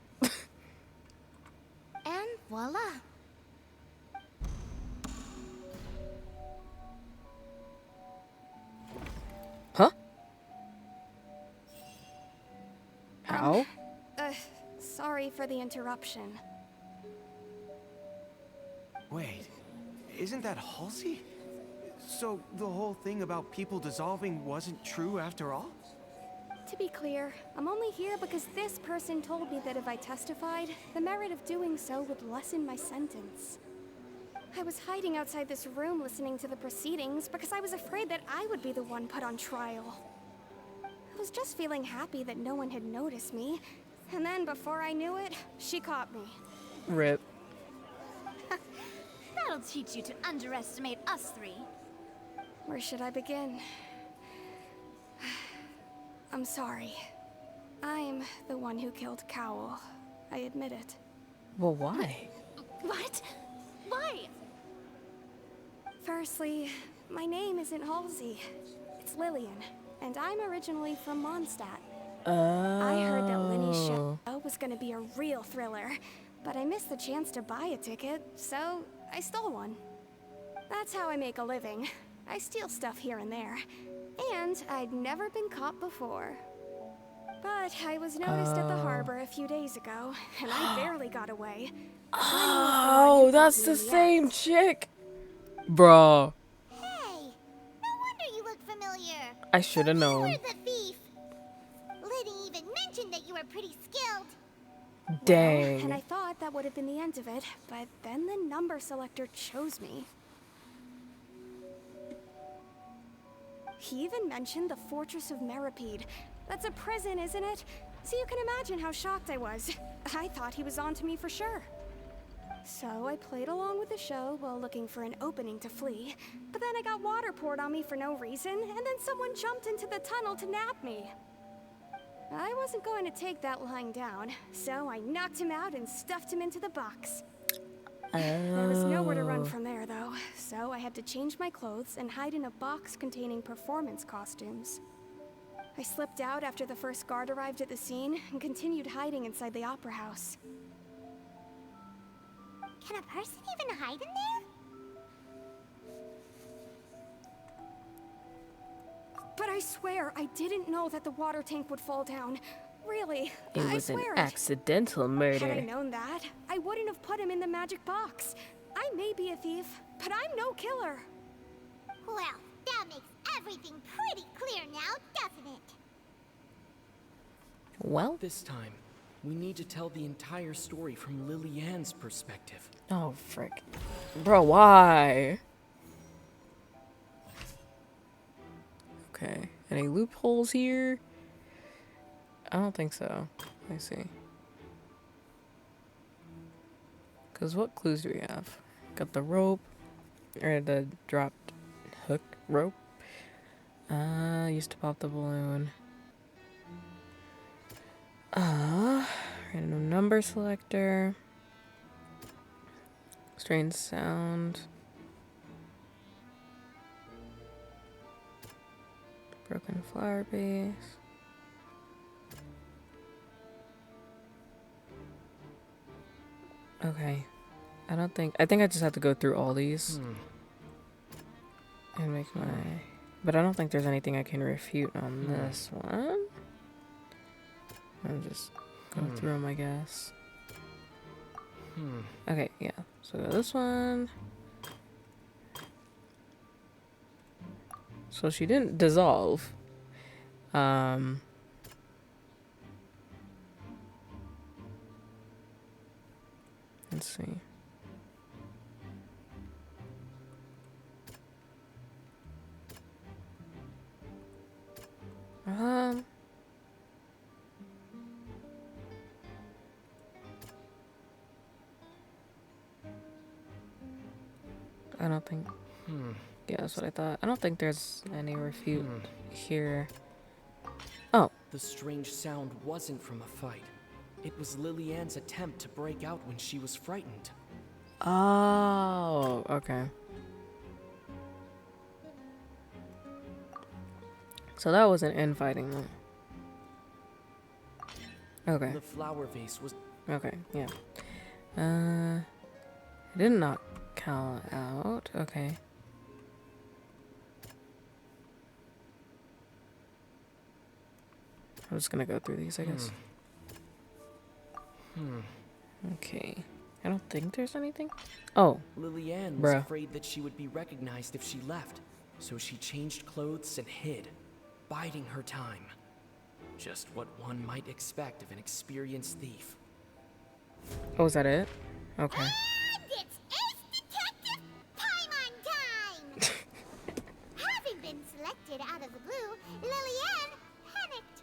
And voila.
Huh? How?
Sorry for the interruption.
Wait, isn't that Halsey? So the whole thing about people dissolving wasn't true after all?
To be clear, I'm only here because this person told me that if I testified, the merit of doing so would lessen my sentence. I was hiding outside this room listening to the proceedings because I was afraid that I would be the one put on trial. I was just feeling happy that no one had noticed me, and then before I knew it, she caught me.
Rip.
That'll teach you to underestimate us three.
Where should I begin? I'm sorry. I'm the one who killed Cowl. I admit it.
Well, why?
What? Why?
Firstly, my name isn't Halsey. It's Lillian, and I'm originally from Mondstadt. I heard that Lenny's show was gonna be a real thriller, but I missed the chance to buy a ticket, so I stole one. That's how I make a living. I steal stuff here and there. And I'd never been caught before. But I was noticed at the harbor a few days ago, and I barely got away.
Oh, that's the same chick. Bruh.
Hey, no wonder you look familiar.
I should have known.
You were the thief. Liddy even mentioned that you were pretty skilled.
Dang.
Well, and I thought that would have been the end of it, but then the number selector chose me. He even mentioned the Fortress of Meripede. That's a prison, isn't it? So you can imagine how shocked I was. I thought he was on to me for sure. So I played along with the show while looking for an opening to flee. But then I got water poured on me for no reason, and then someone jumped into the tunnel to nab me. I wasn't going to take that lying down, so I knocked him out and stuffed him into the box. There was nowhere to run from there, though, so I had to change my clothes and hide in a box containing performance costumes. I slipped out after the first guard arrived at the scene and continued hiding inside the opera house.
Can a person even hide in there?
But I swear, I didn't know that the water tank would fall down. Really,
It
I
was an
swear
accidental
Had I
murder.
known that, I wouldn't have put him in the magic box. I may be a thief, but I'm no killer.
Well, that makes everything pretty clear now, doesn't it?
Well?
This time, we need to tell the entire story from Lily-Ann's perspective.
Oh, frick. Bro, why? Okay. Any loopholes here? I don't think so. Let me see. Because what clues do we have? Got the rope, or the dropped hook rope. Used to pop the balloon. Random number selector. Strange sound. Broken flower base. Okay. I think I just have to go through all these. And make my... But I don't think there's anything I can refute on this one. I'll just go through them, I guess. Okay, yeah. So this one. So she didn't dissolve. Let's see. I don't think. Yeah, that's what I thought. I don't think there's any refute here. Oh.
The strange sound wasn't from a fight. It was Lillian's attempt to break out when she was frightened.
Oh, okay. So that wasn't infighting then. Okay.
The flower vase was...
Okay, yeah. I did not Cal out. Okay. I'm just gonna go through these, I guess. Okay. I don't think there's anything. Oh.
Lillian was afraid that she would be recognized if she left, so she changed clothes and hid, biding her time. Just what one might expect of an experienced thief.
Oh, is that it? Okay.
And it's Ace Detective time on time! Having been selected out of the blue, Lillian panicked.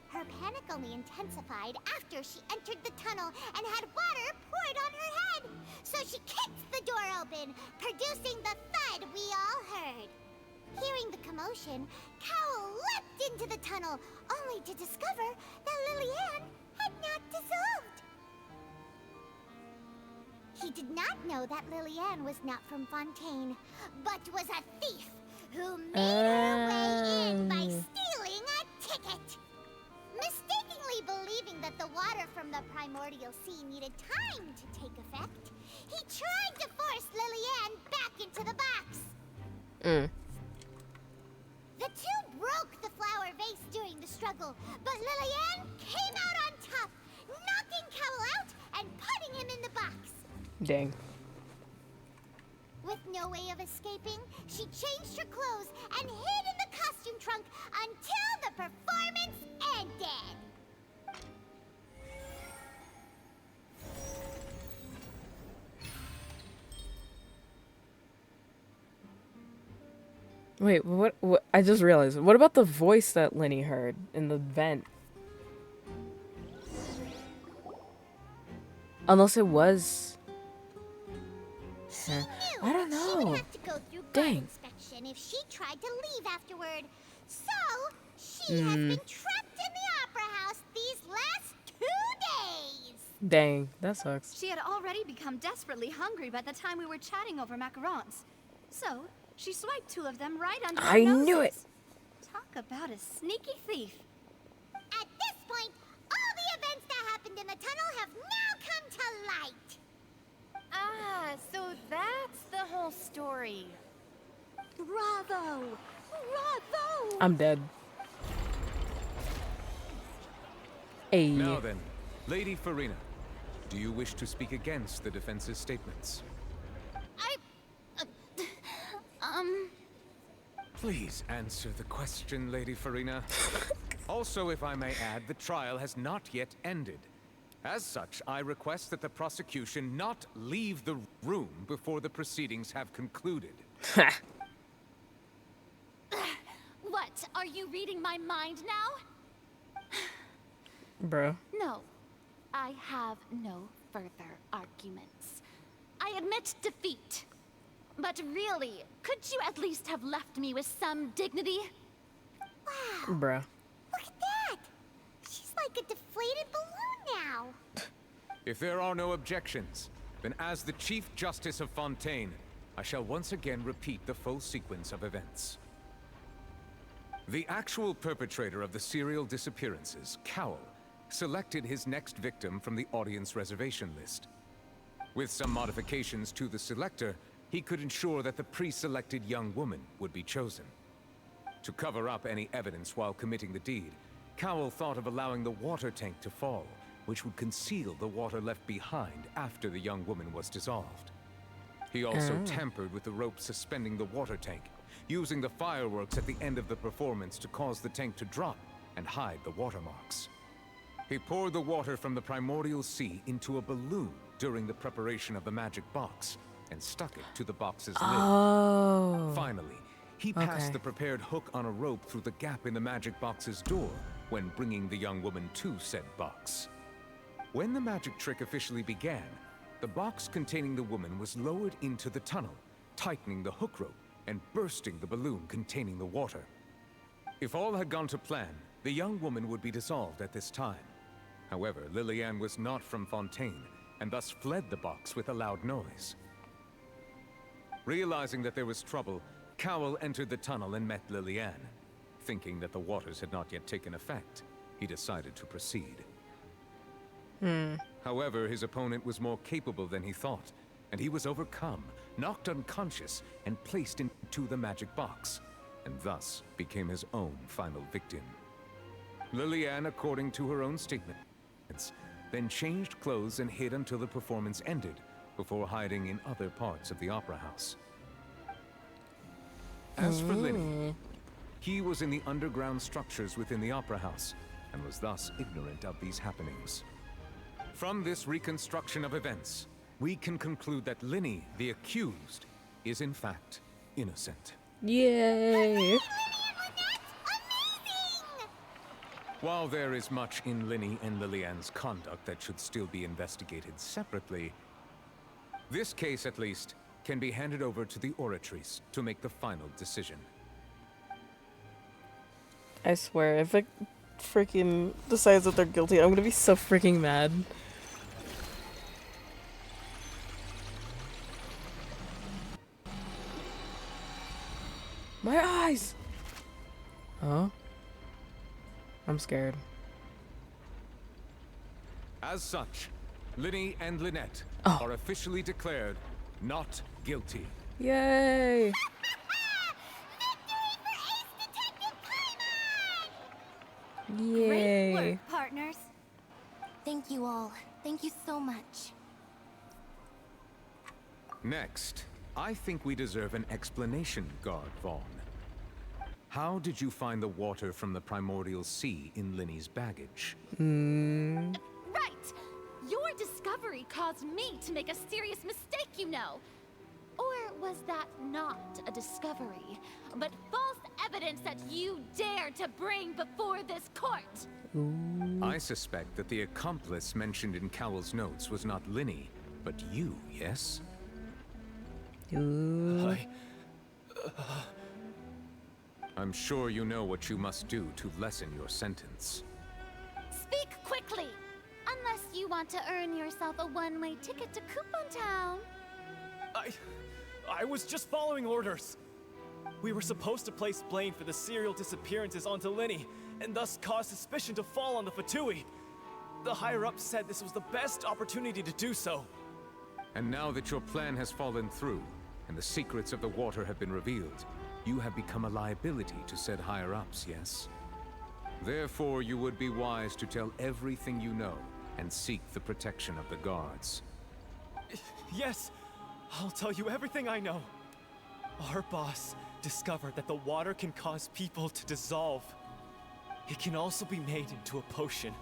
Her panic only intensified after she entered the tunnel and had water poured on her head. So she kicked the door open, producing the thud we all heard. Hearing the commotion, Cowell leapt into the tunnel, only to discover that Lillian had not dissolved. He did not know that Lillian was not from Fontaine, but was a thief who made her way in by stealing a ticket. Mistakenly believing that the water from the primordial sea needed time to take effect, he tried to force Lillian back into the box. The two broke the flower vase during the struggle, but Lillian came out on top, knocking Cowell out and putting him in the box.
Dang.
With no way of escaping, she changed her clothes and hid in the costume trunk until the performance ended.
Wait, what? I just realized. What about the voice that Lenny heard in the vent? Unless it was. I don't know.
She would have to go through guard inspection if she tried to leave afterward. So she has been trapped in the opera house these last 2 days.
Dang, that sucks.
She had already become desperately hungry by the time we were chatting over macarons. So she swiped 2 of them right under her noses.
I knew it.
Talk about a sneaky thief.
At this point, all the events that happened in the tunnel have now come to light.
Ah, so that's the whole story.
Bravo! Bravo!
I'm dead. Hey.
Now then, Lady Farina, do you wish to speak against the defense's statements? Please answer the question, Lady Farina. Also, if I may add, the trial has not yet ended. As such, I request that the prosecution not leave the room before the proceedings have concluded.
What? Are you reading my mind now?
Bruh.
No. I have no further arguments. I admit defeat. But really, could you at least have left me with some dignity?
Bruh.
Look at that! She's like a deflated balloon now.
If there are no objections, then as the Chief Justice of Fontaine, I shall once again repeat the full sequence of events. The actual perpetrator of the serial disappearances, Cowell, selected his next victim from the audience reservation list. With some modifications to the selector, he could ensure that the pre-selected young woman would be chosen. To cover up any evidence while committing the deed, Cowell thought of allowing the water tank to fall, which would conceal the water left behind after the young woman was dissolved. He also tampered with the rope suspending the water tank, using the fireworks at the end of the performance to cause the tank to drop and hide the watermarks. He poured the water from the primordial sea into a balloon during the preparation of the magic box and stuck it to the box's lid. Finally, he passed the prepared hook on a rope through the gap in the magic box's door when bringing the young woman to said box. When the magic trick officially began, the box containing the woman was lowered into the tunnel, tightening the hook rope and bursting the balloon containing the water. If all had gone to plan, the young woman would be dissolved at this time. However, Lillian was not from Fontaine, and thus fled the box with a loud noise. Realizing that there was trouble, Cowell entered the tunnel and met Lillian. Thinking that the waters had not yet taken effect, he decided to proceed. However, his opponent was more capable than he thought, and he was overcome, knocked unconscious, and placed into the magic box, and thus became his own final victim. Lillian, according to her own statements, then changed clothes and hid until the performance ended, before hiding in other parts of the opera house. As for Lenny, he was in the underground structures within the opera house, and was thus ignorant of these happenings. From this reconstruction of events, we can conclude that Lenny, the accused, is in fact innocent.
Yay!
While there is much in Lenny and Lillian's conduct that should still be investigated separately, this case, at least, can be handed over to the Oratrice to make the final decision.
I swear, if it freaking decides that they're guilty, I'm gonna be so freaking mad. My eyes! Huh? I'm scared.
As such, Lenny and Lynette are officially declared not guilty.
Yay! Yay!
Great work, partners. Thank you all. Thank you so much.
Next, I think we deserve an explanation, Guard Vaughn. How did you find the water from the primordial sea in Lenny's baggage?
Right! Your discovery caused me to make a serious mistake, you know. Or was that not a discovery, but false evidence that you dared to bring before this court?
I suspect that the accomplice mentioned in Cowell's notes was not Lenny, but you, yes? I'm sure you know what you must do to lessen your sentence.
Speak quickly! Unless you want to earn yourself a one-way ticket to Coupon Town.
I was just following orders. We were supposed to place blame for the serial disappearances onto Lenny, and thus cause suspicion to fall on the Fatui. The higher-ups said this was the best opportunity to do so.
And now that your plan has fallen through, and the secrets of the water have been revealed, you have become a liability to said higher-ups, yes? Therefore, you would be wise to tell everything you know, and seek the protection of the guards.
Yes, I'll tell you everything I know. Our boss discovered that the water can cause people to dissolve. It can also be made into a potion,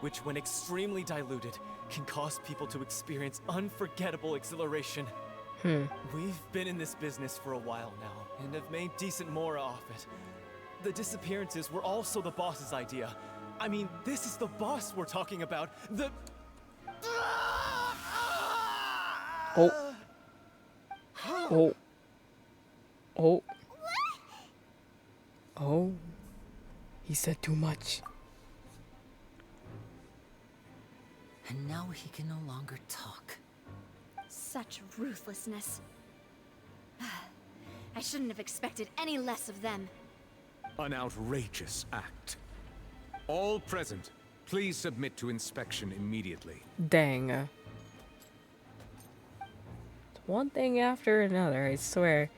which when extremely diluted, can cause people to experience unforgettable exhilaration. We've been in this business for a while now, and have made decent mora off it. The disappearances were also the boss's idea. I mean, this is the boss we're talking about. The...
Oh. Oh. Oh. Oh. He said too much.
And now he can no longer talk.
Such ruthlessness. I shouldn't have expected any less of them.
An outrageous act. All present, please submit to inspection immediately.
Dang. It's one thing after another, I swear.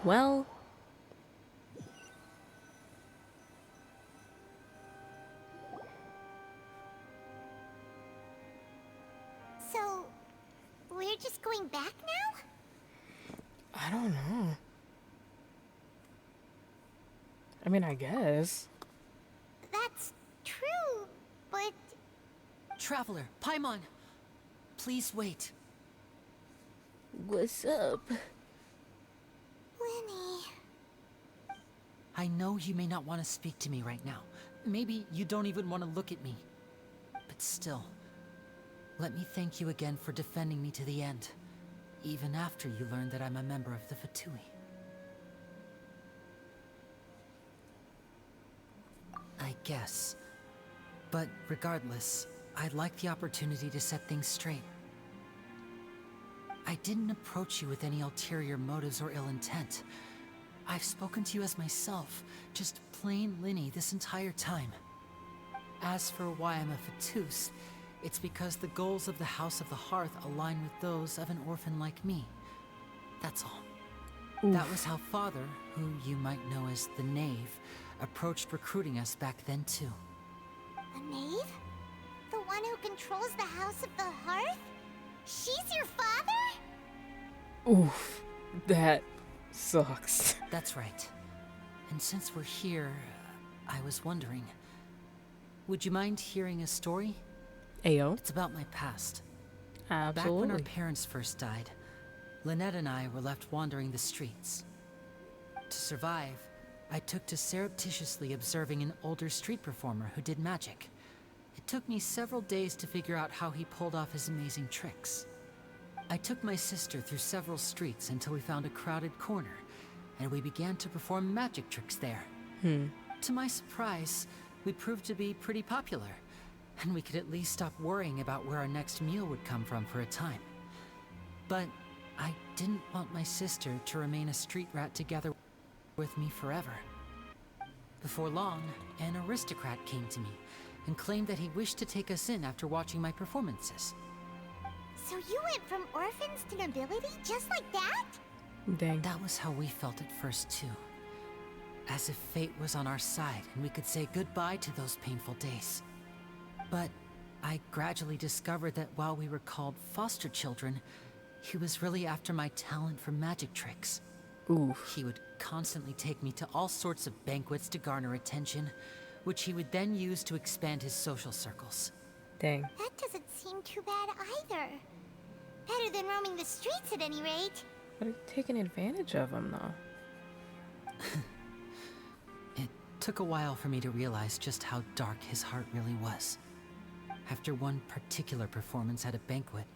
Well.
So, we're just going back now?
I don't know. I mean, I guess.
That's true, but...
Traveler, Paimon, please wait.
What's up?
Lenny...
I know you may not want to speak to me right now. Maybe you don't even want to look at me. But still, let me thank you again for defending me to the end, even after you learned that I'm a member of the Fatui. I guess. But regardless, I'd like the opportunity to set things straight. I didn't approach you with any ulterior motives or ill intent. I've spoken to you as myself, just plain Linny this entire time. As for why I'm a Fatus, it's because the goals of the House of the Hearth align with those of an orphan like me. That's all.
Oof.
That was how Father, who you might know as the Knave, approached recruiting us back then too.
The Knave? The one who controls the House of the Hearth? She's your father?
Oof. That sucks.
That's right. And since we're here, I was wondering, would you mind hearing a story?
Ayo.
It's about my past.
Absolutely.
Back when our parents first died, Lynette and I were left wandering the streets. To survive, I took to surreptitiously observing an older street performer who did magic. It took me several days to figure out how he pulled off his amazing tricks. I took my sister through several streets until we found a crowded corner, and we began to perform magic tricks there. To my surprise, we proved to be pretty popular, and we could at least stop worrying about where our next meal would come from for a time. But I didn't want my sister to remain a street rat together with me forever. Before long, an aristocrat came to me and claimed that he wished to take us in after watching my performances.
So you went from orphans to nobility just like that?
Dang.
That was how we felt at first too. As if fate was on our side and we could say goodbye to those painful days. But I gradually discovered that while we were called foster children, he was really after my talent for magic tricks.
Oof.
He would constantly take me to all sorts of banquets to garner attention, which he would then use to expand his social circles.
Dang.
That doesn't seem too bad either. Better than roaming the streets at any rate.
But it's taking advantage of him, though.
It took a while for me to realize just how dark his heart really was. After one particular performance at a banquet,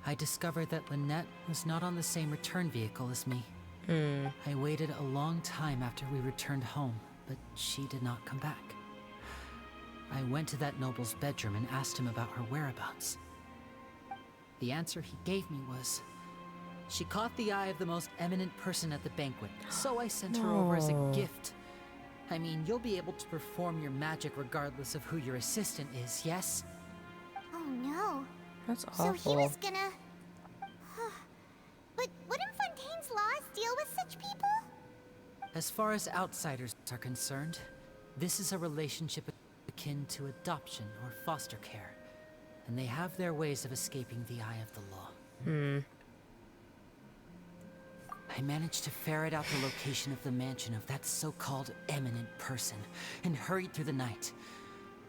I discovered that Lynette was not on the same return vehicle as me. I waited a long time after we returned home, but she did not come back. I went to that noble's bedroom and asked him about her whereabouts. The answer he gave me was, she caught the eye of the most eminent person at the banquet, so I sent her over as a
No.
gift. I mean, you'll be able to perform your magic regardless of who your assistant is, yes?
Oh no.
That's
So
awful.
he was gonna... But wouldn't Fontaine's laws deal with such people?
As far as outsiders are concerned, this is a relationship akin to adoption or foster care, and they have their ways of escaping the eye of the law. I managed to ferret out the location of the mansion of that so-called eminent person and hurried through the night.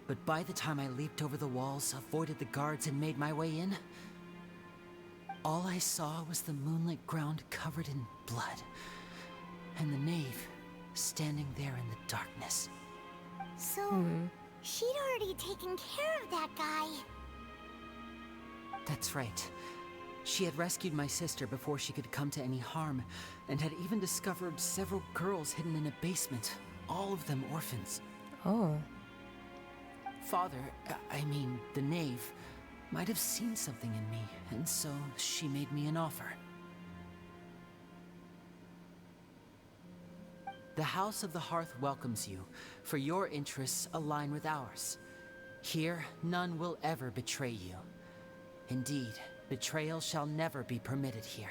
But by the time I leaped over the walls, avoided the guards, and made my way in, all I saw was the moonlit ground covered in blood, and the knave standing there in the darkness.
So, she'd already taken care of that guy.
That's right. She had rescued my sister before she could come to any harm, and had even discovered several girls hidden in a basement. all of them orphans.
Oh.
Father, I mean, the knave, might have seen something in me, and so she made me an offer. The House of the Hearth welcomes you, for your interests align with ours. Here, none will ever betray you. Indeed, betrayal shall never be permitted here.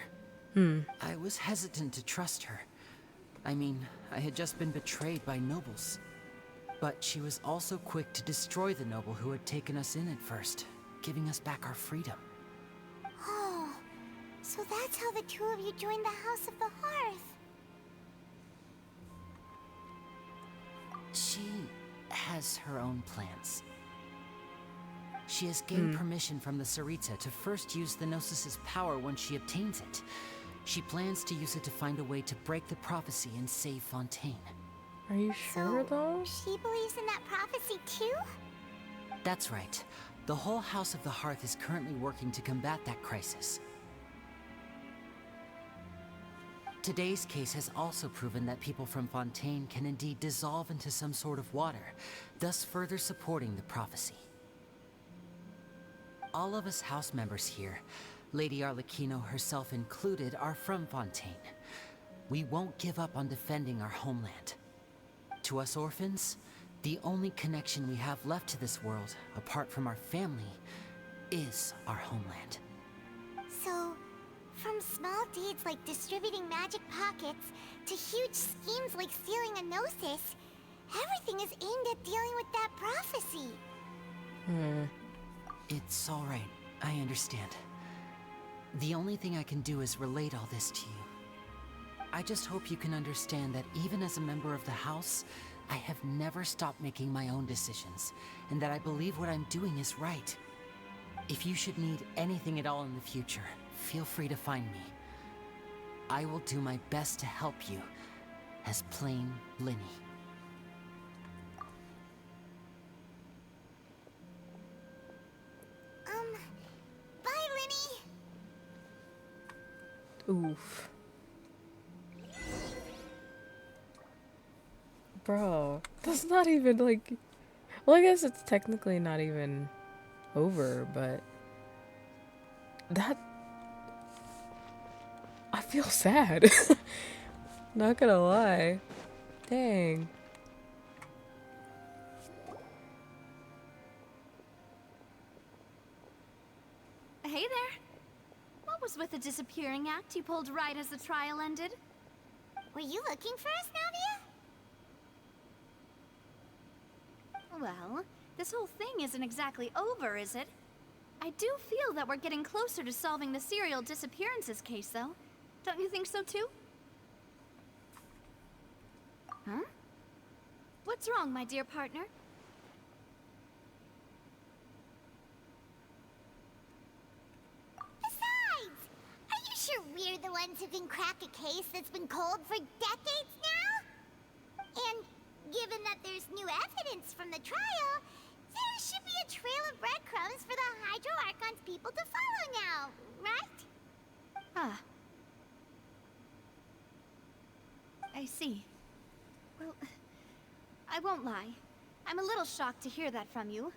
I was hesitant to trust her. I mean, I had just been betrayed by nobles. But she was also quick to destroy the noble who had taken us in at first, giving us back our freedom.
Oh, so that's how the two of you joined the House of the Hearth.
She has her own plans. She has gained permission from the Tsaritsa to first use the Gnosis' power when she obtains it. She plans to use it to find a way to break the prophecy and save Fontaine.
Are you sure, though?
She believes in that prophecy too?
That's right. The whole House of the Hearth is currently working to combat that crisis. Today's case has also proven that people from Fontaine can indeed dissolve into some sort of water, thus further supporting the prophecy. All of us house members here, Lady Arlecchino herself included, are from Fontaine. We won't give up on defending our homeland. To us orphans, the only connection we have left to this world, apart from our family, is our homeland.
So, from small deeds like distributing magic pockets to huge schemes like stealing a Gnosis, everything is aimed at dealing with that prophecy.
It's all right. I understand. The only thing I can do is relate all this to you. I just hope you can understand that even as a member of the House, I have never stopped making my own decisions, and that I believe what I'm doing is right. If you should need anything at all in the future, feel free to find me. I will do my best to help you, as plain Linny.
Bye, Linny!
Oof. Bro, that's not even like... Well, I guess it's technically not even over, but... That... I feel sad. Not gonna lie. Dang.
Hey there. What was with the disappearing act you pulled right as the trial ended?
Were you looking for us, Navia?
Well, this whole thing isn't exactly over, is it? I do feel that we're getting closer to solving the serial disappearances case, though. Don't you think so, too? Huh? What's wrong, my dear partner?
Besides, are you sure we're the ones who can crack a case that's been cold for decades now? And given that there's new evidence from the trial, there should be a trail of breadcrumbs for the Hydro Archon's people to follow now, right?
Ah. I see. Well, I won't lie. I'm a little shocked to hear that from you.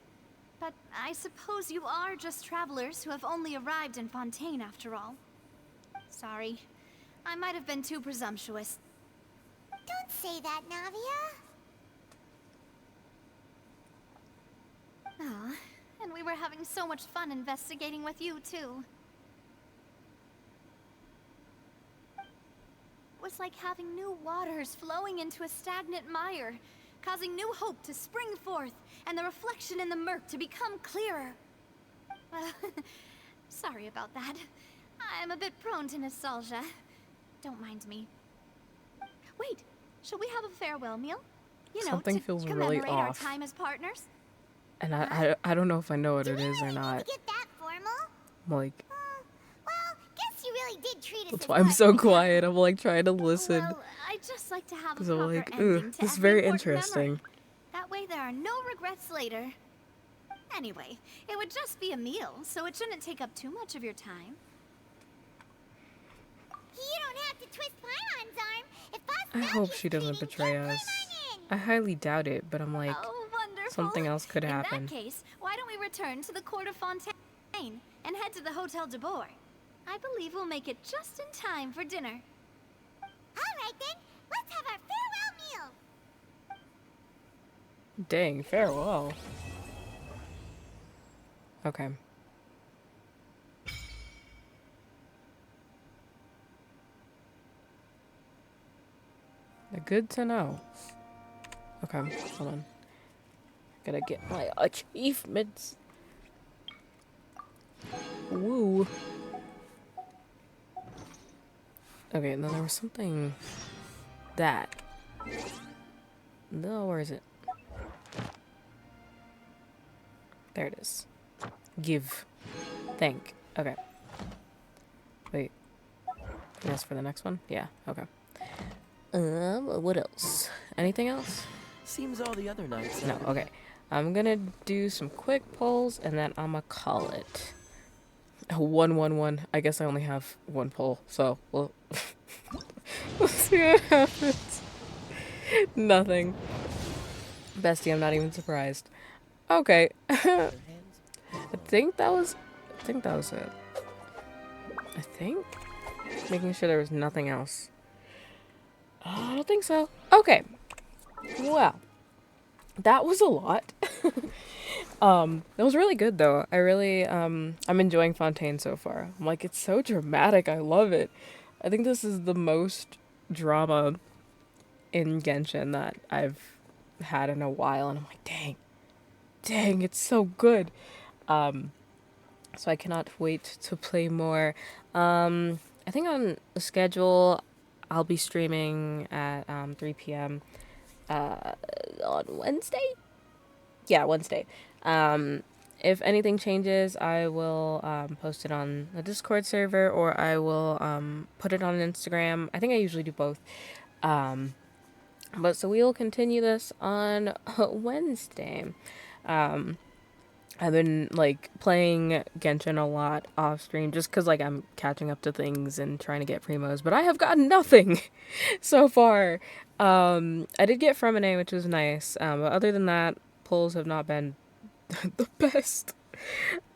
But I suppose you are just travelers who have only arrived in Fontaine after all. Sorry. I might have been too presumptuous.
Don't say that, Navia.
Aw, and we were having so much fun investigating with you, too. It was like having new waters flowing into a stagnant mire, causing new hope to spring forth, and the reflection in the murk to become clearer. Sorry about that. I'm a bit prone to nostalgia. Don't mind me. Wait, shall we have a farewell meal? You know,
Something
to
feels really
commemorate our
off.
time as partners?
And I don't know if I know what it is or not.
Get that formal?
Like,
Well, guess you really did treat us
that's
as
why I'm
much
so
as-
quiet. I'm like trying to listen.
Well, I'd just like to have a
Because I'm
proper
like,
ending
ooh,
to
this is
every
very
important
interesting.
memory. That way there are no regrets later. Anyway, it would just be a meal, so it shouldn't take up too much of your time.
You don't have to twist Paimon's arm. If Boss
I hope she doesn't betray us.
Paimon in.
I highly doubt it, but I'm like,
Oh, wonderful.
something else could happen.
In that case, why don't we return to the court of Fontaine and head to the Hotel de Boer? I believe we'll make it just in time for dinner.
All right then, let's have our farewell meal.
Dang, farewell. Okay. Good to know. Okay, hold on. Gotta get my achievements. Woo. Okay, and then there was something that. No, where is it? There it is. Give. Thank. Okay. Wait. Yes, for the next one? Yeah, okay. What else? Anything else?
Seems all the other nights.
No, okay. I'm gonna do some quick polls and then I'ma call it. 111. I guess I only have one poll, so we'll see what happens. Nothing. Bestie, I'm not even surprised. Okay. I think that was it. I think. Making sure there was nothing else. I don't think so. Okay. Well, that was a lot. It was really good though. I really I'm enjoying Fontaine so far. I'm like, it's so dramatic. I love it. I think this is the most drama in Genshin that I've had in a while, and I'm like, dang, it's so good. So I cannot wait to play more. I think on the schedule I'll be streaming at 3 p.m. On Wednesday? Yeah, Wednesday. If anything changes, I will post it on the Discord server, or I will put it on Instagram. I think I usually do both. But so we will continue this on Wednesday. I've been like playing Genshin a lot off stream just because like I'm catching up to things and trying to get primos, but I have gotten nothing so far. I did get Fremine, which was nice, but other than that, pulls have not been the best.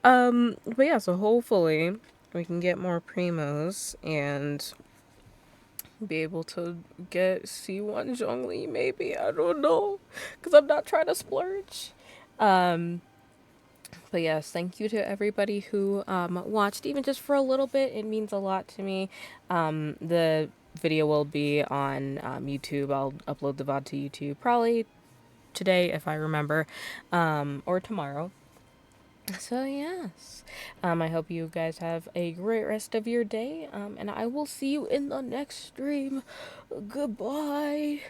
But yeah, so hopefully we can get more primos and be able to get C1 Zhongli, maybe. I don't know, because I'm not trying to splurge. But yes, thank you to everybody who watched, even just for a little bit. It means a lot to me. The video will be on YouTube. I'll upload the VOD to YouTube probably today if I remember, or tomorrow. So yes, I hope you guys have a great rest of your day, and I will see you in the next stream. Goodbye.